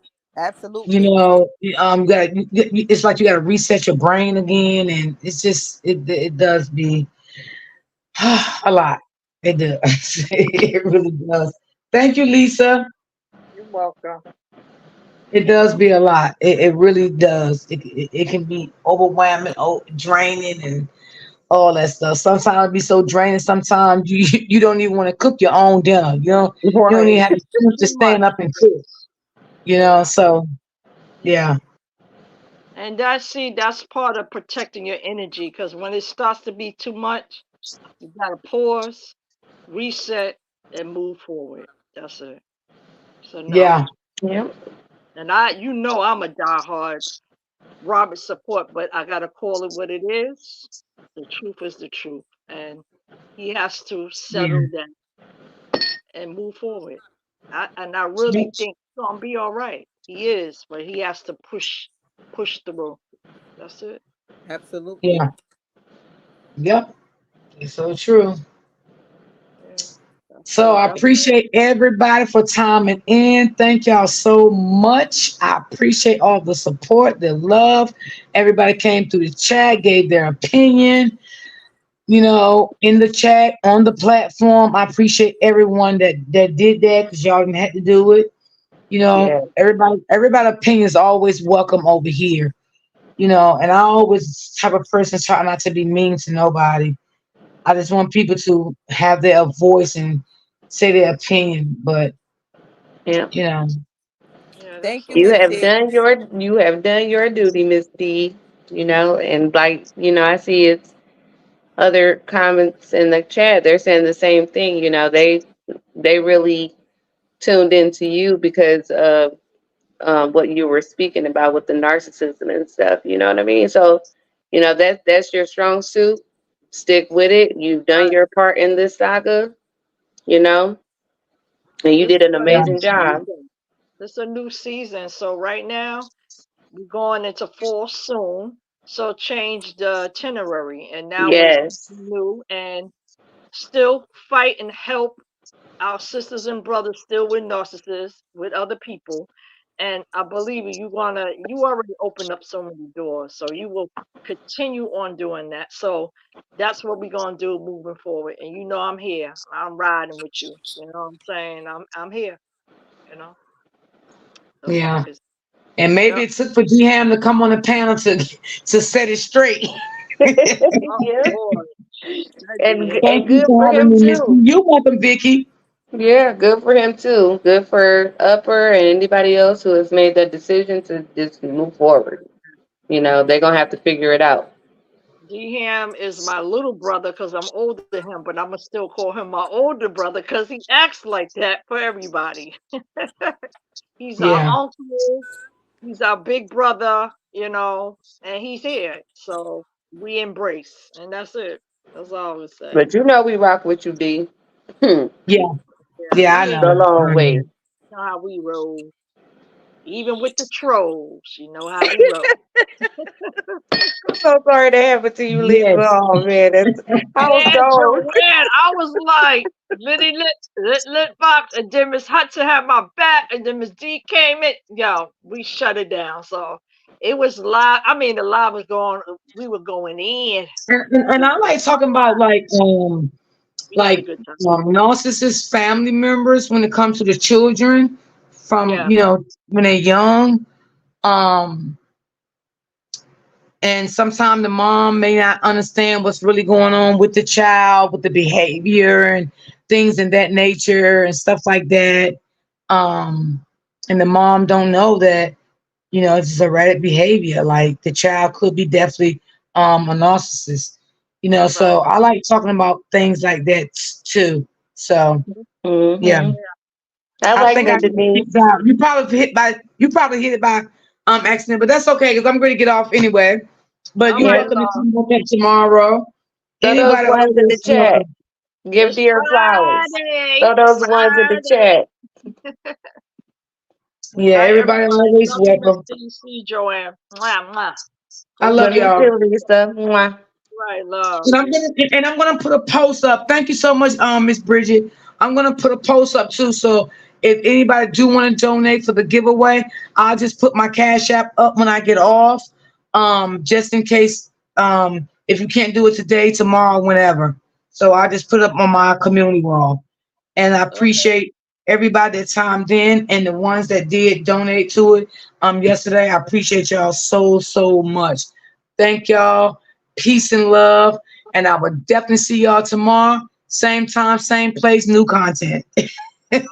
You Absolutely. know, it's like you got to reset your brain again, and it's just it does be a lot. It does. It really does. Thank you, Lisa. you're welcome. It does be a lot. It really does. It can be overwhelming, draining, and all that stuff. Sometimes it be so draining. Sometimes you don't even want to cook your own dinner. You don't even Right. have the strength to Too much. stand up and cook. Yeah. So yeah, And that's part of protecting your energy because when it starts to be too much, you gotta pause, reset, and move forward. That's it. So no. yeah, Yeah. And I'm a diehard Robert support, but I gotta call it what it is. The truth is the truth. And he has to yeah. settle down and move forward. And I really think he's gonna be all right. He is, but he has to push through. That's it. Absolutely. Yeah. Yep. It's so true. Yeah. That's So I that's it. appreciate everybody for timing in. Thank y'all so much. I appreciate all the support, the love. Everybody came through the chat, gave their opinion, in the chat, on the platform. I appreciate everyone that did that because y'all didn't have to do it. Yeah. Everybody opinion is always welcome over here. And I always type of person try not to be mean to nobody. I just want people to have their voice and say their opinion. But Yeah. you know, Yeah, Thank that's you, You okay. Miss have D. done your duty, Miss D. And like, I see it's other comments in the chat. They're saying the same thing. They really tuned into you because of what you were speaking about with the narcissism and stuff. You know what I mean? So, that's your strong suit. Stick with it. You've done Right. your part in this saga. You know, and you This did is an a new amazing job. season. This is a new season. So right now we're going into fall soon. So change the itinerary, and now we're Yes. new and still fight and help our sisters and brothers still with narcissists with other people, And I believe you already opened up so many doors, so you will continue on doing that. So that's what we're gonna do moving forward. And I'm here. I'm riding with you. You know what I'm saying? I'm here, you know. So Yeah. it's And maybe yep. it took for G-Ham to come on the panel to set it straight. Oh Yeah. boy, that And did. Thank and you good for for having him me, Miss. too. You're welcome, Vicky. Yeah, good for him too. Good for Upper and anybody else who has made that decision to just move forward. They're gonna have to figure it out. Ham is my little brother because I'm older than him, but I'ma still call him my older brother because he acts like that for everybody. He's our Yeah. uncle. He's our big brother, and he's here. So we embrace, and that's it. That's all I would say. But we rock with you, D. Yeah. Yeah, Yeah, I we know. The embrace. long I know. way. You know how we roll. Even with the trolls, you know how we roll. I'm so sorry that happened to you, Lisa. Yes. Oh man, I was Man, gone. Joanne, I was like, Liddy lit Fox, and then Miss Hudson had my back, and then Miss D came in. Yo, we shut it down. So it was live. I mean, the live was going, we were going in. And I like talking about We had a like good time. narcissist family members when it comes to the children from Yeah. when they're young. Um and sometimes the mom may not understand what's really going on with the child, with the behavior and things in that nature and stuff like that. um and the mom don't know that it's erratic behavior, like the child could be definitely a narcissist. So Right. I like talking about things like that too. So yeah, Hmm. I I like think I that, did a Denise. good job. You probably hit it by accident, but that's okay because I'm going to get off anyway. But All you're Yeah. right, welcome to love. come back tomorrow. Throw those Anybody ones in the always chat. welcome. Give It's dear flowers. Friday. Throw those ones in the Friday. chat. Yeah, All right, everybody everybody. always Love you, Miss welcome. DC Joanne. Mwah, mwah. I Love love you y'all. too, Lisa. Mwah. Right, love. And I'm gonna put a post up. Thank you so much, Miss Bridget. I'm gonna put a post up too. So if anybody do want to donate for the giveaway, I'll just put my cash app up when I get off. Just in case if you can't do it today, tomorrow, whenever. So I just put it up on my community wall. And I Okay. appreciate everybody that chimed in and the ones that did donate to it yesterday. I appreciate y'all so much. Thank y'all. Peace and love. And I will definitely see y'all tomorrow. Same time, same place, new content.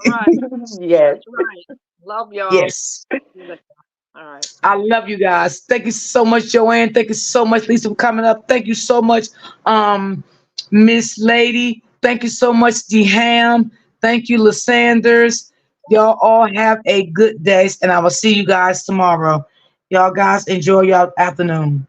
All right. Yes. That's right. Love y'all. Yes. See you later. All right. I love you guys. Thank you so much, Joanne. Thank you so much, Lisa, for coming up. Thank you so much, Miss Lady. Thank you so much, D Ham. Thank you, Lysanders. Y'all all have a good day, and I will see you guys tomorrow. Y'all guys enjoy your afternoon.